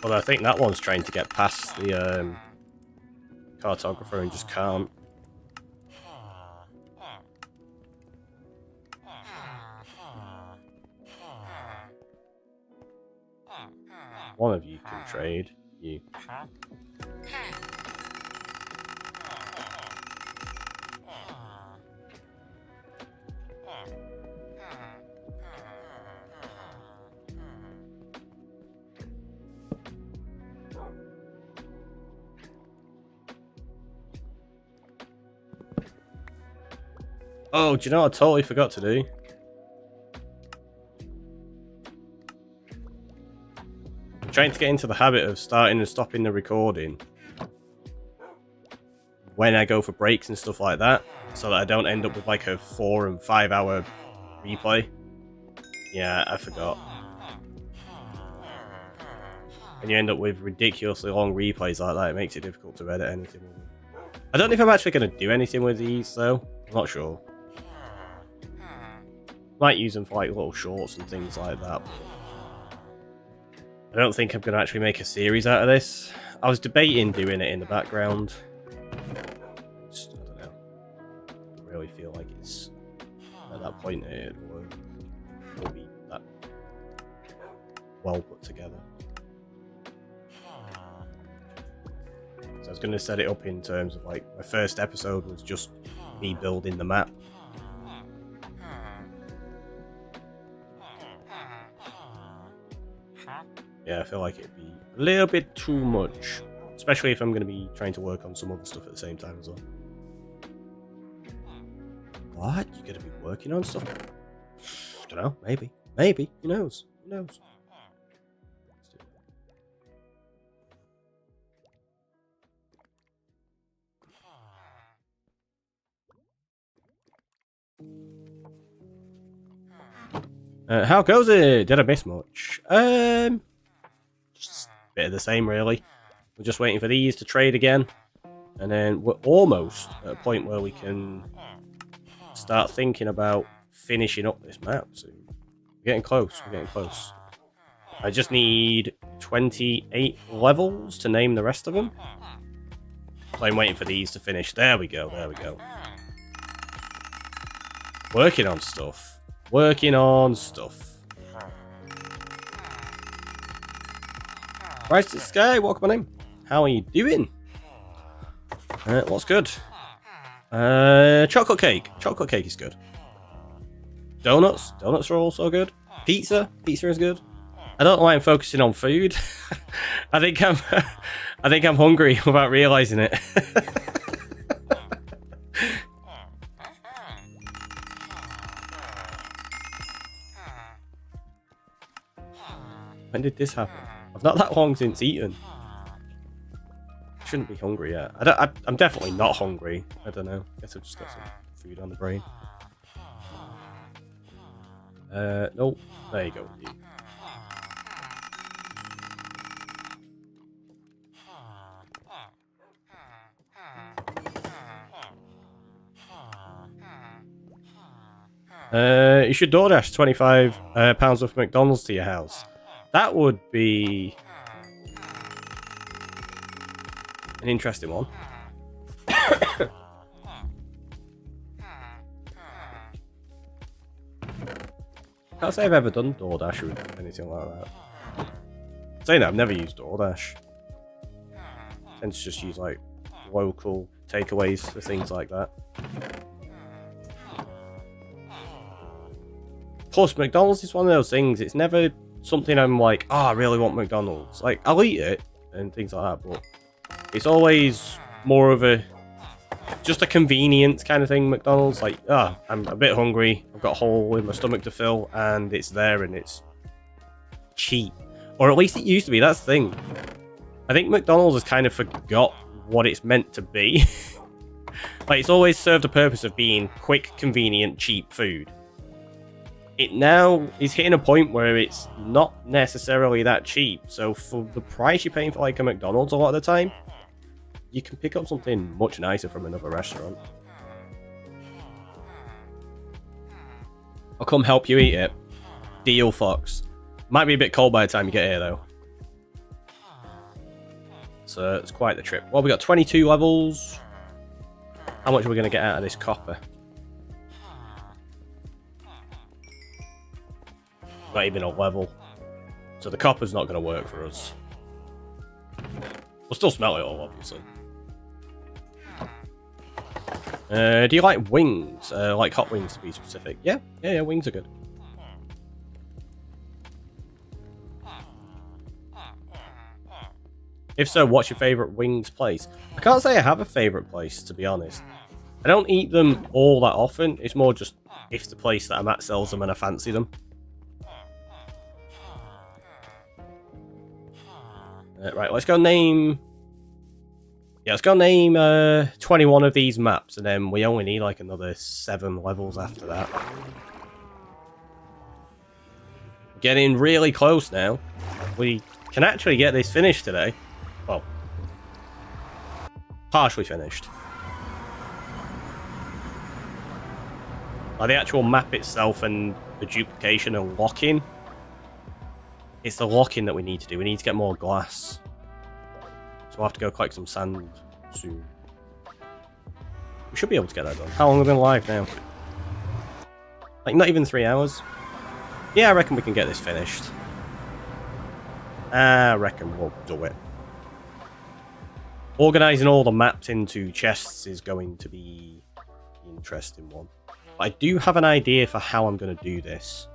Well, I think that one's trying to get past the cartographer and just can't. One of you can trade. You. Oh, do you know what I totally forgot to do? I'm trying to get into the habit of starting and stopping the recording when I go for breaks and stuff like that, so that I don't end up with like a 4 and 5 hour replay. Yeah, I forgot. And you end up with ridiculously long replays like that, it makes it difficult to edit anything. I don't know if I'm actually going to do anything with these though, I'm not sure. Might use them for like little shorts and things like that. I don't think I'm going to actually make a series out of this. I was debating doing it in the background. Just, I don't know. I really feel like it's at that point it will be that well put together. So I was going to set it up in terms of like my first episode was just me building the map. Yeah, I feel like it'd be a little bit too much. Especially if I'm going to be trying to work on some other stuff at the same time as well. What? You're going to be working on stuff? I don't know, maybe. Maybe. Who knows? Who knows? How goes it? Did I miss much? Just a bit of the same, really. We're just waiting for these to trade again. And then we're almost at a point where we can start thinking about finishing up this map soon. We're getting close, we're getting close. I just need 28 levels to name the rest of them. So I'm waiting for these to finish. There we go, there we go. Working on stuff. Working on stuff. Rise to the sky, welcome on in. How are you doing? What's good? Chocolate cake. Chocolate cake is good. Donuts. Donuts are also good. Pizza. Pizza is good. I don't know why I'm focusing on food. I think I'm hungry without realizing it. When did this happen? I've not that long since eaten. Shouldn't be hungry yet. I'm definitely not hungry. I don't know. Guess I've just got some food on the brain. Nope. There you go. You should DoorDash 25 pounds of McDonald's to your house. That would be an interesting one. Can't say I've ever done DoorDash or anything like that. Saying that, I've never used DoorDash. I tend to just use like local takeaways for things like that. Plus, McDonald's is one of those things, it's never something I'm like, oh, I really want McDonald's. Like, I'll eat it and things like that, but it's always more of just a convenience kind of thing, McDonald's. Like, I'm a bit hungry, I've got a hole in my stomach to fill, and it's there and it's cheap. Or at least it used to be, that's the thing. I think McDonald's has kind of forgot what it's meant to be. Like, it's always served the purpose of being quick, convenient, cheap food. It now is hitting a point where it's not necessarily that cheap. So for the price you're paying for like a McDonald's a lot of the time, you can pick up something much nicer from another restaurant. I'll come help you eat it. Deal, Fox. Might be a bit cold by the time you get here though. So it's quite the trip. Well, we got 22 levels. How much are we going to get out of this copper? Not even a level. So the copper's not going to work for us. We'll still smell it all, obviously. Do you like wings? Like hot wings to be specific. Yeah, wings are good. If so, what's your favourite wings place? I can't say I have a favourite place, to be honest. I don't eat them all that often. It's more just if the place that I'm at sells them and I fancy them. Right, let's go name... Yeah, let's go name 21 of these maps, and then we only need like another 7 levels after that. Getting really close now. We can actually get this finished today. Well, partially finished. Like the actual map itself and the duplication and locking. It's the locking that we need to do. We need to get more glass. So we'll have to go collect some sand soon. We should be able to get that done. How long have we been live now? Like, not even 3 hours? Yeah, I reckon we can get this finished. I reckon we'll do it. Organising all the maps into chests is going to be an interesting one. But I do have an idea for how I'm going to do this.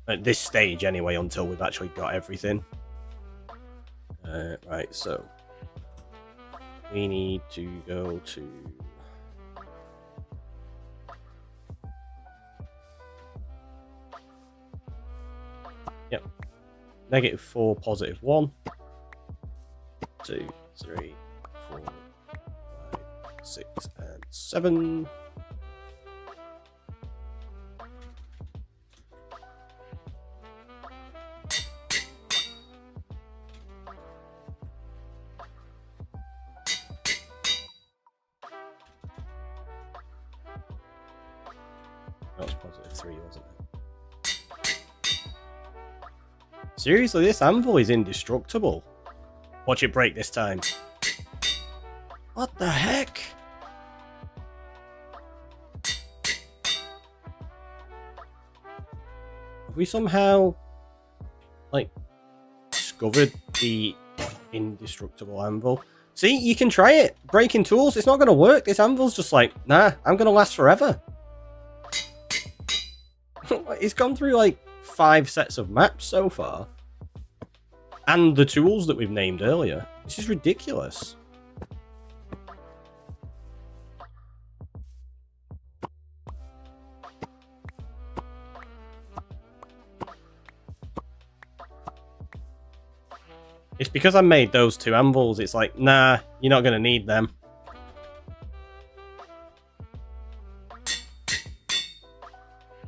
At this stage, anyway, until we've actually got everything. Right, so we need to go to... Yep. -4, +1. 2, 3, 4, 5, 6, and 7. That was positive 3, wasn't it? Seriously, this anvil is indestructible. Watch it break this time. What the heck? Have we somehow, like, discovered the indestructible anvil? See, you can try it. Breaking tools, it's not going to work. This anvil's just like, nah, I'm going to last forever. It's gone through, like, 5 sets of maps so far. And the tools that we've named earlier. This is ridiculous. It's because I made those 2 anvils. It's like, nah, you're not going to need them.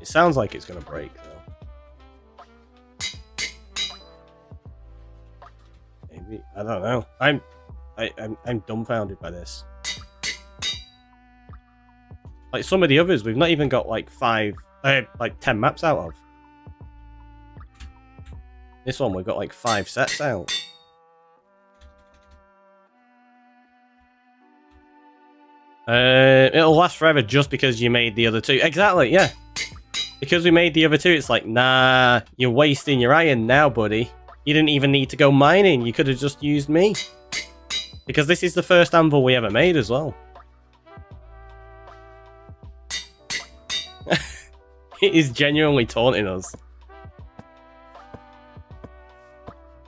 It sounds like it's going to break, though. Maybe. I don't know. I'm dumbfounded by this. Like, some of the others, we've not even got, like, 10 maps out of. This one, we've got, like, 5 sets out. It'll last forever just because you made the other 2. Exactly, yeah. Because we made the other 2, it's like, nah, you're wasting your iron now, buddy. You didn't even need to go mining. You could have just used me. Because this is the first anvil we ever made as well. It is genuinely taunting us.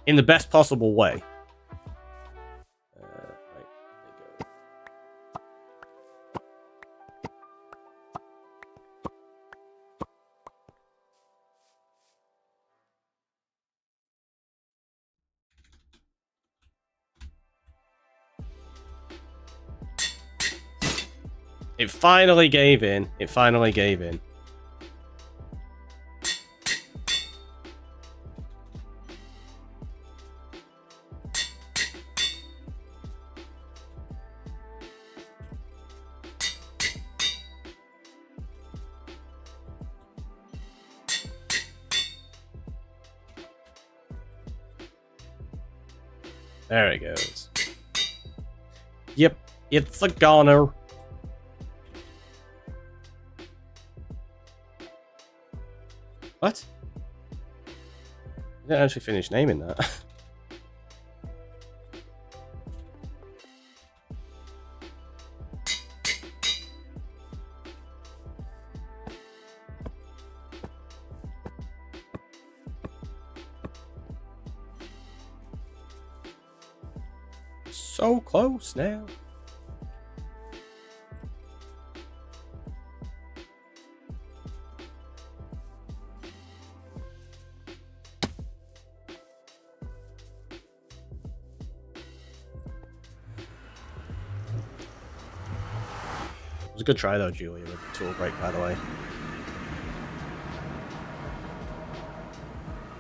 In the best possible way. It finally gave in. It finally gave in. There it goes. Yep, it's a goner. What? I didn't actually finish naming that. So close now. It was a good try though, Julia, with the tool break, by the way.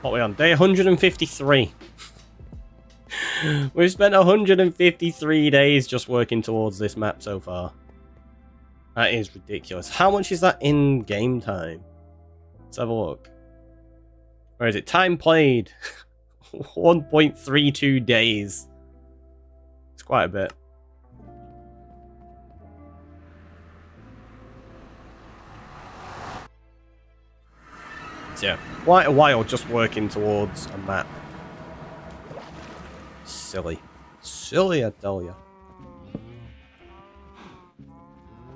What are we on? Day 153. We've spent 153 days just working towards this map so far. That is ridiculous. How much is that in game time? Let's have a look. Where is it? Time played. 1.32 days. It's quite a bit. So yeah, quite a while just working towards a map. Silly. Silly, I tell you.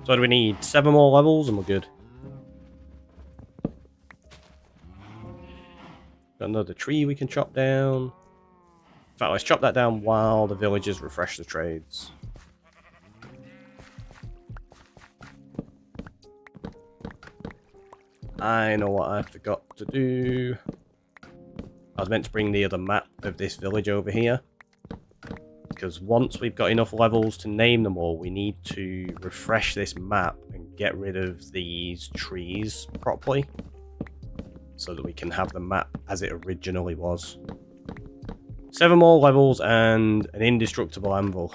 So what do we need? 7 more levels and we're good. Got another tree we can chop down. In fact, let's chop that down while the villagers refresh the trades. I know what I forgot to do. I was meant to bring the other map of this village over here. Because once we've got enough levels to name them all, we need to refresh this map and get rid of these trees properly. So that we can have the map as it originally was. 7 more levels and an indestructible anvil.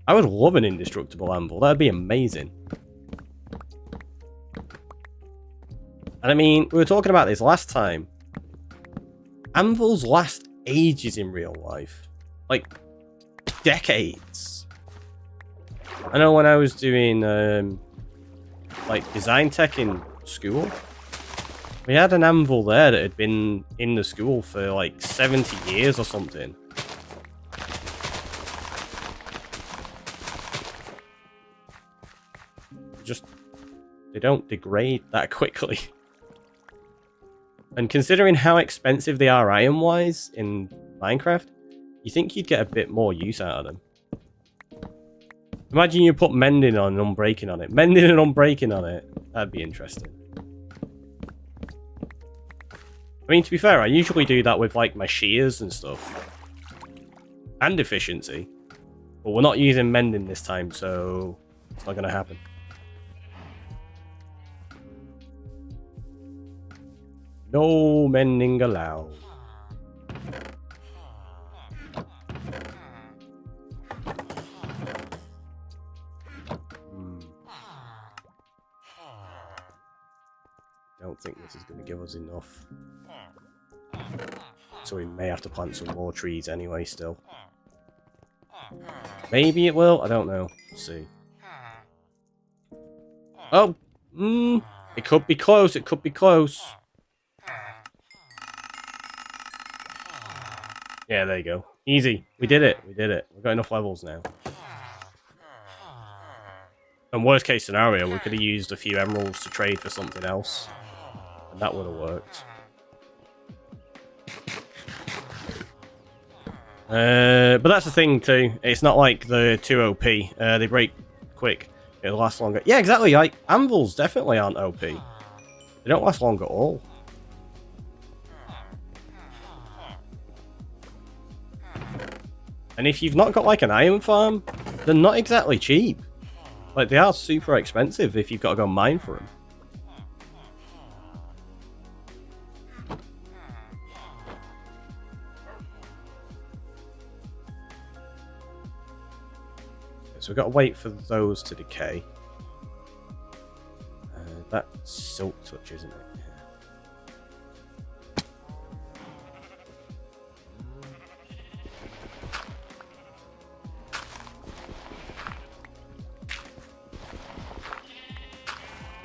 I would love an indestructible anvil. That'd be amazing. And I mean, we were talking about this last time. Anvils last ages in real life. Like, decades. I know when I was doing, like, design tech in school, we had an anvil there that had been in the school for, like, 70 years or something. Just, they don't degrade that quickly. And considering how expensive they are iron-wise in Minecraft, you think you'd get a bit more use out of them. Imagine you put mending on and unbreaking on it. Mending and unbreaking on it. That'd be interesting. I mean, to be fair, I usually do that with, like, my shears and stuff. And efficiency. But we're not using mending this time, so it's not going to happen. No mending allowed. Don't think this is going to give us enough. So we may have to plant some more trees anyway still. Maybe it will? I don't know. We'll see. Oh! It could be close, it could be close. Yeah, there you go. Easy. We did it. We did it. We've got enough levels now. And worst case scenario, we could have used a few emeralds to trade for something else. And that would have worked. But that's the thing too. It's not like the 2 OP. They break quick. It'll last longer. Yeah, exactly. Like, anvils definitely aren't OP. They don't last long at all. And if you've not got like an iron farm, they're not exactly cheap. Like, they are super expensive if you've got to go mine for them. So we've got to wait for those to decay. That's silk touch, isn't it?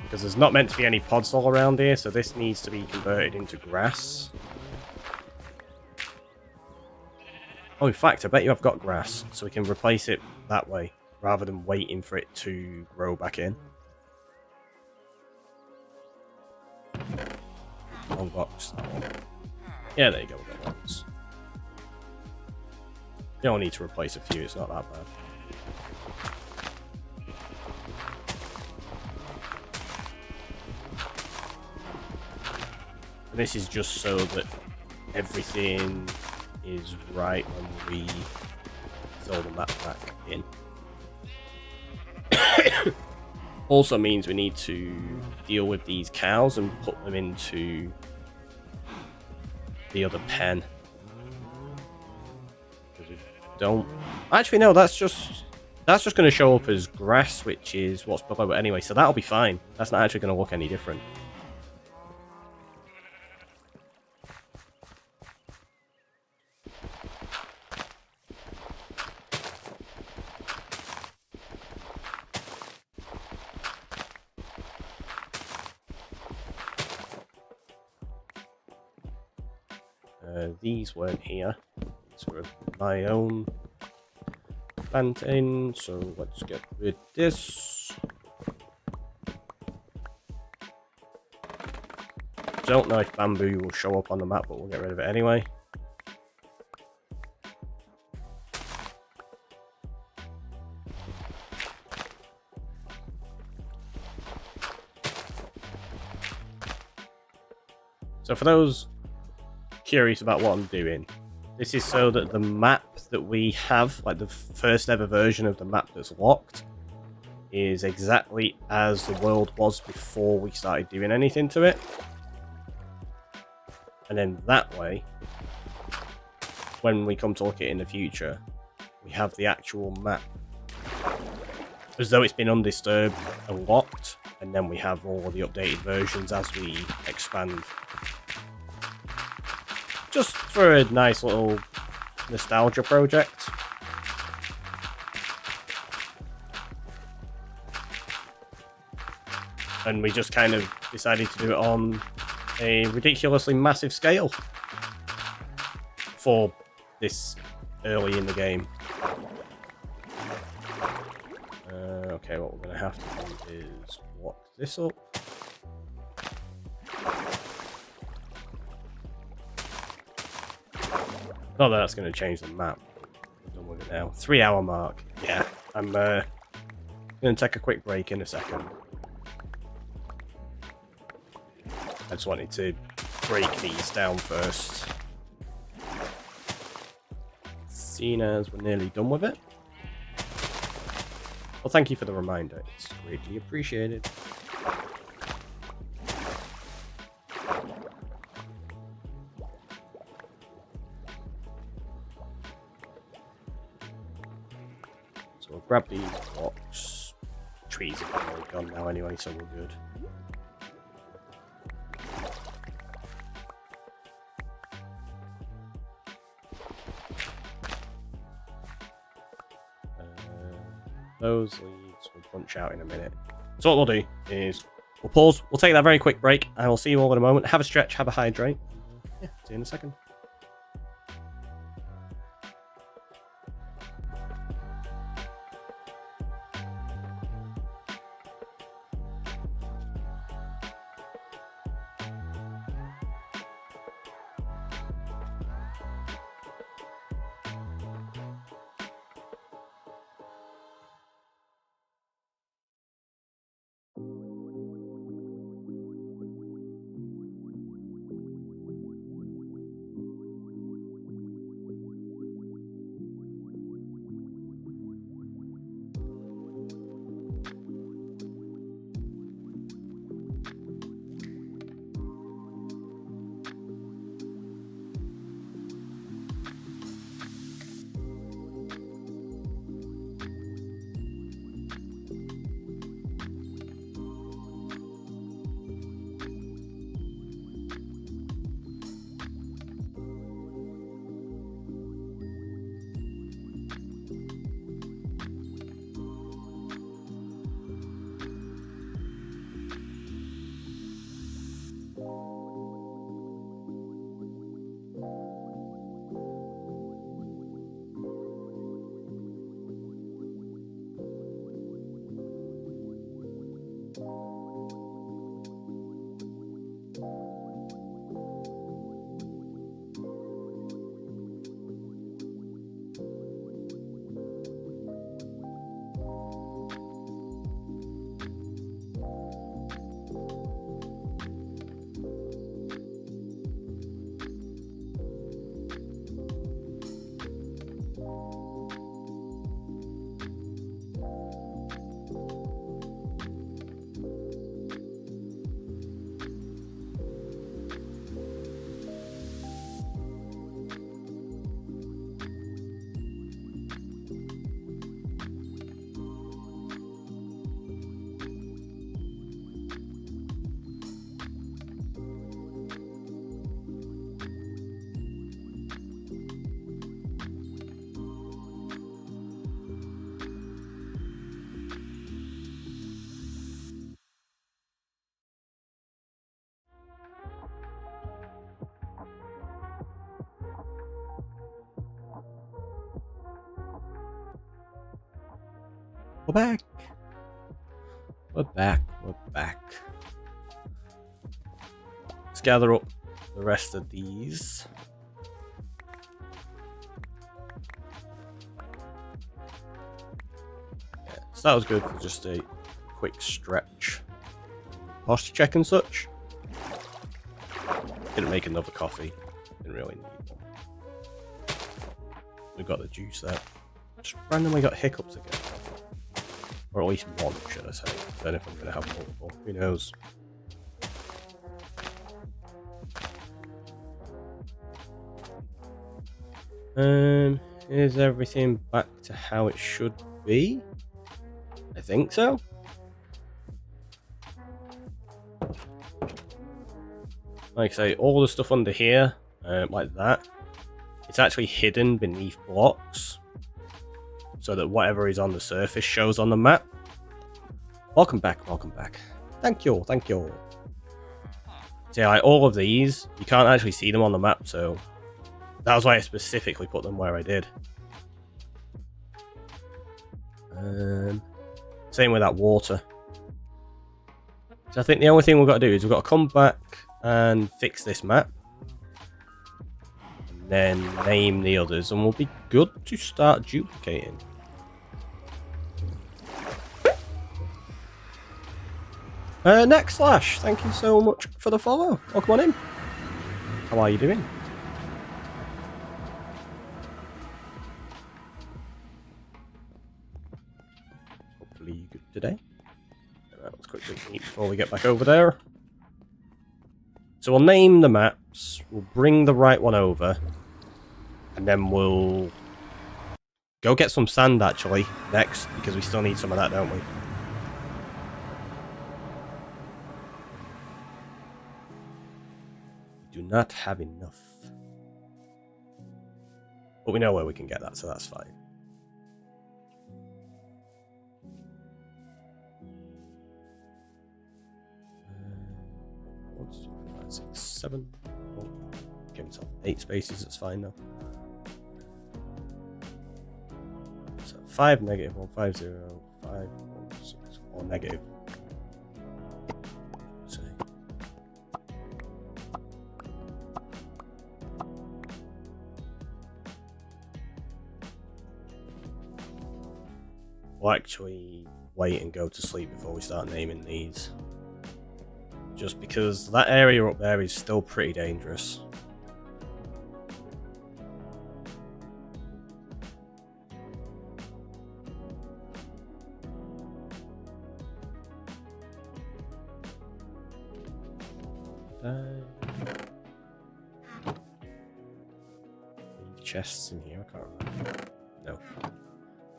Because there's not meant to be any pods all around here, so this needs to be converted into grass. Oh, in fact, I bet you I've got grass, so we can replace it that way, rather than waiting for it to grow back in. Long box, that one. Yeah, there you go, we've got lots. You don't need to replace a few, it's not that bad. This is just so that everything is right when we fill the map back in. Also means we need to deal with these cows and put them into the other pen. We don't... Actually, no, that's just going to show up as grass, which is what's below it anyway, so that'll be fine. That's not actually going to look any different. These weren't here. These were my own plantain, so let's get rid of this. Don't know if bamboo will show up on the map, but we'll get rid of it anyway. So for those curious about what I'm doing, this is so that the map that we have, like the first ever version of the map that's locked, is exactly as the world was before we started doing anything to it. And then that way, when we come to look at it in the future, we have the actual map as though it's been undisturbed and locked, and then we have all the updated versions as we expand. Just for a nice little nostalgia project. And we just kind of decided to do it on a ridiculously massive scale for this early in the game. Okay, what we're going to have to do is block this up. Not that that's going to change the map. I'm done with it now. 3 hour mark. Yeah, I'm going to take a quick break in a second. I just wanted to break these down first. Seeing as we're nearly done with it. Well, thank you for the reminder. It's greatly appreciated. So we'll grab these blocks. Trees are probably gone now anyway, so we're good. Those leaves will punch out in a minute. So what we'll do is we'll pause. We'll take that very quick break. I will see you all in a moment. Have a stretch, have a hydrate. Yeah, see you in a second. We're back. We're back. We're back. Let's gather up the rest of these. Yeah, so that was good for just a quick stretch. Posture check and such. Didn't make another coffee. Didn't really need one. We've got the juice there. Just randomly got hiccups again. Or at least one, should I say. I don't know if I'm going to have multiple. Who knows? Is everything back to how it should be? I think so. like I say, all the stuff under here, like that, it's actually hidden beneath blocks, so that whatever is on the surface shows on the map. Welcome back, welcome back. Thank you, thank you. So yeah, like all of these, you can't actually see them on the map, so that was why I specifically put them where I did. Same with that water. So I think the only thing we've got to do is we've got to come back and fix this map. And then name the others, and we'll be good to start duplicating. Next Slash, thank you so much for the follow. Welcome on in. How are you doing? Hopefully you're good today. Right, let's quickly eat before we get back over there. So we'll name the maps, we'll bring the right one over, and then we'll go get some sand actually next, because we still need some of that, don't we? We do not have enough. But we know where we can get that, so that's fine. 1, 2, 3, 4, 5, 6, 7. Oh, give himself 8 spaces, it's fine now. So 5, negative 1, 5, 0, 5, 1, 6, or negative. So, we'll actually wait and go to sleep before we start naming these. Just because that area up there is still pretty dangerous. Any chests in here? I can't remember. No,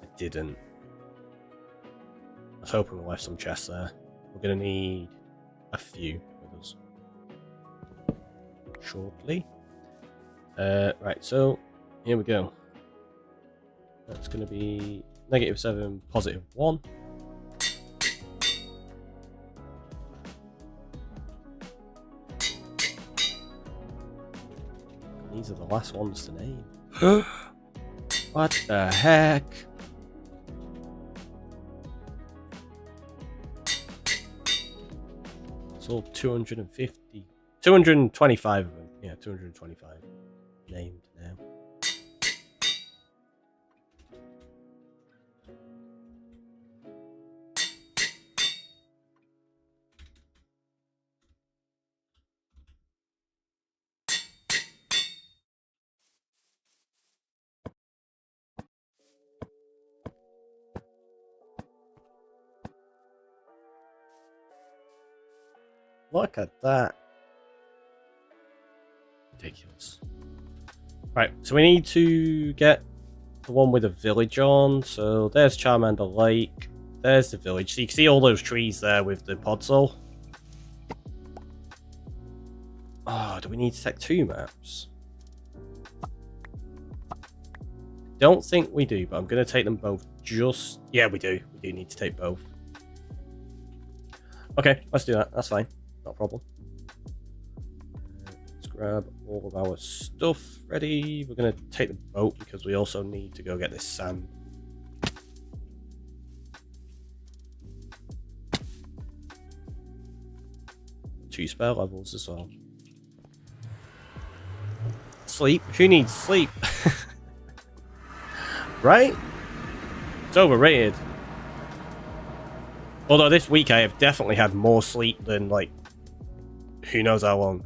I didn't. I was hoping we left some chests there. We're gonna need a few with us shortly. Right, so here we go. That's going to be -7, +1. These are the last ones to name. What the heck? It's all 250, 225 of them. Yeah, 225 named now. Look at that. Ridiculous. Right, so we need to get the one with a village on. So there's Charmander Lake. There's the village. So you can see all those trees there with the podzol. Oh, do we need to take 2 maps? Don't think we do, but I'm going to take them both just... Yeah, we do. We do need to take both. Okay, let's do that. That's fine. Not a problem. Let's grab all of our stuff ready. We're going to take the boat because we also need to go get this sand. Two spare levels as well. Sleep? Who needs sleep? Right? It's overrated. Although this week I have definitely had more sleep than, like, who knows how long.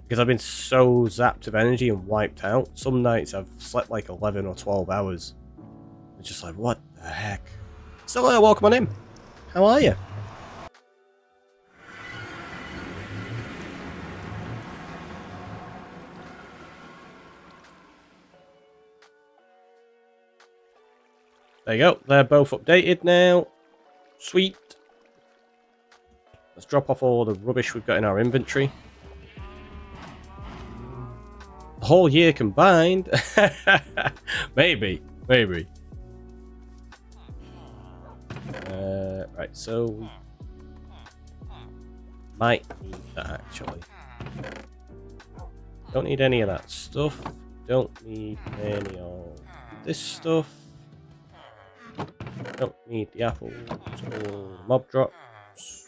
Because I've been so zapped of energy and wiped out. Some nights I've slept like 11 or 12 hours. It's just like, what the heck? So, welcome on in. How are you? There you go. They're both updated now. Sweet. Let's drop off all the rubbish we've got in our inventory. The whole year combined? Maybe. Right, so we might need that actually. Don't need any of that stuff. Don't need any of this stuff. Don't need the apples or mob drops.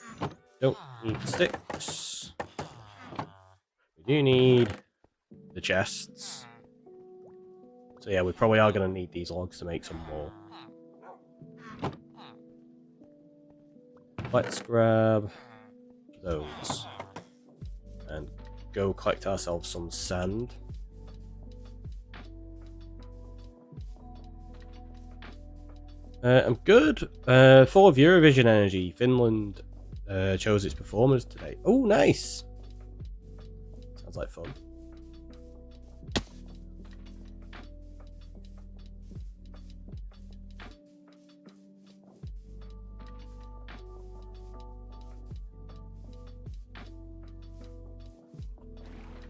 Don't need sticks. We do need the chests. So yeah, we probably are going to need these logs to make some more. Let's grab those and go collect ourselves some sand. I'm good. Full of Eurovision energy. Finland chose its performers today. Oh, nice. Sounds like fun.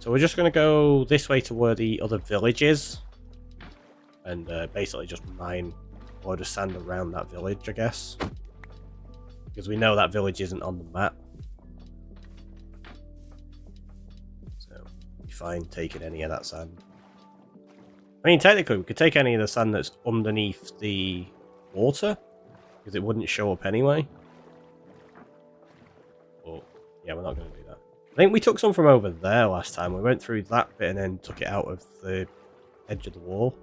So we're just going to go this way to where the other village is. And basically just mine a load of sand around that village, I guess. Because we know that village isn't on the map. So, we'll be fine taking any of that sand. I mean, technically, we could take any of the sand that's underneath the water. Because it wouldn't show up anyway. But, yeah, we're not going to do that. I think we took some from over there last time. We went through that bit and then took it out of the edge of the wall.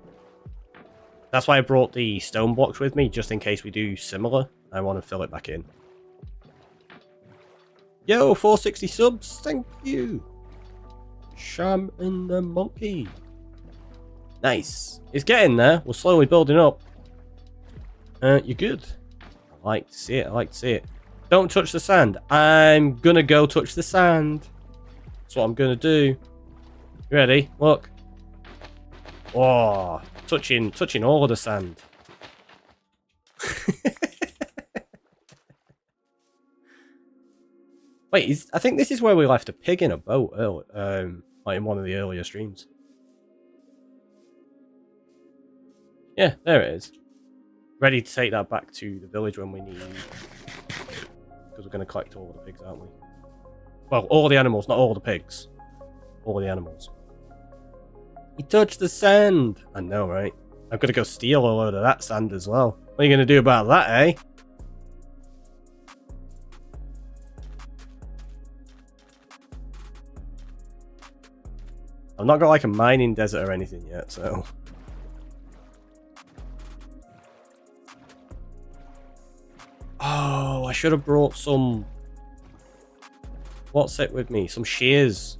That's why I brought the stone blocks with me, just in case we do similar. I want to fill it back in. Yo, 460 subs, thank you. Sham and the monkey. Nice. It's getting there. We're slowly building up. You're good. I like to see it. I like to see it. Don't touch the sand. I'm gonna go touch the sand. That's what I'm gonna do. You ready? Look. Oh, touching all of the sand. Wait, I think this is where we left a pig in a boat earlier, like in one of the earlier streams. Yeah, there it is. Ready to take that back to the village when we need. Because we're going to collect all the pigs, aren't we? Well, all the animals, not all the pigs. All the animals. He touched the sand! I know, right? I'm going to go steal a load of that sand as well. What are you going to do about that, eh? I've not got like a mining desert or anything yet, so... Oh, I should have brought some... What's it with me? Some shears.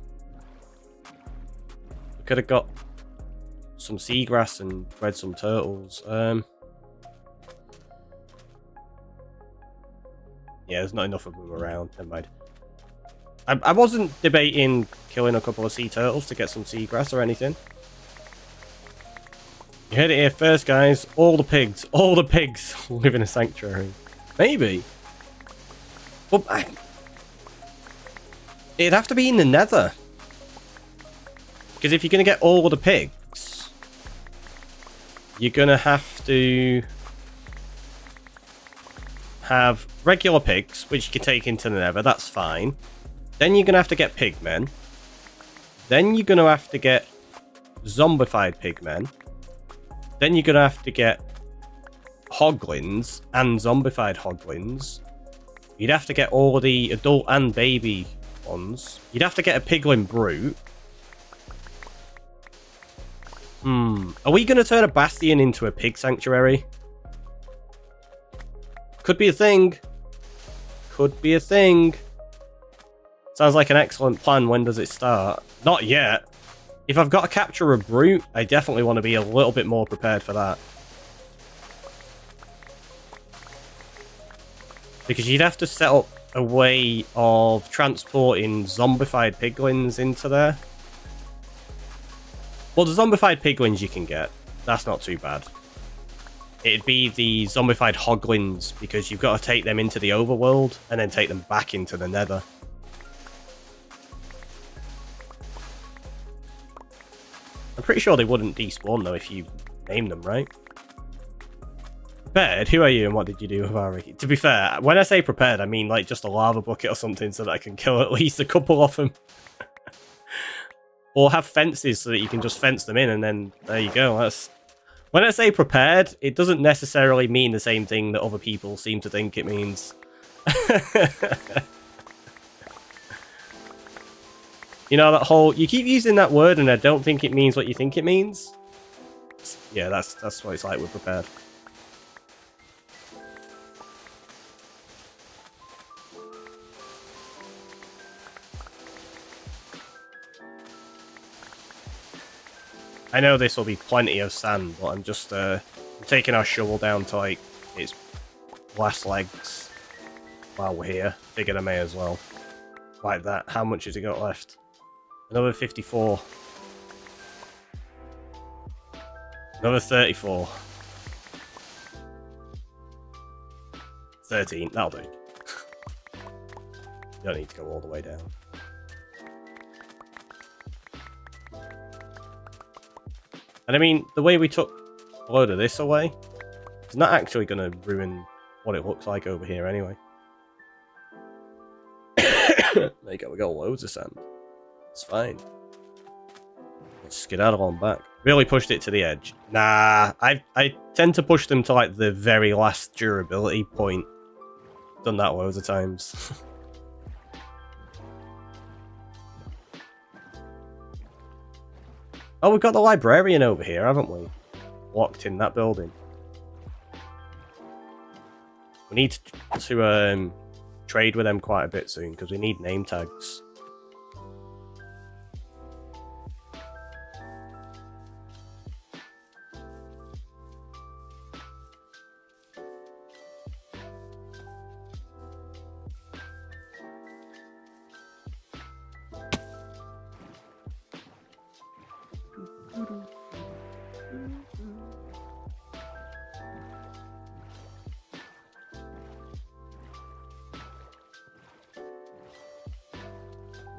I could have got some seagrass and bred some turtles. Yeah, there's not enough of them around. Never mind. I wasn't debating killing a couple of sea turtles to get some seagrass or anything. You heard it here first, guys. All the pigs live in a sanctuary. Maybe. But it'd have to be in the nether. Because if you're going to get all the pigs, you're going to have to have regular pigs, which you can take into the nether. That's fine. Then you're going to have to get pigmen. Then you're going to have to get zombified pigmen. Then you're going to have to get hoglins and zombified hoglins. You'd have to get all the adult and baby ones. You'd have to get a piglin brute. Are we going to turn a bastion into a pig sanctuary? Could be a thing. Could be a thing. Sounds like an excellent plan. When does it start? Not yet. If I've got to capture a brute, I definitely want to be a little bit more prepared for that. Because you'd have to set up a way of transporting zombified piglins into there. Well, the zombified piglins you can get. That's not too bad. It'd be the zombified hoglins, because you've got to take them into the overworld and then take them back into the nether. pretty sure they wouldn't despawn though if you name them, right? Prepared? Who are you and what did you do with Ari? To be fair, when I say prepared, I mean like just a lava bucket or something so that I can kill at least a couple of them. Or have fences so that you can just fence them in and then there you go. That's... When I say prepared, it doesn't necessarily mean the same thing that other people seem to think it means. You know, that whole... You keep using that word and I don't think it means what you think it means. Yeah, that's what it's like with prepared. I know this will be plenty of sand, but I'm just I'm taking our shovel down to like its last legs while we're here. Figured I may as well. Like that. How much has it got left? Another 54. Another 34. 13. That'll do. You don't need to go all the way down. And I mean, the way we took a load of this away, it's not actually going to ruin what it looks like over here anyway. There you go, we got loads of sand. It's fine. Let's skedaddle on back. Really pushed it to the edge. Nah, I tend to push them to like the very last durability point. Done that loads of times. Oh, we've got the librarian over here, haven't we? Locked in that building. We need to trade with them quite a bit soon, because we need name tags.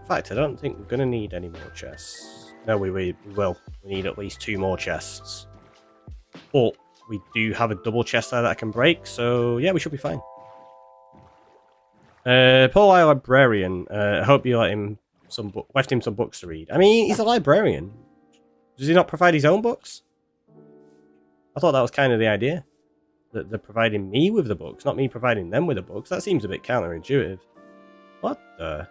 In fact, I don't think we're going to need any more chests. No, we will. We need at least 2 more chests. But we do have a double chest there that I can break, so yeah, we should be fine. Poor librarian. I hope you left him some books to read. I mean, he's a librarian. Does he not provide his own books? I thought that was kind of the idea. That they're providing me with the books, not me providing them with the books. That seems a bit counterintuitive. What the...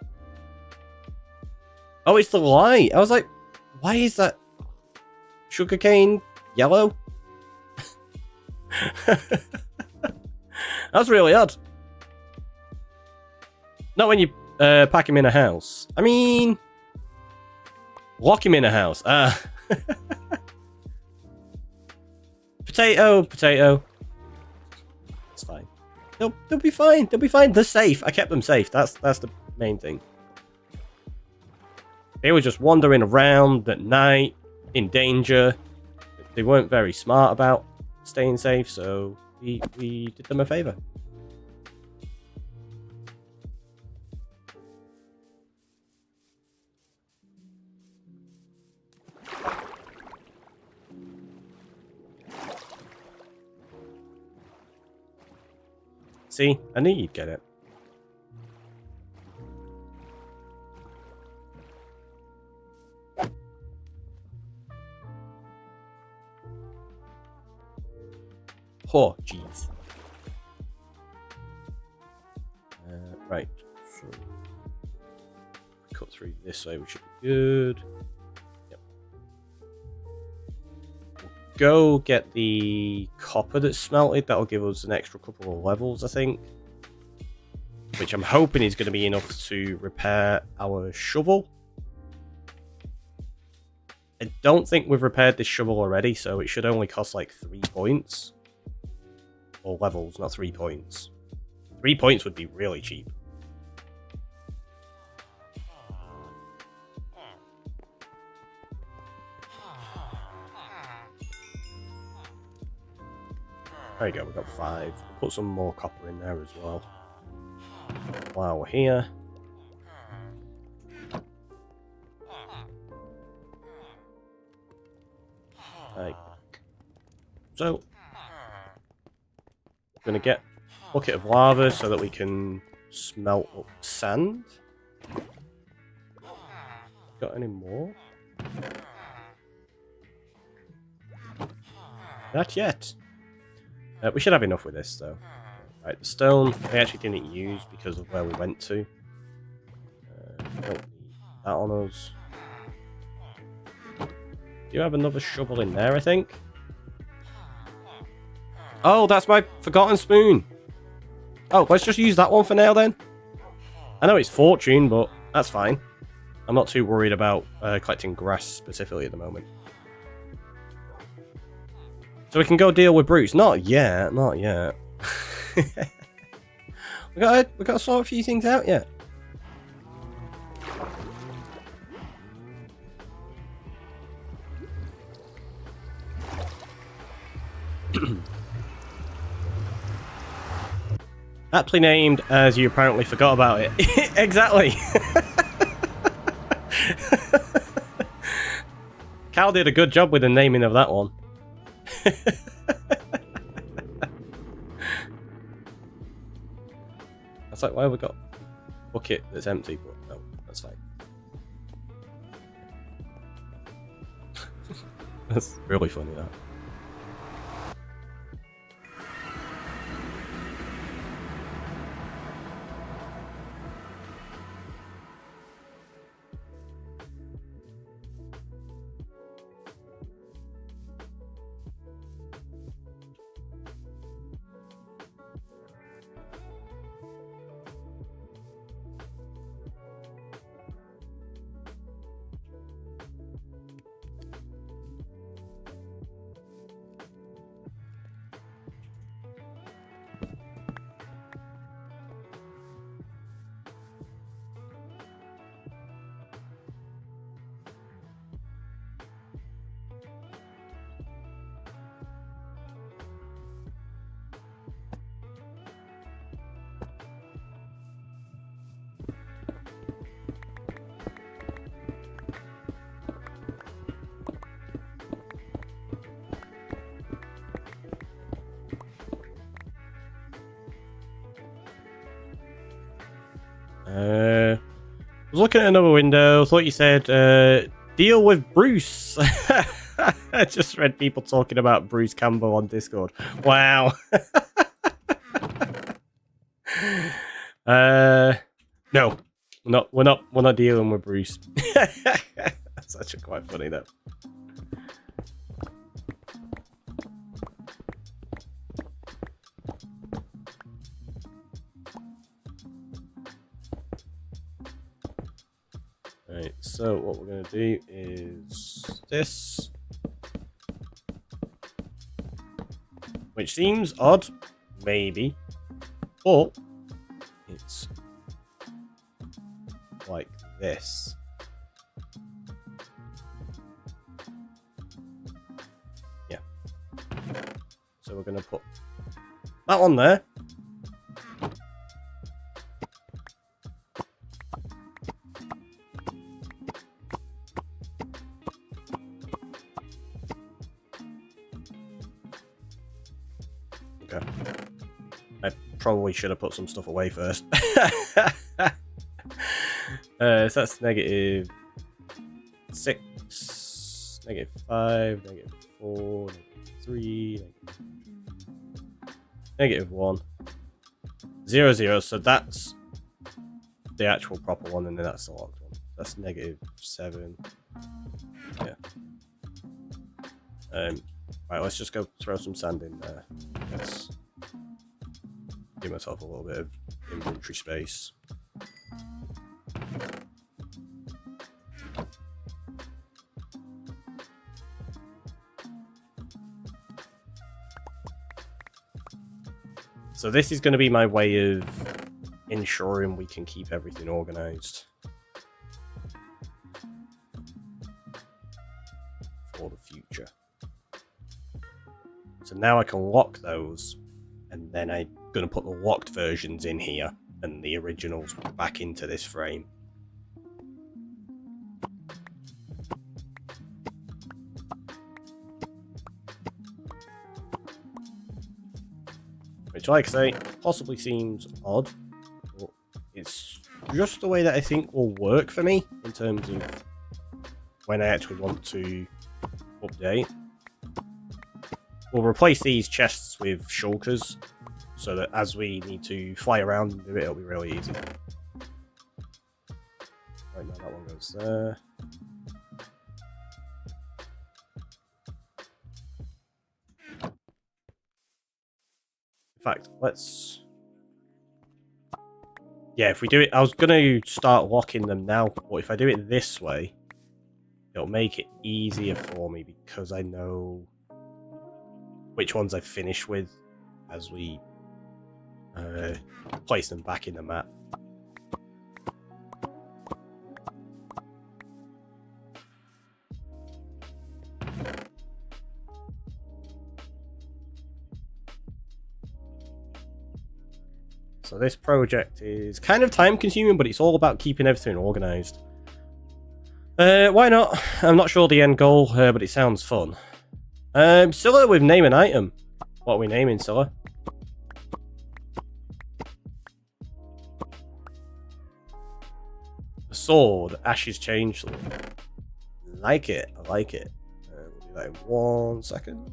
Oh, it's the light. I was like, why is that sugarcane yellow? That's really odd. Not when you pack him in a house. I mean, lock him in a house. Potato, potato. It's fine. They'll be fine. They'll be fine. They're safe. I kept them safe. That's the main thing. They were just wandering around at night, in danger. They weren't very smart about staying safe, so we did them a favor. See, I knew you'd get it. Oh, jeez. Right, so cut through this way, we should be good. Yep. We'll go get the copper that's smelted. That'll give us an extra couple of levels, I think. Which I'm hoping is going to be enough to repair our shovel. I don't think we've repaired this shovel already, so it should only cost like 3 points. Or levels, not 3 points. 3 points would be really cheap. There you go, we've got 5. Put some more copper in there as well. While we're here. Like, so, we're going to get a bucket of lava so that we can smelt up sand. Got any more? Not yet. We should have enough with this, though. Right, the stone we actually didn't use because of where we went to. Don't need that on us. Do you have another shovel in there, I think? Oh, that's my forgotten spoon! Oh, let's just use that one for now, then. I know it's fortune, but that's fine. I'm not too worried about collecting grass specifically at the moment. So we can go deal with Bruce. Not yet, not yet. we got to sort a few things out yet. Aptly named as you apparently forgot about it. Exactly. Cal did a good job with the naming of that one. That's like, why have we got a bucket that's empty? But no, that's fine. That's really funny, that. I was looking at another window, thought you said, deal with Bruce. I just read people talking about Bruce Campbell on Discord. Wow. No, we're not dealing with Bruce. That's actually quite funny though. Right, so what we're going to do is this. Which seems odd, maybe, but it's like this. Yeah. So we're going to put that one there. Okay. I probably should have put some stuff away first. So that's -6, -5, -4, -3, -1, 0, 0. So that's the actual proper one, and then that's the locked one. That's -7. Yeah. Right, let's just go throw some sand in there. Let's give myself a little bit of inventory space. So this is going to be my way of ensuring we can keep everything organized for the future. So now I can lock those, and then I'm going to put the locked versions in here and the originals back into this frame. which, like I say, possibly seems odd, but it's just the way that I think will work for me in terms of when I actually want to update. We'll replace these chests with shulkers, so that as we need to fly around and do it, it'll be really easy. Right now, that one goes there. In fact, let's... Yeah, if we do it... I was going to start locking them now, but if I do it this way, it'll make it easier for me because I know which ones I finish with as we place them back in the map. So this project is kind of time consuming, but it's all about keeping everything organized. Why not? I'm not sure the end goal, but it sounds fun. Scylla with name an item. What are we naming, Scylla? A sword, Ash's Changeling. Like it, I like it. We'll do that in 1 second.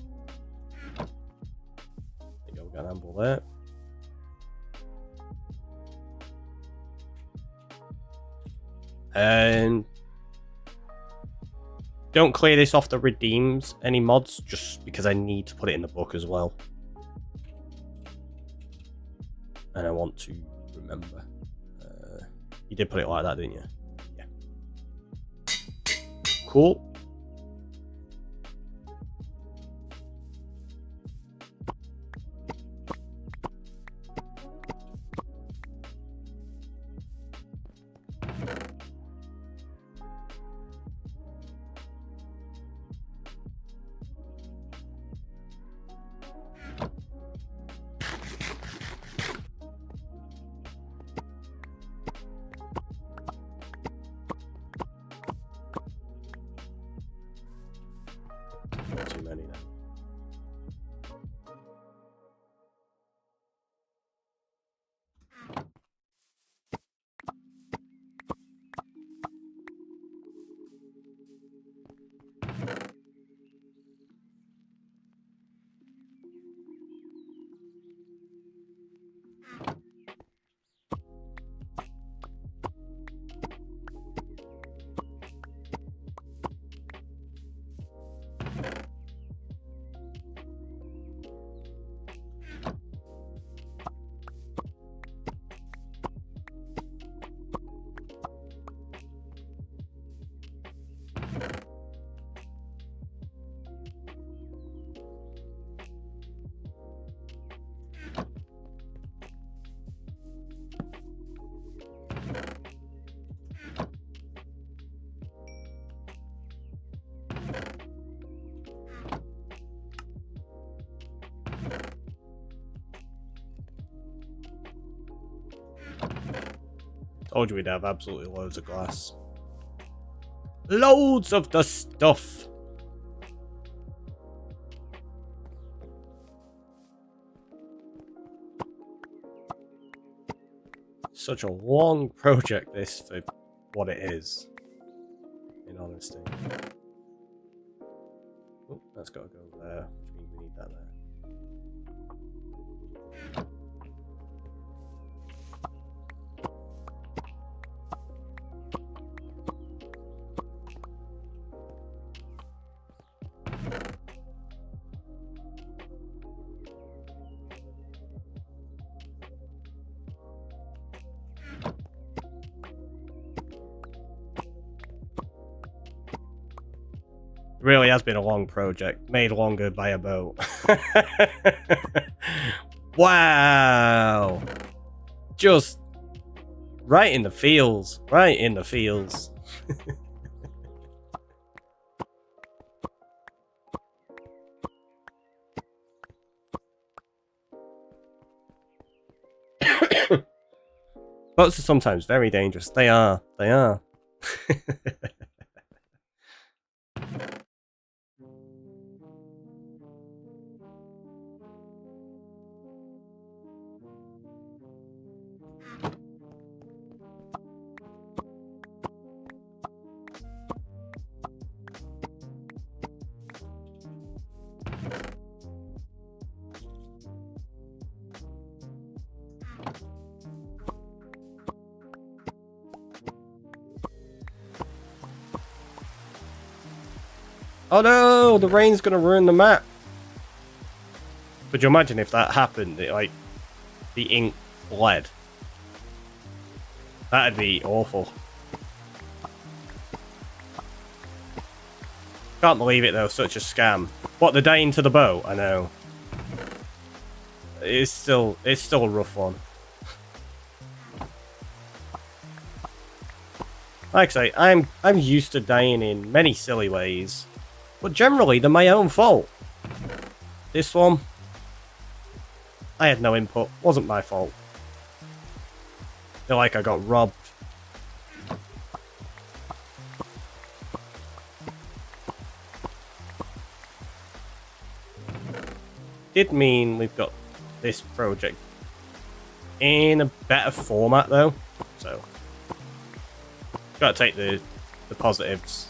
There you go, we got an amble there. And don't clear this off the redeems any mods, just because I need to put it in the book as well. And I want to remember. You did put it like that, didn't you? Yeah. Cool. Not too many now. Told you we'd have absolutely loads of glass. Loads of the stuff! Such a long project, this, for what it is. In honesty. Oh, that's got to go there, which means we need that there. Really has been a long project, made longer by a boat. Wow! Just right in the feels, right in the feels. Boats are sometimes very dangerous. They are. They are. Oh no, the rain's gonna ruin the map. Could you imagine if that happened? It, like, the ink bled. That'd be awful. Can't believe it though, such a scam. What, the day into the boat? I know. It's still a rough one. Like I say, I'm used to dying in many silly ways, but generally they're my own fault. This one, I had no input, wasn't my fault. Feel like I got robbed. Did mean we've got this project in a better format though, so gotta take the positives.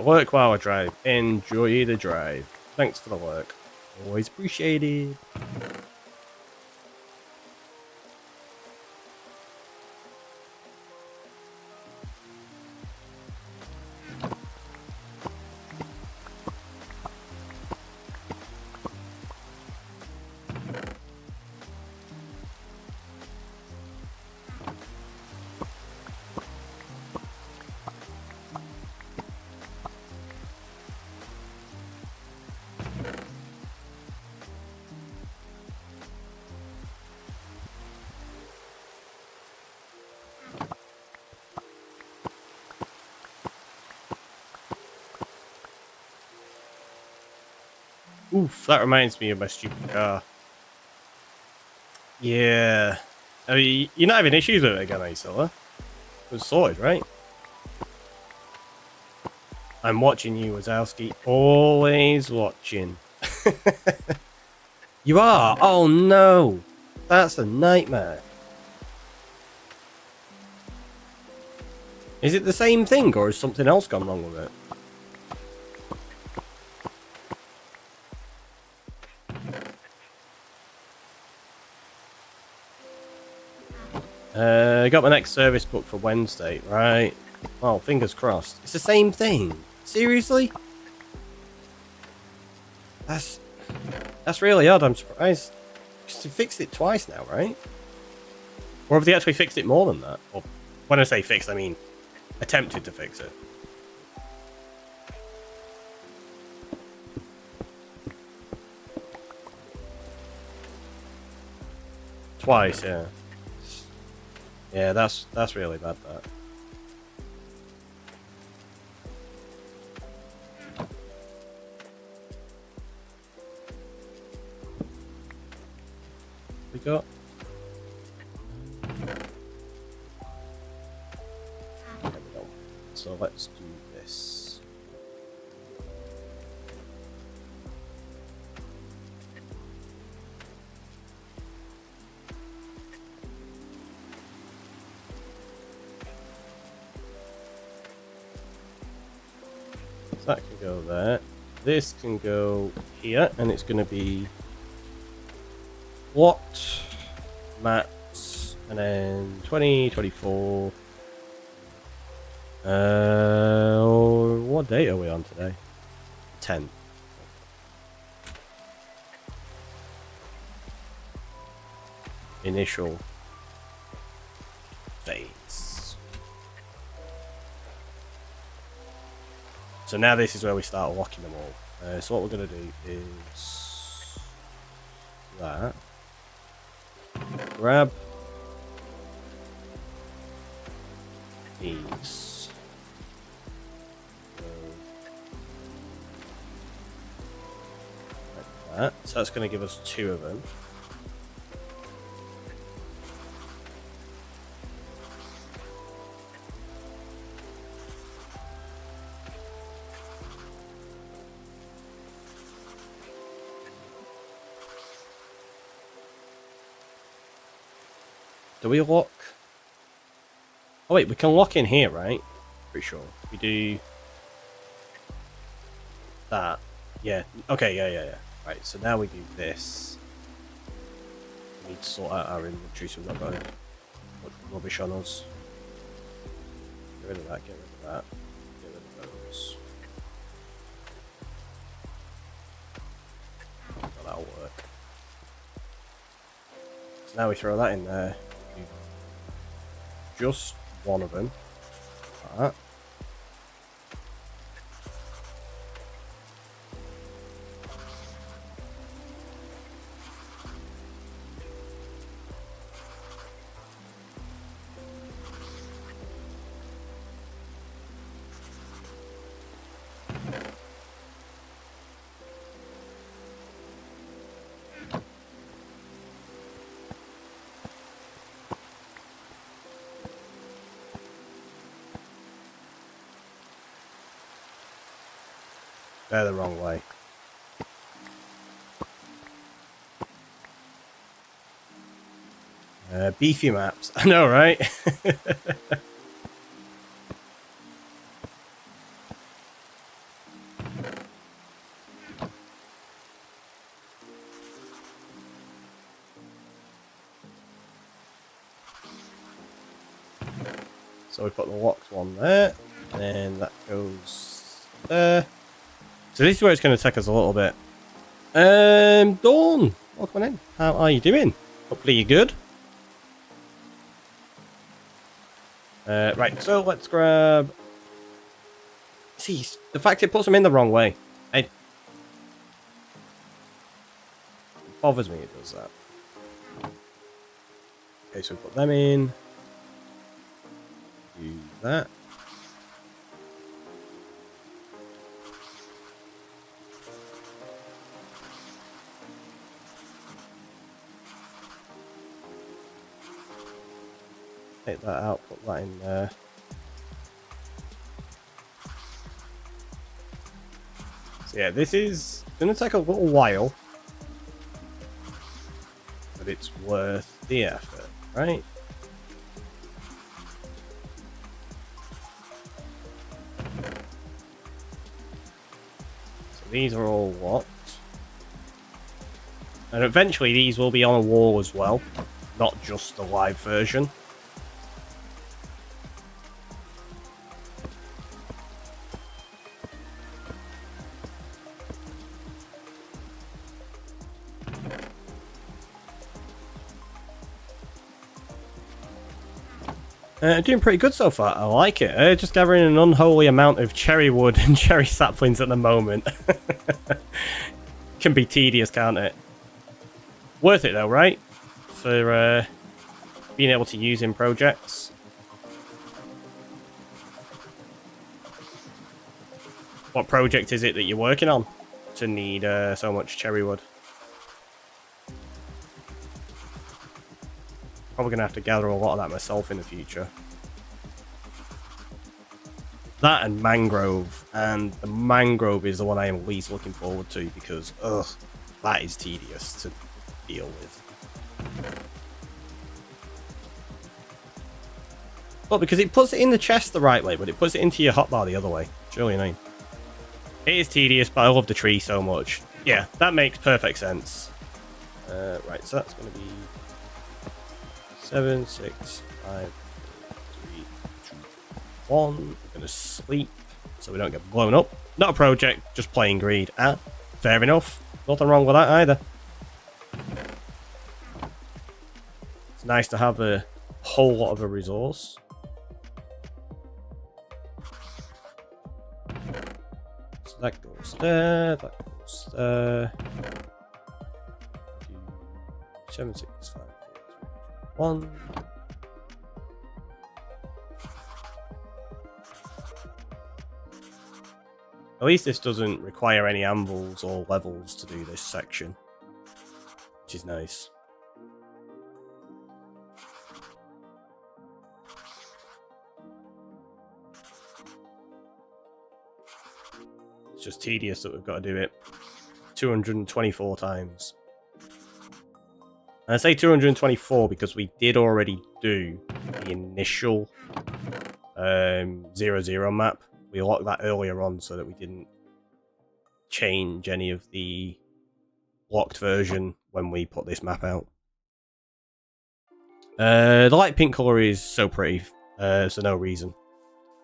Work while I drive. Enjoy the drive. Thanks for the work. Always appreciated. Oof, that reminds me of my stupid car. Yeah. I mean, you're not having issues with it again, are you, Scylla? It was sorted, right? I'm watching you, Wazowski. Always watching. You are? Oh no! That's a nightmare. Is it the same thing, or has something else gone wrong with it? I got my next service booked for Wednesday, right? Well, fingers crossed. It's the same thing. Seriously? That's really odd. I'm surprised. Because they fixed it twice now, right? Or have they actually fixed it more than that? Or when I say fixed, I mean attempted to fix it. Twice, yeah. Yeah, that's really bad, that. We got... There we go. So let's do this. That can go there. This can go here, and it's going to be what maps, and then 2024. What date are we on today? 10. Initial phase. So now this is where we start locking them all. So what we're going to do is that. Grab these. Like that. So that's going to give us 2 of them. Do we lock? Oh wait, we can lock in here, right? Pretty sure. We do that. Yeah. Okay, yeah. Right, so now we do this. We need to sort out our inventory so we've not got any rubbish on us. Get rid of that, get rid of that. Get rid of those. Oh, that'll work. So now we throw that in there. Do just one of them. Like that. They're the wrong way. Beefy maps. I know, right? So we put the locked one there, and then that goes there. So this is where it's going to take us a little bit. Dawn, welcome in. How are you doing? Hopefully you're good. Right, so let's grab... See, the fact it puts them in the wrong way. It bothers me it does that. Okay, so we put them in. Do that. Take that out, put that in there. So yeah, this is going to take a little while, but it's worth the effort, right? So these are all locked. And eventually these will be on a wall as well, not just the live version. Doing pretty good so far. I like it. Just gathering an unholy amount of cherry wood and cherry saplings at the moment. Can be tedious, can't it? Worth it though, right? For being able to use in projects. What project is it that you're working on to need so much cherry wood? Probably gonna have to gather a lot of that myself in the future. That and mangrove, and the mangrove is the one I am least looking forward to because, ugh, that is tedious to deal with. Well, because it puts it in the chest the right way, but it puts it into your hotbar the other way. It's really annoying. It is tedious, but I love the tree so much. Yeah, that makes perfect sense. Right, so that's going to be 7, 6, 5, 3, 2, 1. We're going to sleep so we don't get blown up. Not a project, just plain greed. Ah, fair enough. Nothing wrong with that either. It's nice to have a whole lot of a resource. So that goes there, that goes there. 7, 6, 5, 4, 3, 2, 1. At least this doesn't require any anvils or levels to do this section, which is nice. It's just tedious that we've got to do it 224 times. And I say 224 because we did already do the initial 0-0 map. We locked that earlier on so that we didn't change any of the locked version when we put this map out. The light pink colour is so pretty, so no reason.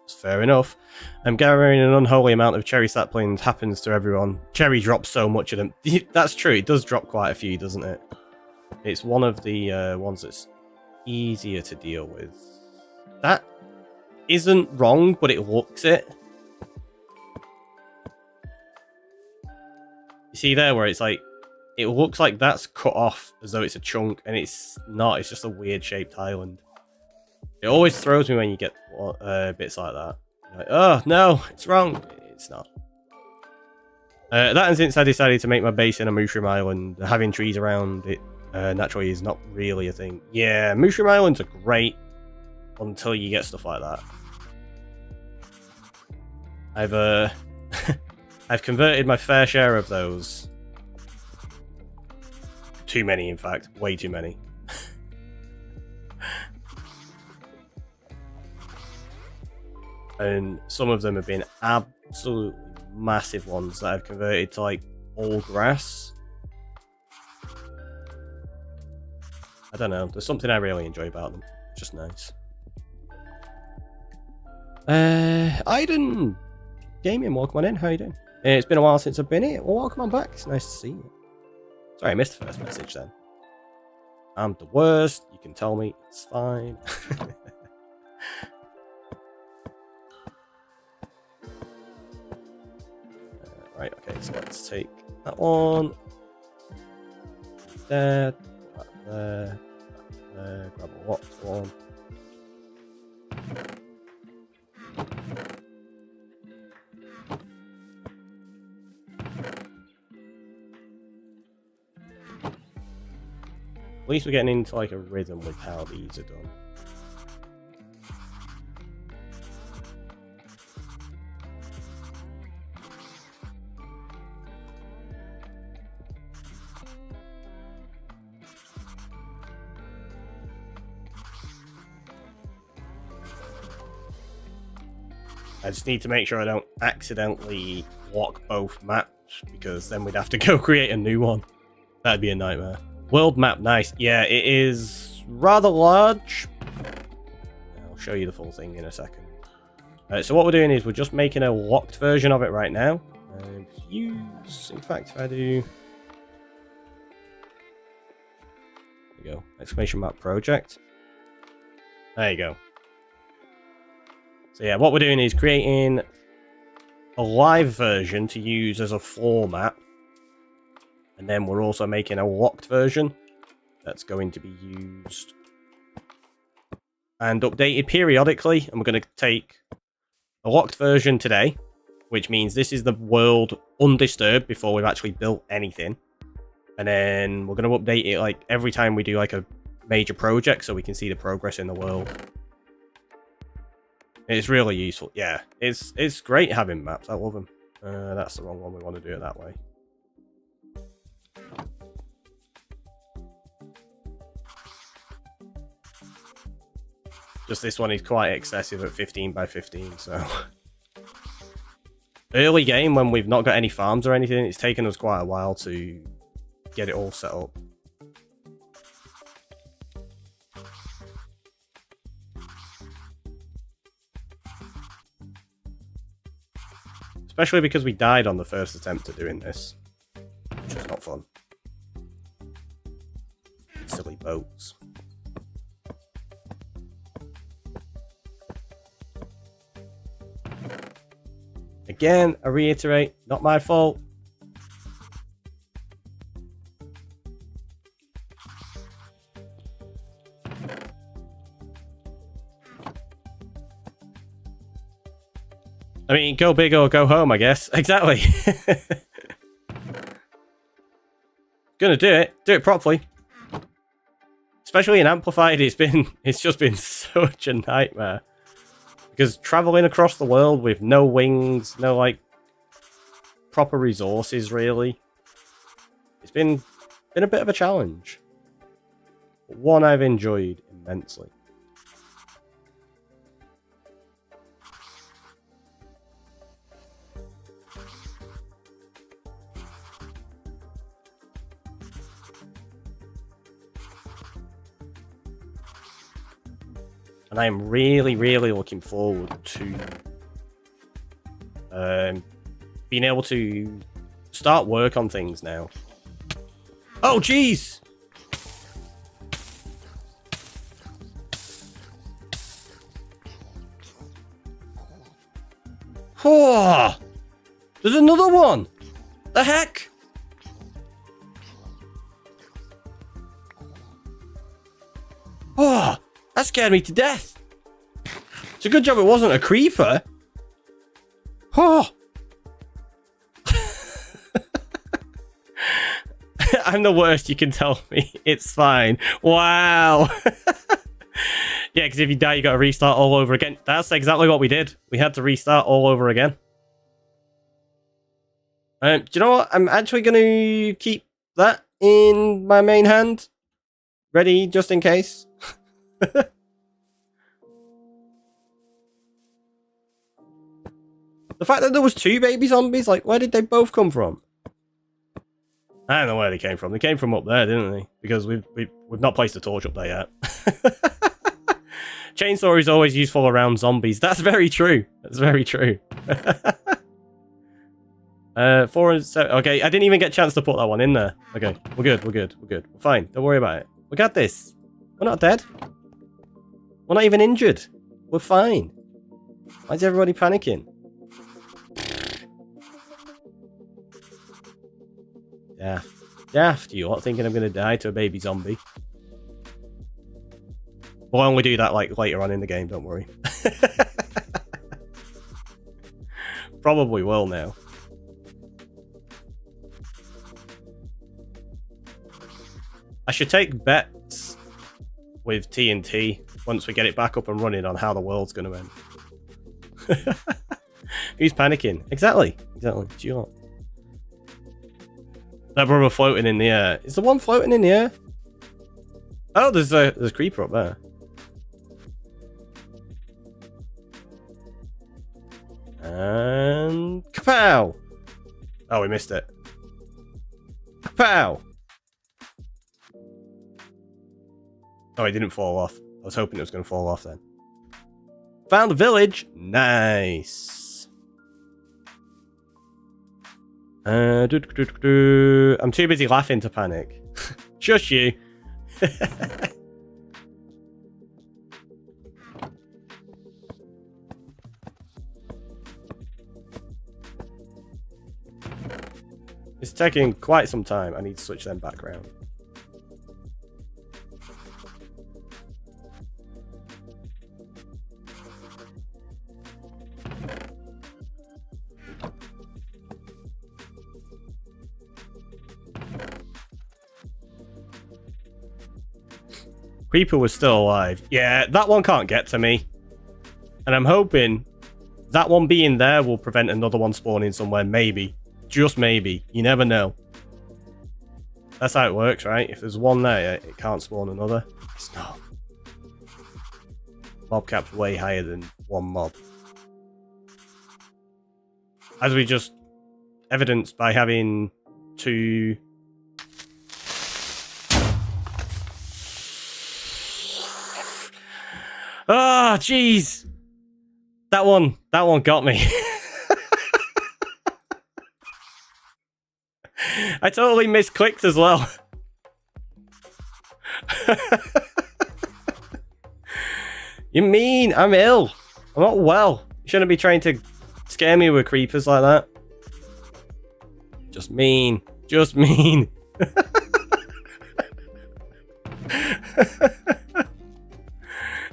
It's fair enough. I'm gathering an unholy amount of cherry saplings happens to everyone. Cherry drops so much of them. That's true, it does drop quite a few, doesn't it? It's one of the ones that's easier to deal with. That isn't wrong, but it looks it. You see there where it's like, it looks like that's cut off as though it's a chunk, and it's not, it's just a weird shaped island. It always throws me when you get bits like that. You're like, oh no, it's wrong. It's not. That and since I decided to make my base in a mushroom island, having trees around it naturally is not really a thing. Yeah, mushroom islands are great until you get stuff like that. I've converted my fair share of those. Too many, in fact. Way too many. And some of them have been absolutely massive ones that I've converted to like all grass. I don't know. There's something I really enjoy about them. It's just nice. Aiden Gaming, welcome on in. How you doing? It's been a while since I've been here. Well, welcome on back. It's nice to see you. Sorry, I missed the first message then. I'm the worst. You can tell me. It's fine. Right, okay, so let's take that one. There, that there, that there. Grab a locked one. At least we're getting into like a rhythm with how these are done. I just need to make sure I don't accidentally lock both maps, because then we'd have to go create a new one. That'd be a nightmare. World map, nice. Yeah, it is rather large. I'll show you the full thing in a second. So what we're doing is we're just making a locked version of it right now. In fact, if I do... There you go. Exclamation mark project. There you go. So yeah, what we're doing is creating a live version to use as a floor map. And then we're also making a locked version that's going to be used and updated periodically. And we're going to take a locked version today, which means this is the world undisturbed before we've actually built anything. And then we're going to update it like every time we do like a major project, so we can see the progress in the world. It's really useful. Yeah, it's great having maps. I love them. That's the wrong one. We want to do it that way. Just this one is quite excessive at 15 by 15, so... Early game, when we've not got any farms or anything, it's taken us quite a while to get it all set up. Especially because we died on the first attempt at doing this. Which is not fun. Silly boats. Again, I reiterate, not my fault. I mean, go big or go home, I guess. Exactly. Gonna do it properly. Especially in Amplified, it's just been such a nightmare. Because traveling across the world with no wings, no like proper resources really. It's been a bit of a challenge. but one I've enjoyed immensely. And I am really, really looking forward to being able to start work on things now. Oh, jeez! Oh, there's another one! The heck? Oh, that scared me to death. It's a good job it wasn't a creeper. Oh. I'm the worst, you can tell me. It's fine. Wow. Yeah, because if you die, you got to restart all over again. That's exactly what we did. We had to restart all over again. Do you know what? I'm actually going to keep that in my main hand. Ready, just in case. The fact that there was 2 baby zombies, like, where did they both come from? I don't know where they came from. They came from up there, didn't they? Because we've not placed a torch up there yet. Chainsaw is always useful around zombies. That's very true. That's very true. 4 and 7. Okay, I didn't even get a chance to put that one in there. Okay, we're good. We're good. We're good. We're fine. Don't worry about it. We got this. We're not dead. We're not even injured. We're fine. Why is everybody panicking? Daft. Daft, you lot thinking I'm going to die to a baby zombie. We'll only do that like later on in the game, don't worry. Probably will now. I should take bets with TNT once we get it back up and running on how the world's going to end. Who's panicking? Exactly. Exactly. It's you lot. That brother floating in the air. Is the one floating in the air? Oh, there's a creeper up there. And kapow! Oh, we missed it. Kapow! Oh, it didn't fall off. I was hoping it was going to fall off then. Found the village. Nice. I'm too busy laughing to panic. Shush you. It's taking quite some time. I need to switch them back around. Creeper was still alive. Yeah, that one can't get to me. And I'm hoping that one being there will prevent another one spawning somewhere. Maybe. Just maybe. You never know. That's how it works, right? If there's one there, it can't spawn another. It's not. Mob cap's way higher than one mob. As we just evidenced by having 2... Ah, oh, jeez. That one got me. I totally misclicked as well. You mean I'm ill? I'm not well. You shouldn't be trying to scare me with creepers like that. Just mean. Just mean.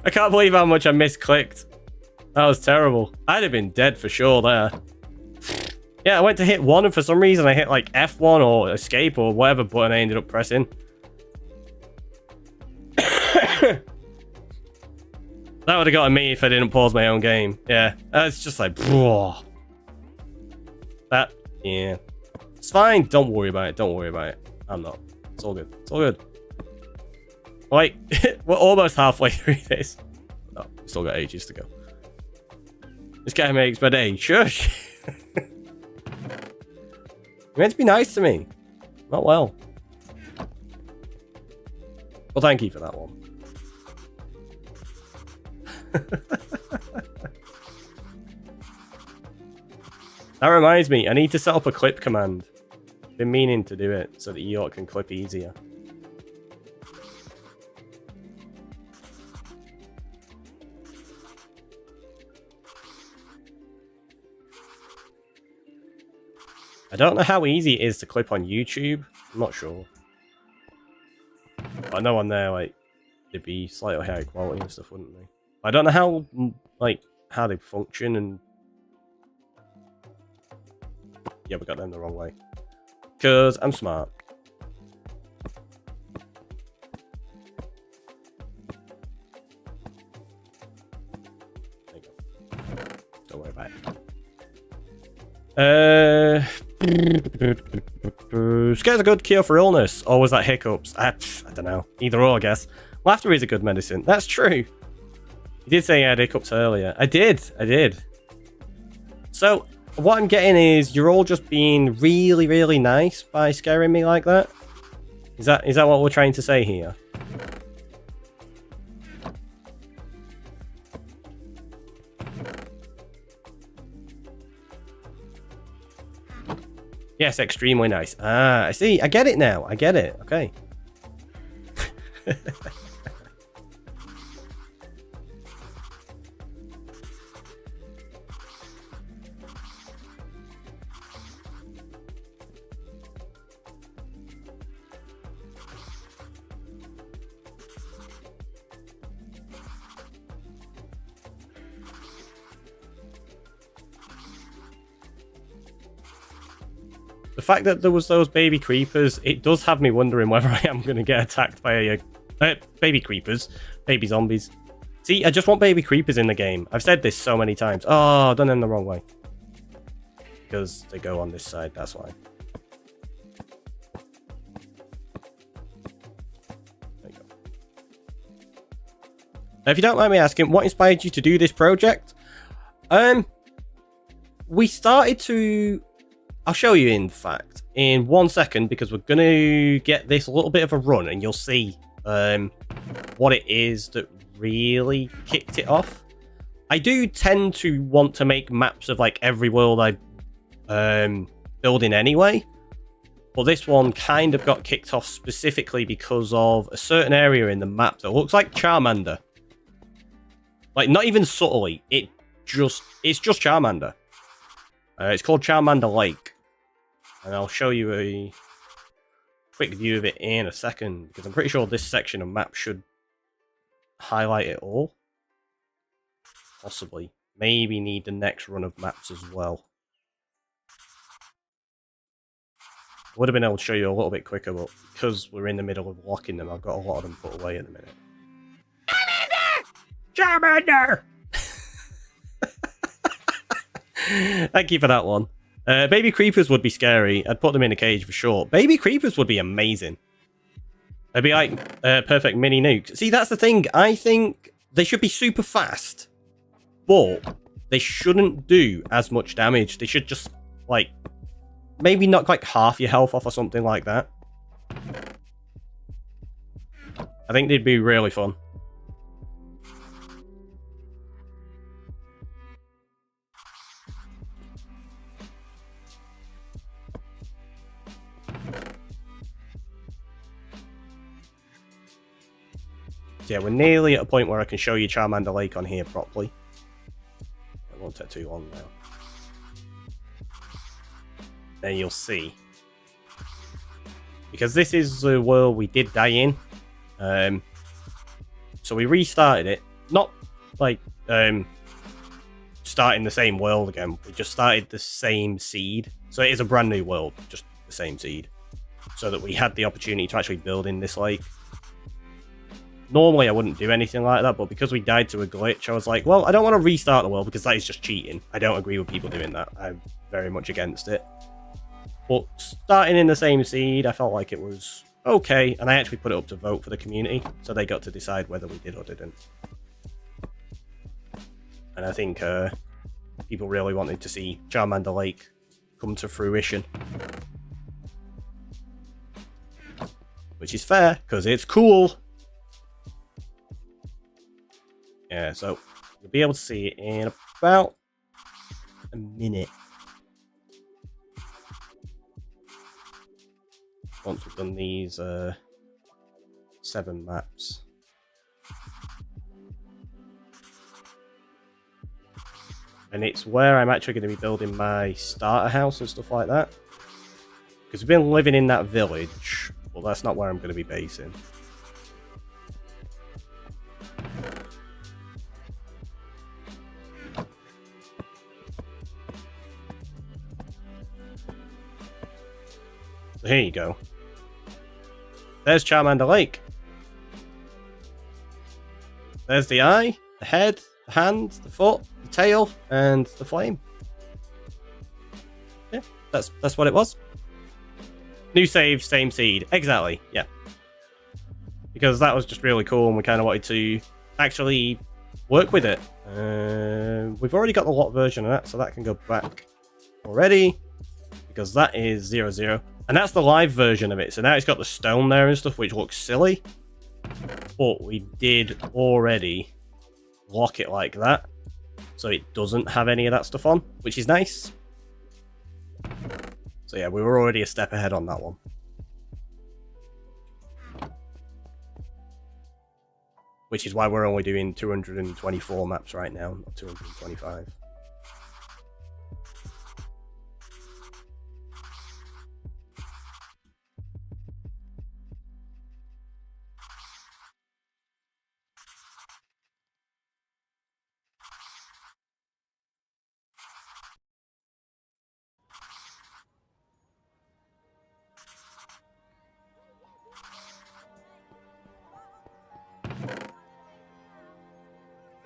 I can't believe how much I misclicked. That was terrible. I'd have been dead for sure there. Yeah, I went to hit 1 and for some reason I hit like F1 or escape or whatever button I ended up pressing. That would have gotten me if I didn't pause my own game. Yeah, it's just like... That, yeah. It's fine. Don't worry about it. Don't worry about it. I'm not. It's all good. It's all good. Like, we're almost halfway through this. No, we still got ages to go. This guy makes my day. Shush. You're meant to be nice to me. Not well. Well, thank you for that one. That reminds me, I need to set up a clip command. Been meaning to do it so that you can clip easier. I don't know how easy it is to clip on YouTube. I'm not sure. But I know on there, like, they'd be slightly higher quality and stuff, wouldn't they? I don't know how, like, how they function and... Yeah, we got them the wrong way. Because I'm smart. There you go. Don't worry about it. Scare's a good cure for illness. Or was that hiccups? I don't know. Either or, I guess. Laughter is a good medicine. That's true. You did say you had hiccups earlier. I did. So, what I'm getting is you're all just being really, really nice by scaring me like that. Is that what we're trying to say here? Yes, extremely nice. Ah, I see. I get it now. I get it. Okay. The fact that there was those baby creepers, it does have me wondering whether I am going to get attacked by a baby creepers, baby zombies. See, I just want baby creepers in the game. I've said this so many times. Oh, I've done them the wrong way. Because they go on this side, that's why. There you go. Now, if you don't mind me asking, what inspired you to do this project? We started to... I'll show you, in fact, in 1 second, because we're going to get this a little bit of a run, and you'll see what it is that really kicked it off. I do tend to want to make maps of, like, every world I build in anyway, but this one kind of got kicked off specifically because of a certain area in the map that looks like Charmander. Like, not even subtly, it's just Charmander. It's called Charmander Lake. And I'll show you a quick view of it in a second, because I'm pretty sure this section of map should highlight it all. Possibly. Maybe need the next run of maps as well. Would have been able to show you a little bit quicker, but because we're in the middle of locking them, I've got a lot of them put away at the minute. Charmander! Thank you for that one. Baby creepers would be scary. I'd put them in a cage for sure. Baby creepers would be amazing. They'd be like perfect mini nukes. See, that's the thing. I think they should be super fast, but they shouldn't do as much damage. They should just, like, maybe knock like half your health off or something like that. I think they'd be really fun. So yeah, we're nearly at a point where I can show you Charmander Lake on here properly. It won't take too long now. Then you'll see. Because this is the world we did die in. So we restarted it. Not like starting the same world again. We just started the same seed. So it is a brand new world, just the same seed. So that we had the opportunity to actually build in this lake. Normally I wouldn't do anything like that, but because we died to a glitch, I was like, well, I don't want to restart the world because that is just cheating. I don't agree with people doing that. I'm very much against it. But starting in the same seed, I felt like it was okay, and I actually put it up to vote for the community, so they got to decide whether we did or didn't. And I think people really wanted to see Charmander Lake come to fruition. Which is fair, because it's cool. Yeah, so you'll be able to see it in about a minute. Once we've done these 7 maps. And it's where I'm actually going to be building my starter house and stuff like that. Because we've been living in that village, well, that's not where I'm going to be basing. So here you go. There's Charmander Lake. There's the eye, the head, the hand, the foot, the tail, and the flame. Yeah, that's what it was. New save, same seed. Exactly, yeah. Because that was just really cool and we kind of wanted to actually work with it. We've already got the lock version of that, so that can go back already. Because that is 0, and that's the live version of it. So now it's got the stone there and stuff, which looks silly. But we did already lock it like that, so it doesn't have any of that stuff on, which is nice. So yeah, we were already a step ahead on that one. Which is why we're only doing 224 maps right now, not 225.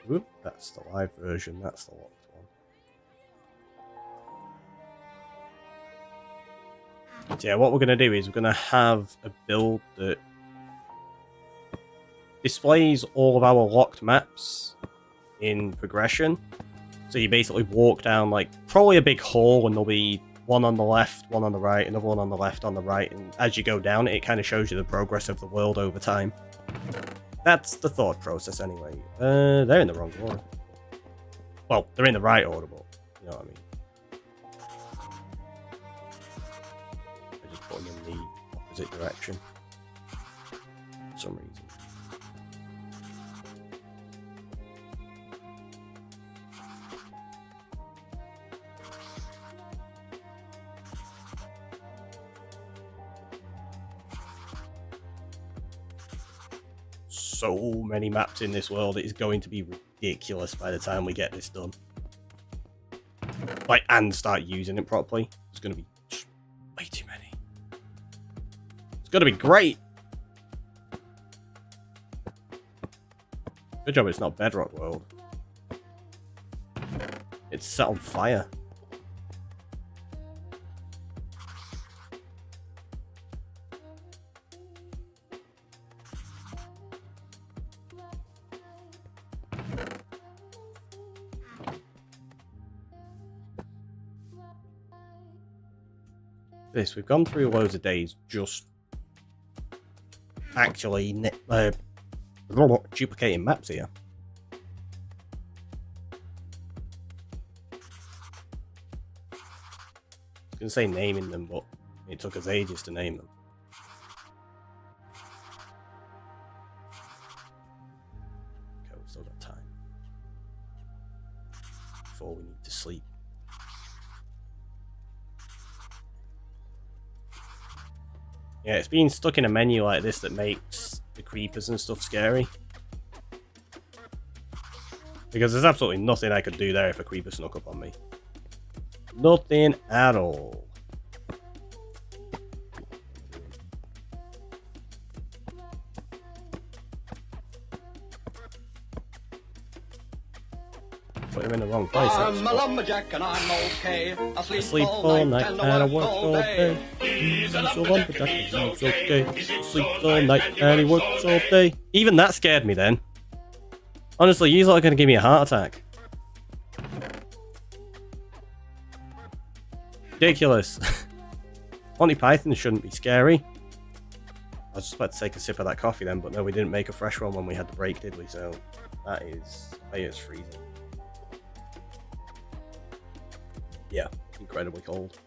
Whoop, that's the live version, that's the locked one. So yeah, what we're going to do is we're going to have a build that displays all of our locked maps in progression. So you basically walk down like probably a big hall and there'll be one on the left, one on the right, another one on the left, on the right, and as you go down it kind of shows you the progress of the world over time. That's the thought process anyway. They're in the wrong order. Well, they're in the right order, but you know what I mean. I just put them in the opposite direction for some reason. So many maps in this world, it is going to be ridiculous by the time we get this done. Like, and start using it properly. It's going to be way too many. It's going to be great. Good job it's not Bedrock World. It's set on fire. This, we've gone through loads of days just actually duplicating maps here. I was going to say naming them, but it took us ages to name them. Okay, we've still got time before we need to sleep. Yeah, it's being stuck in a menu like this that makes the creepers and stuff scary. Because there's absolutely nothing I could do there if a creeper snuck up on me. Nothing at all. Put him in the wrong place. I'm a lumberjack and I'm okay. I Sleep all night and I work all day. He's a lumberjack and he's okay. Sleeps all night and he works all day. Even that scared me then. Honestly, you're not going to give me a heart attack. Ridiculous. Monty Python shouldn't be scary. I was just about to take a sip of that coffee then, but no, we didn't make a fresh one when we had the break, did we? So that is freezing. Yeah, incredibly cold.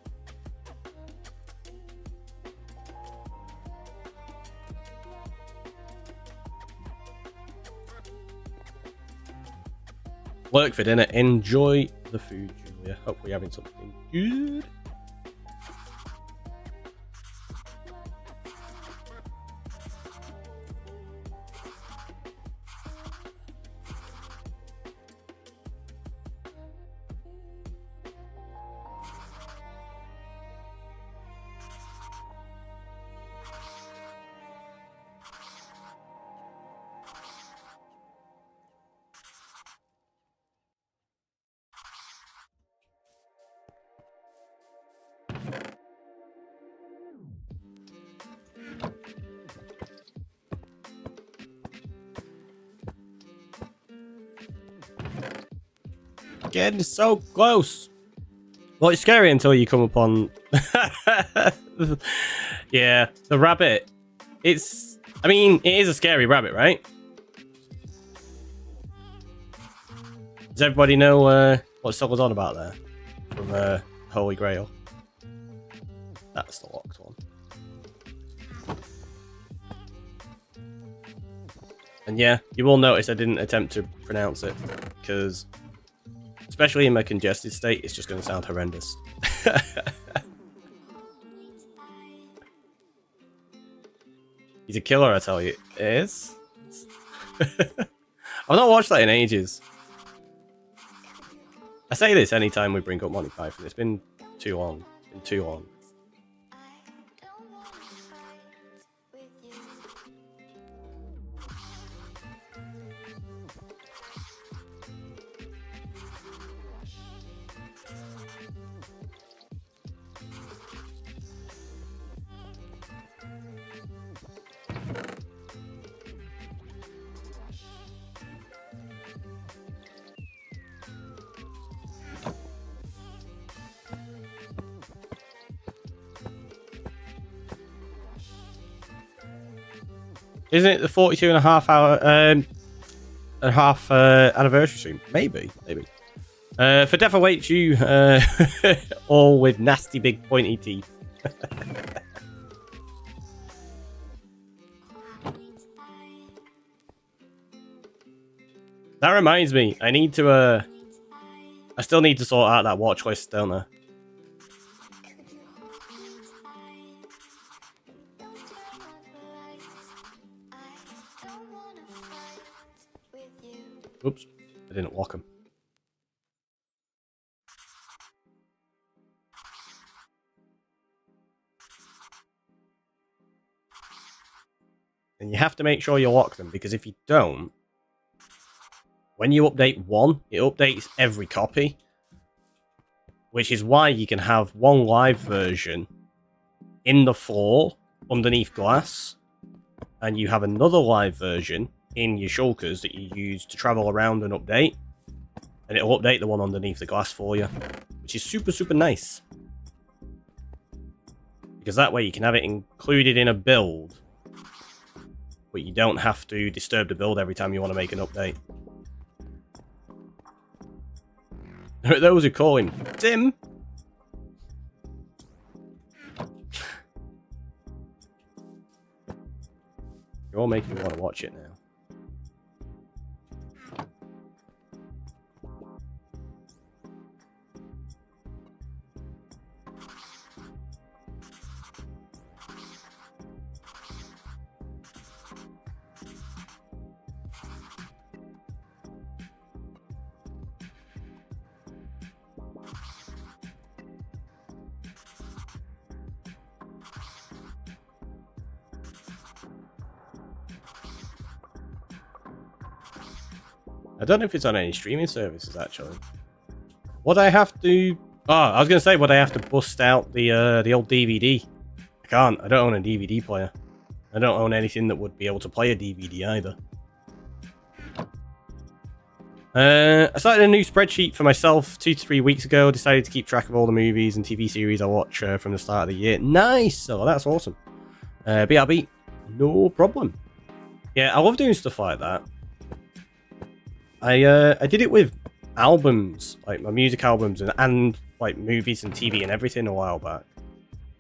Work for dinner. Enjoy the food, Julia. Hopefully you're having something good. Getting so close. Well, it's scary until you come upon... yeah, the rabbit. It's... I mean, it is a scary rabbit, right? Does everybody know what Sol was on about there? From Holy Grail. That's the locked one. And yeah, you will notice I didn't attempt to pronounce it, because... especially in my congested state, it's just going to sound horrendous. He's a killer, I tell you. It is. I've not watched that in ages. I say this anytime we bring up Monty Python. It's been too long. It's been too long. Isn't it the 42 and a half hour anniversary stream? Maybe. For Death Awaits You, all with nasty big pointy teeth. That reminds me, I need to I still need to sort out that watch list, don't I? Oops, I didn't lock him. And you have to make sure you lock them, because if you don't, when you update one, it updates every copy. Which is why you can have one live version in the floor underneath glass, and you have another live version in your shulkers that you use to travel around and update, and it'll update the one underneath the glass for you, which is super nice, because that way you can have it included in a build, but you don't have to disturb the build every time you want to make an update. Those who call him Tim. You're all making me want to watch it now. I don't know if it's on any streaming services, actually. Would I have to... Oh, I was going to say, would I have to bust out the old DVD? I can't. I don't own a DVD player. I don't own anything that would be able to play a DVD either. I started a new spreadsheet for myself 2 to 3 weeks ago. Decided to keep track of all the movies and TV series I watch from the start of the year. Nice! Oh, that's awesome. BRB, no problem. Yeah, I love doing stuff like that. I did it with albums, like my music albums, and like movies and TV and everything a while back.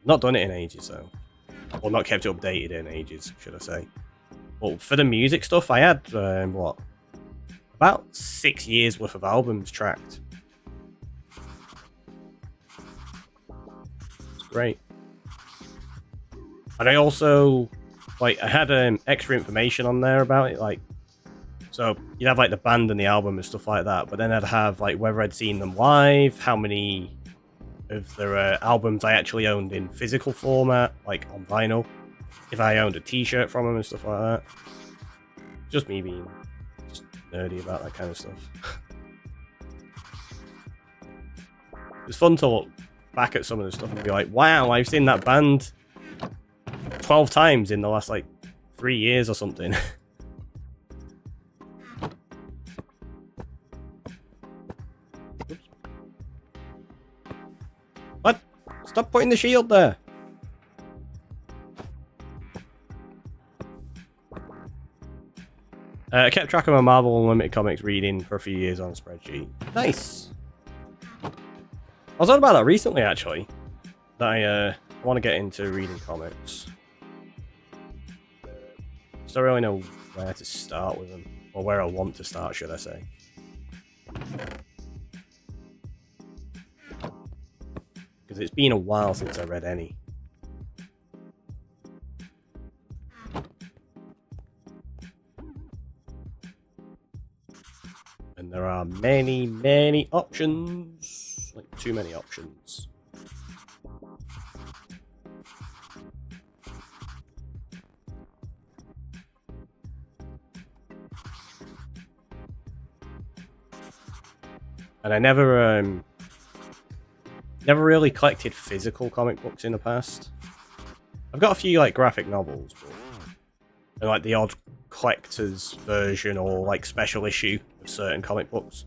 Not done it in ages, though. Or not kept it updated in ages, should I say. Well, for the music stuff, I had, what? About 6 years worth of albums tracked. It's great. And I also, like, I had extra information on there about it, like, so you'd have like the band and the album and stuff like that, but then I'd have like whether I'd seen them live, how many of their albums I actually owned in physical format, like on vinyl, if I owned a t-shirt from them and stuff like that. Just me being just nerdy about that kind of stuff. It's fun to look back at some of the stuff and be like, wow, I've seen that band 12 times in the last like 3 years or something. What? Stop putting the shield there. I kept track of my Marvel Unlimited Comics reading for a few years on a spreadsheet. Nice. I was on about that recently, actually. That I want to get into reading comics. Just don't really know where to start with them. Or where I want to start, should I say. Because it's been a while since I read any. And there are many, many options. Like, too many options. And I never really collected physical comic books in the past. I've got a few like graphic novels, but, and like the odd collector's version or like special issue of certain comic books.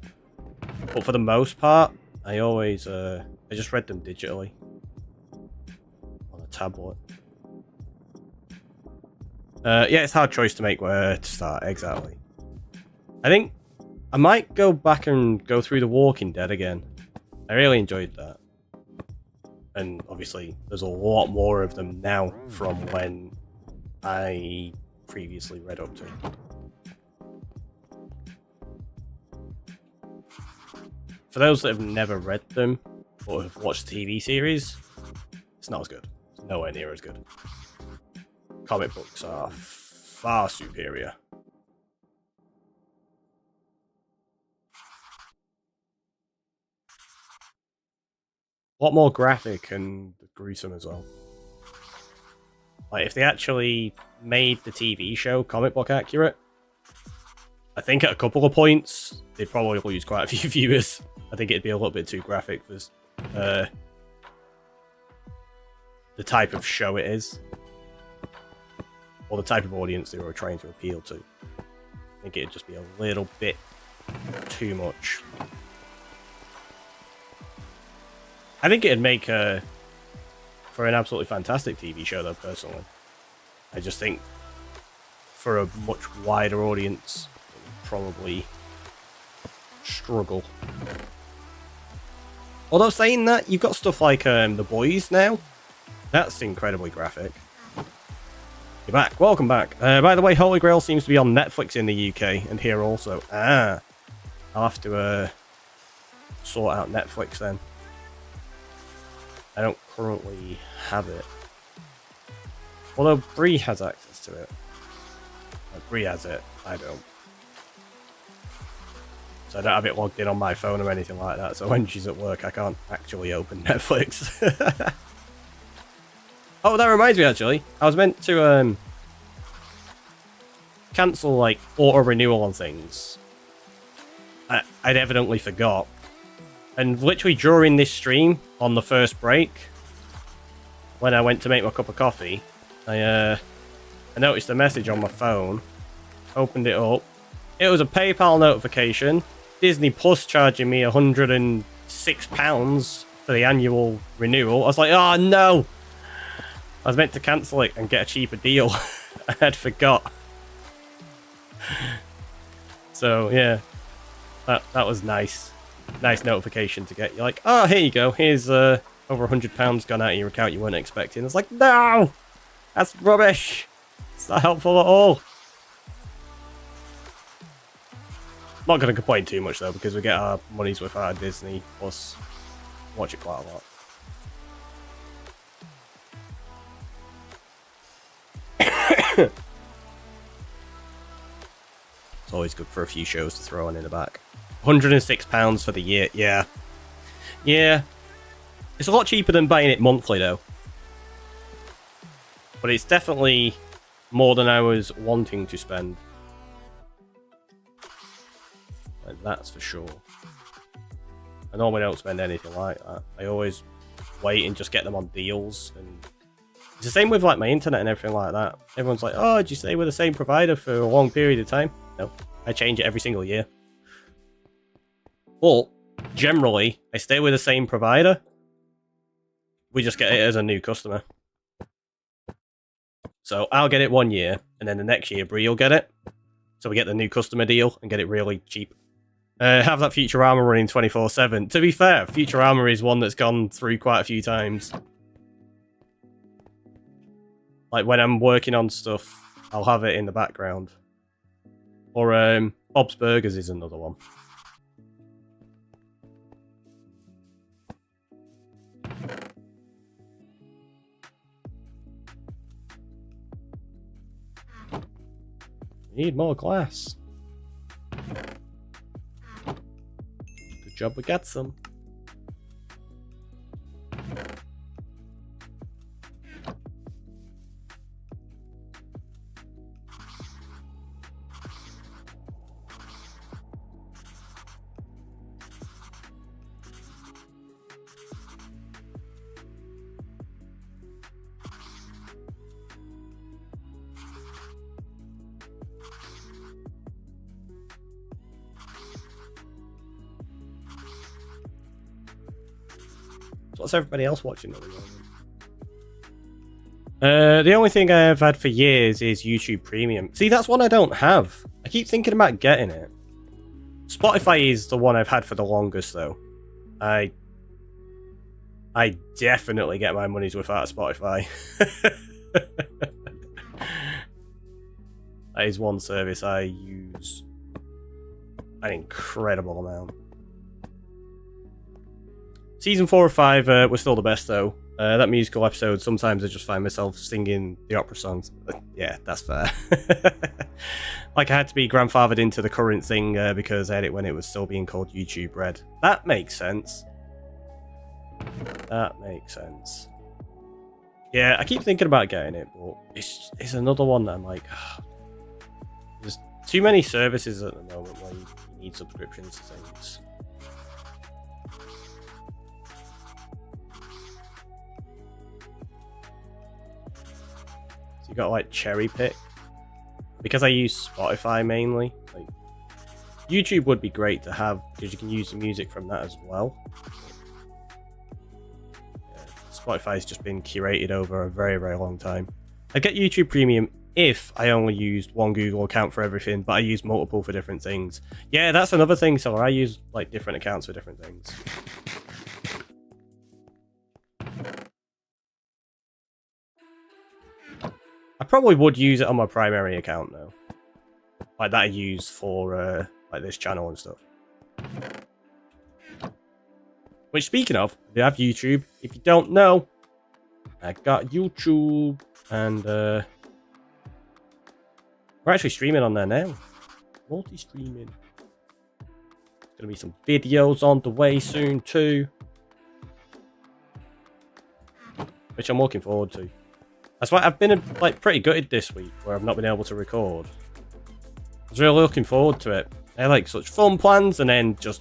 But for the most part, I always I just read them digitally on a tablet. Yeah, it's a hard choice to make where to start exactly. I think I might go back and go through The Walking Dead again. I really enjoyed that. And obviously, there's a lot more of them now from when I previously read up to. For those that have never read them, or have watched the TV series, it's not as good. It's nowhere near as good. Comic books are far superior. A lot more graphic and gruesome as well. Like, if they actually made the TV show comic book accurate, I think at a couple of points, they'd probably lose quite a few viewers. I think it'd be a little bit too graphic for the type of show it is. Or the type of audience they were trying to appeal to. I think it'd just be a little bit too much. I think it'd make for an absolutely fantastic TV show, though, personally. I just think for a much wider audience, it would probably struggle. Although saying that, you've got stuff like The Boys now. That's incredibly graphic. You're back. Welcome back. By the way, Holy Grail seems to be on Netflix in the UK and here also. I'll have to sort out Netflix then. I don't currently have it. Although Bree has access to it. Bree has it, I don't. So I don't have it logged in on my phone or anything like that, so when she's at work I can't actually open Netflix. Oh, that reminds me actually. I was meant to cancel like auto renewal on things. I'd evidently forgot. And literally during this stream, on the first break, when I went to make my cup of coffee, I noticed a message on my phone, opened it up. It was a PayPal notification, Disney Plus charging me £106 for the annual renewal. I was like, oh no! I was meant to cancel it and get a cheaper deal. I had forgot. So yeah, that was nice. Nice notification to get. You're like, oh, here you go. Here's over £100 gone out of your account you weren't expecting. It's like, no! That's rubbish! It's not helpful at all. Not going to complain too much, though, because we get our money's worth out of Disney, plus watch it quite a lot. It's always good for a few shows to throw on in the back. £106 for the year, yeah. Yeah. It's a lot cheaper than buying it monthly, though. But it's definitely more than I was wanting to spend. Like, that's for sure. I normally don't spend anything like that. I always wait and just get them on deals. And it's the same with like my internet and everything like that. Everyone's like, oh, did you stay with the same provider for a long period of time? No, I change it every single year. But generally, I stay with the same provider. We just get it as a new customer. So I'll get it 1 year, and then the next year Bree will get it. So we get the new customer deal and get it really cheap. Have that Futurama running 24/7. To be fair, Futurama is one that's gone through quite a few times. Like when I'm working on stuff, I'll have it in the background. Or Bob's Burgers is another one. Need more glass. Good job we got some. What's everybody else watching at the moment? The only thing I've had for years is YouTube Premium. See, that's one I don't have. I keep thinking about getting it. Spotify is the one I've had for the longest, though. I definitely get my money's worth out of Spotify. That is one service I use an incredible amount. Season 4 or 5 were still the best, though. That musical episode, sometimes I just find myself singing the opera songs. Yeah, that's fair. Like I had to be grandfathered into the current thing because I had it when it was still being called YouTube Red. That makes sense. That makes sense. Yeah, I keep thinking about getting it, but it's another one that I'm like... There's too many services at the moment where you need subscriptions to things. You got like cherry pick because I use Spotify mainly. Like YouTube would be great to have because you can use the music from that as well. Yeah, Spotify's just been curated over a very, very long time. I get YouTube Premium if I only used one Google account for everything, but I use multiple for different things. Yeah, that's another thing. So I use like different accounts for different things. I probably would use it on my primary account though, like that I use for like this channel and stuff. Which, speaking of, we have YouTube. If you don't know, I got YouTube, and we're actually streaming on there now. Multi-streaming. There's gonna be some videos on the way soon too, which I'm looking forward to. That's why I've been like pretty gutted this week where I've not been able to record. I was really looking forward to it. I had like such fun plans and then just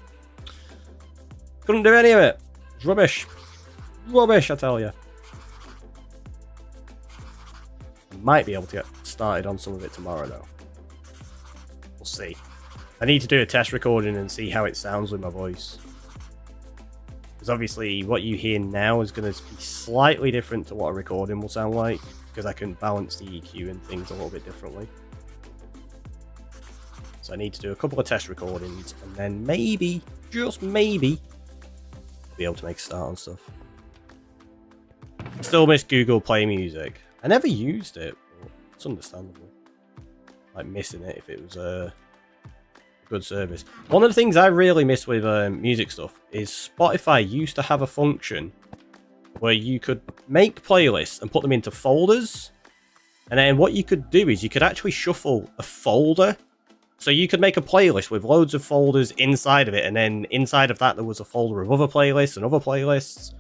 Couldn't do any of it. It's rubbish. Rubbish, I tell you. I might be able to get started on some of it tomorrow, though. We'll see. I need to do a test recording and see how it sounds with my voice. Because obviously, what you hear now is going to be slightly different to what a recording will sound like. Because I can balance the EQ and things a little bit differently. So I need to do a couple of test recordings, and then maybe, just maybe, be able to make a start on stuff. Still miss Google Play Music. I never used it, but it's understandable. Like missing it if it was a good service. One of the things I really miss with music stuff is Spotify used to have a function where you could make playlists and put them into folders, and then what you could do is you could actually shuffle a folder. So you could make a playlist with loads of folders inside of it, and then inside of that there was a folder of other playlists and other playlists,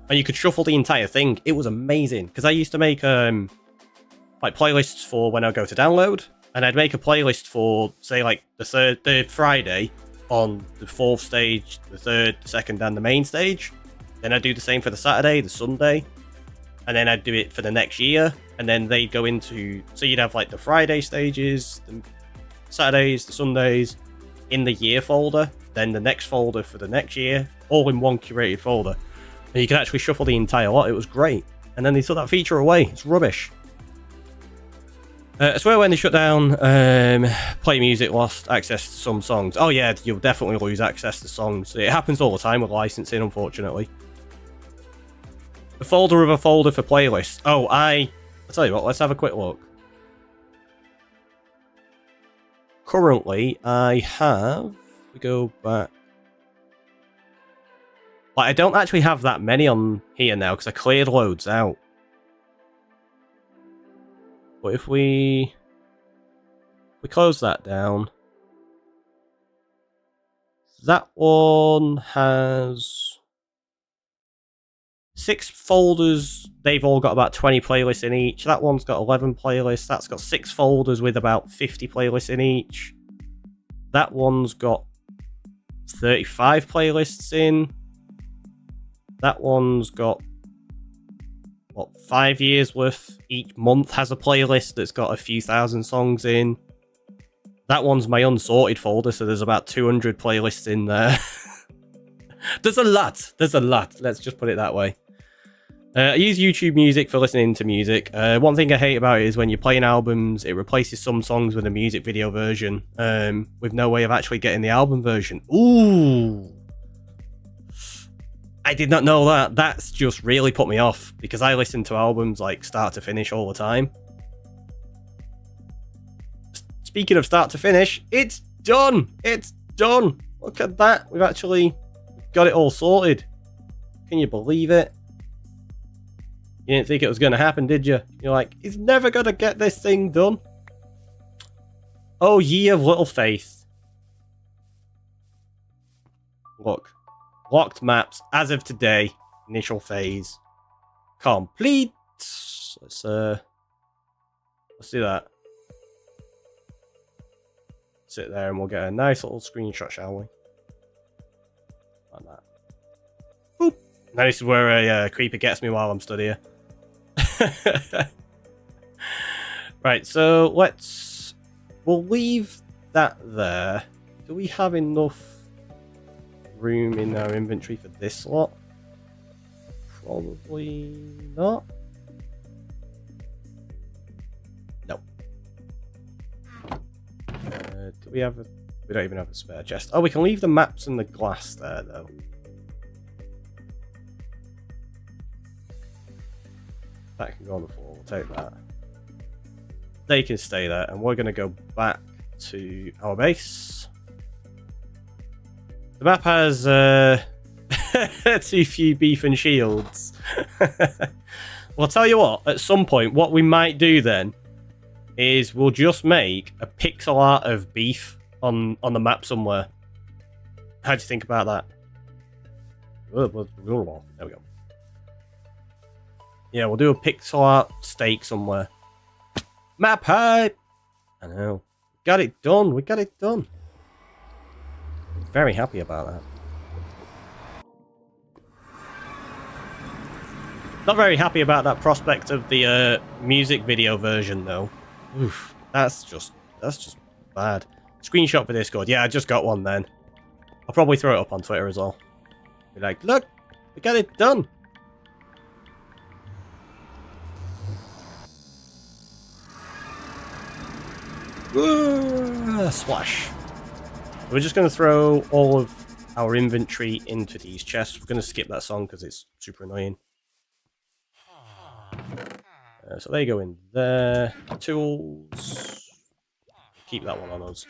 and you could shuffle the entire thing. It was amazing because I used to make like playlists for when I go to download, and I'd make a playlist for say like the Friday on the 4th stage, the 3rd, the 2nd, and the main stage. Then I'd do the same for the Saturday, the Sunday, and then I'd do it for the next year, and then they'd go into, so you'd have like the Friday stages, the Saturdays, the Sundays in the year folder, then the next folder for the next year, all in one curated folder. And you could actually shuffle the entire lot. It was great. And then they took that feature away. It's rubbish. I swear when they shut down Play Music, lost access to some songs. Oh yeah, you'll definitely lose access to songs. It happens all the time with licensing, unfortunately. A folder of a folder for playlists. Oh, I'll tell you what, let's have a quick look. Currently, I have... We go back... Like, I don't actually have that many on here now, because I cleared loads out. But if we close that down... That one has... 6 folders, they've all got about 20 playlists in each. That one's got 11 playlists. That's got 6 folders with about 50 playlists in each. That one's got 35 playlists in. That one's got, what, 5 years worth. Each month has a playlist that's got a few thousand songs in. That one's my unsorted folder, so there's about 200 playlists in there. There's a lot. There's a lot. Let's just put it that way. I use YouTube Music for listening to music. One thing I hate about it is when you're playing albums, it replaces some songs with a music video version, with no way of actually getting the album version. Ooh! I did not know that. That's just really put me off, because I listen to albums like start to finish all the time. Speaking of start to finish, it's done! It's done! Look at that. We've actually got it all sorted. Can you believe it? You didn't think it was going to happen, did you? You're like, he's never going to get this thing done. Oh, ye of little faith. Look. Locked maps as of today. Initial phase. Complete. Let's do that. Sit there and we'll get a nice little screenshot, shall we? Like that. Boop. Now this is where a creeper gets me while I'm stood here. Right, so we'll leave that there. Do we have enough room in our inventory for this slot? Probably not. No. Do we have we don't even have a spare chest. Oh, we can leave the maps and the glass there though. That can go on the floor, we'll take that. They can stay there, and we're going to go back to our base. The map has too few beef and shields. Well, I'll tell you what, at some point, what we might do then is we'll just make a pixel art of beef on the map somewhere. How do you think about that? There we go. Yeah, we'll do a pixel art stake somewhere. Map hype! I know. Got it done. We got it done. Very happy about that. Not very happy about that prospect of the music video version, though. Oof, that's just bad. Screenshot for Discord. Yeah, I just got one then. I'll probably throw it up on Twitter as well. Be like, look, we got it done. Splash. We're just going to throw all of our inventory into these chests. We're going to skip that song because it's super annoying. So they go in there. Tools. Keep that one on us.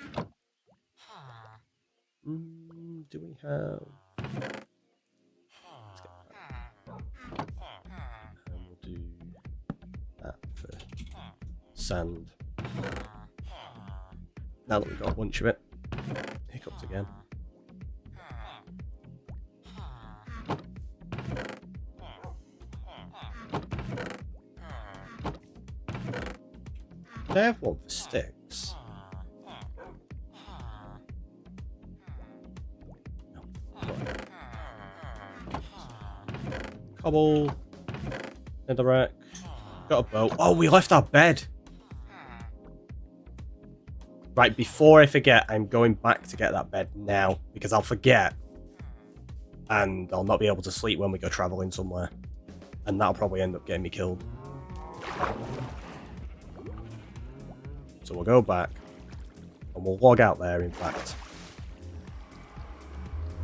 Do we have... Let's get that. And we'll do that for sand. Now that we've got a bunch of it. Hiccups again. Do I have one for sticks? No. Cobble. Netherrack. Got a boat. Oh, we left our bed! Right, before I forget, I'm going back to get that bed now, because I'll forget. And I'll not be able to sleep when we go travelling somewhere. And that'll probably end up getting me killed. So we'll go back. And we'll log out there, in fact.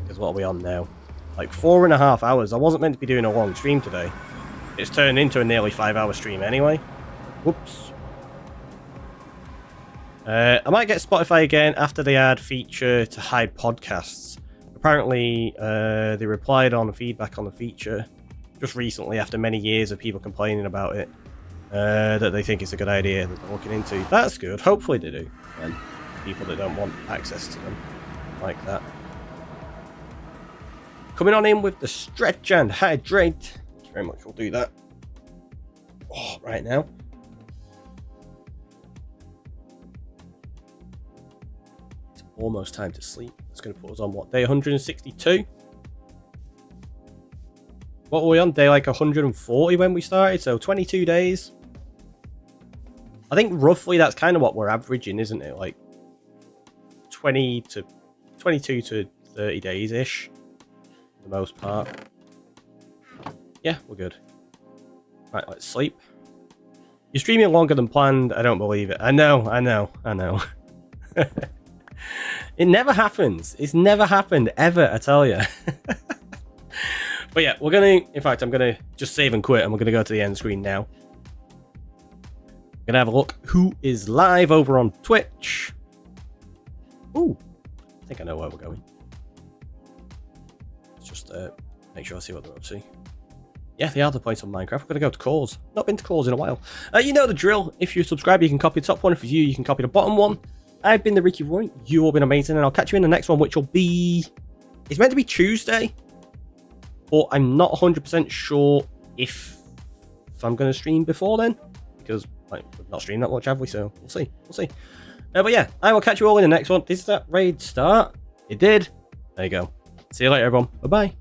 Because what are we on now? Like 4.5 hours. I wasn't meant to be doing a long stream today. It's turned into a nearly 5-hour stream anyway. Whoops. I might get Spotify again after they add feature to hide podcasts. Apparently, they replied on feedback on the feature just recently after many years of people complaining about it. That they think it's a good idea that they're looking into. That's good. Hopefully they do. And people that don't want access to them like that. Coming on in with the stretch and hydrate. Thank you very much. We'll do that. Oh, right now. Almost time to sleep. It's going to put us on what, day 162? What were we on? Day like 140 when we started, so 22 days. I think roughly that's kind of what we're averaging, isn't it? Like 22 to 30 days ish, for the most part. Yeah, we're good. Right, let's sleep. You're streaming longer than planned. I don't believe it. I know. It never happens. It's never happened ever, I tell you. But yeah, we're gonna, in fact, I'm gonna just save and quit and we're gonna go to the end screen now. Gonna have a look who is live over on Twitch. Ooh, I think I know where we're going. Let's just make sure I see what they're up to. Yeah, they are the place on Minecraft. We're gonna go to Cause. Not been to Cause in a while. You know the drill. If you subscribe, you can copy the top one. If it's you can copy the bottom one. I've been the Ricky Roy. You all been amazing, and I'll catch you in the next one, which will be... It's meant to be Tuesday, but I'm not 100% sure if I'm going to stream before then, because like, we've not streamed that much, have we? So we'll see. But yeah, I will catch you all in the next one. Did that raid start? It did. There you go. See you later, everyone. Bye-bye.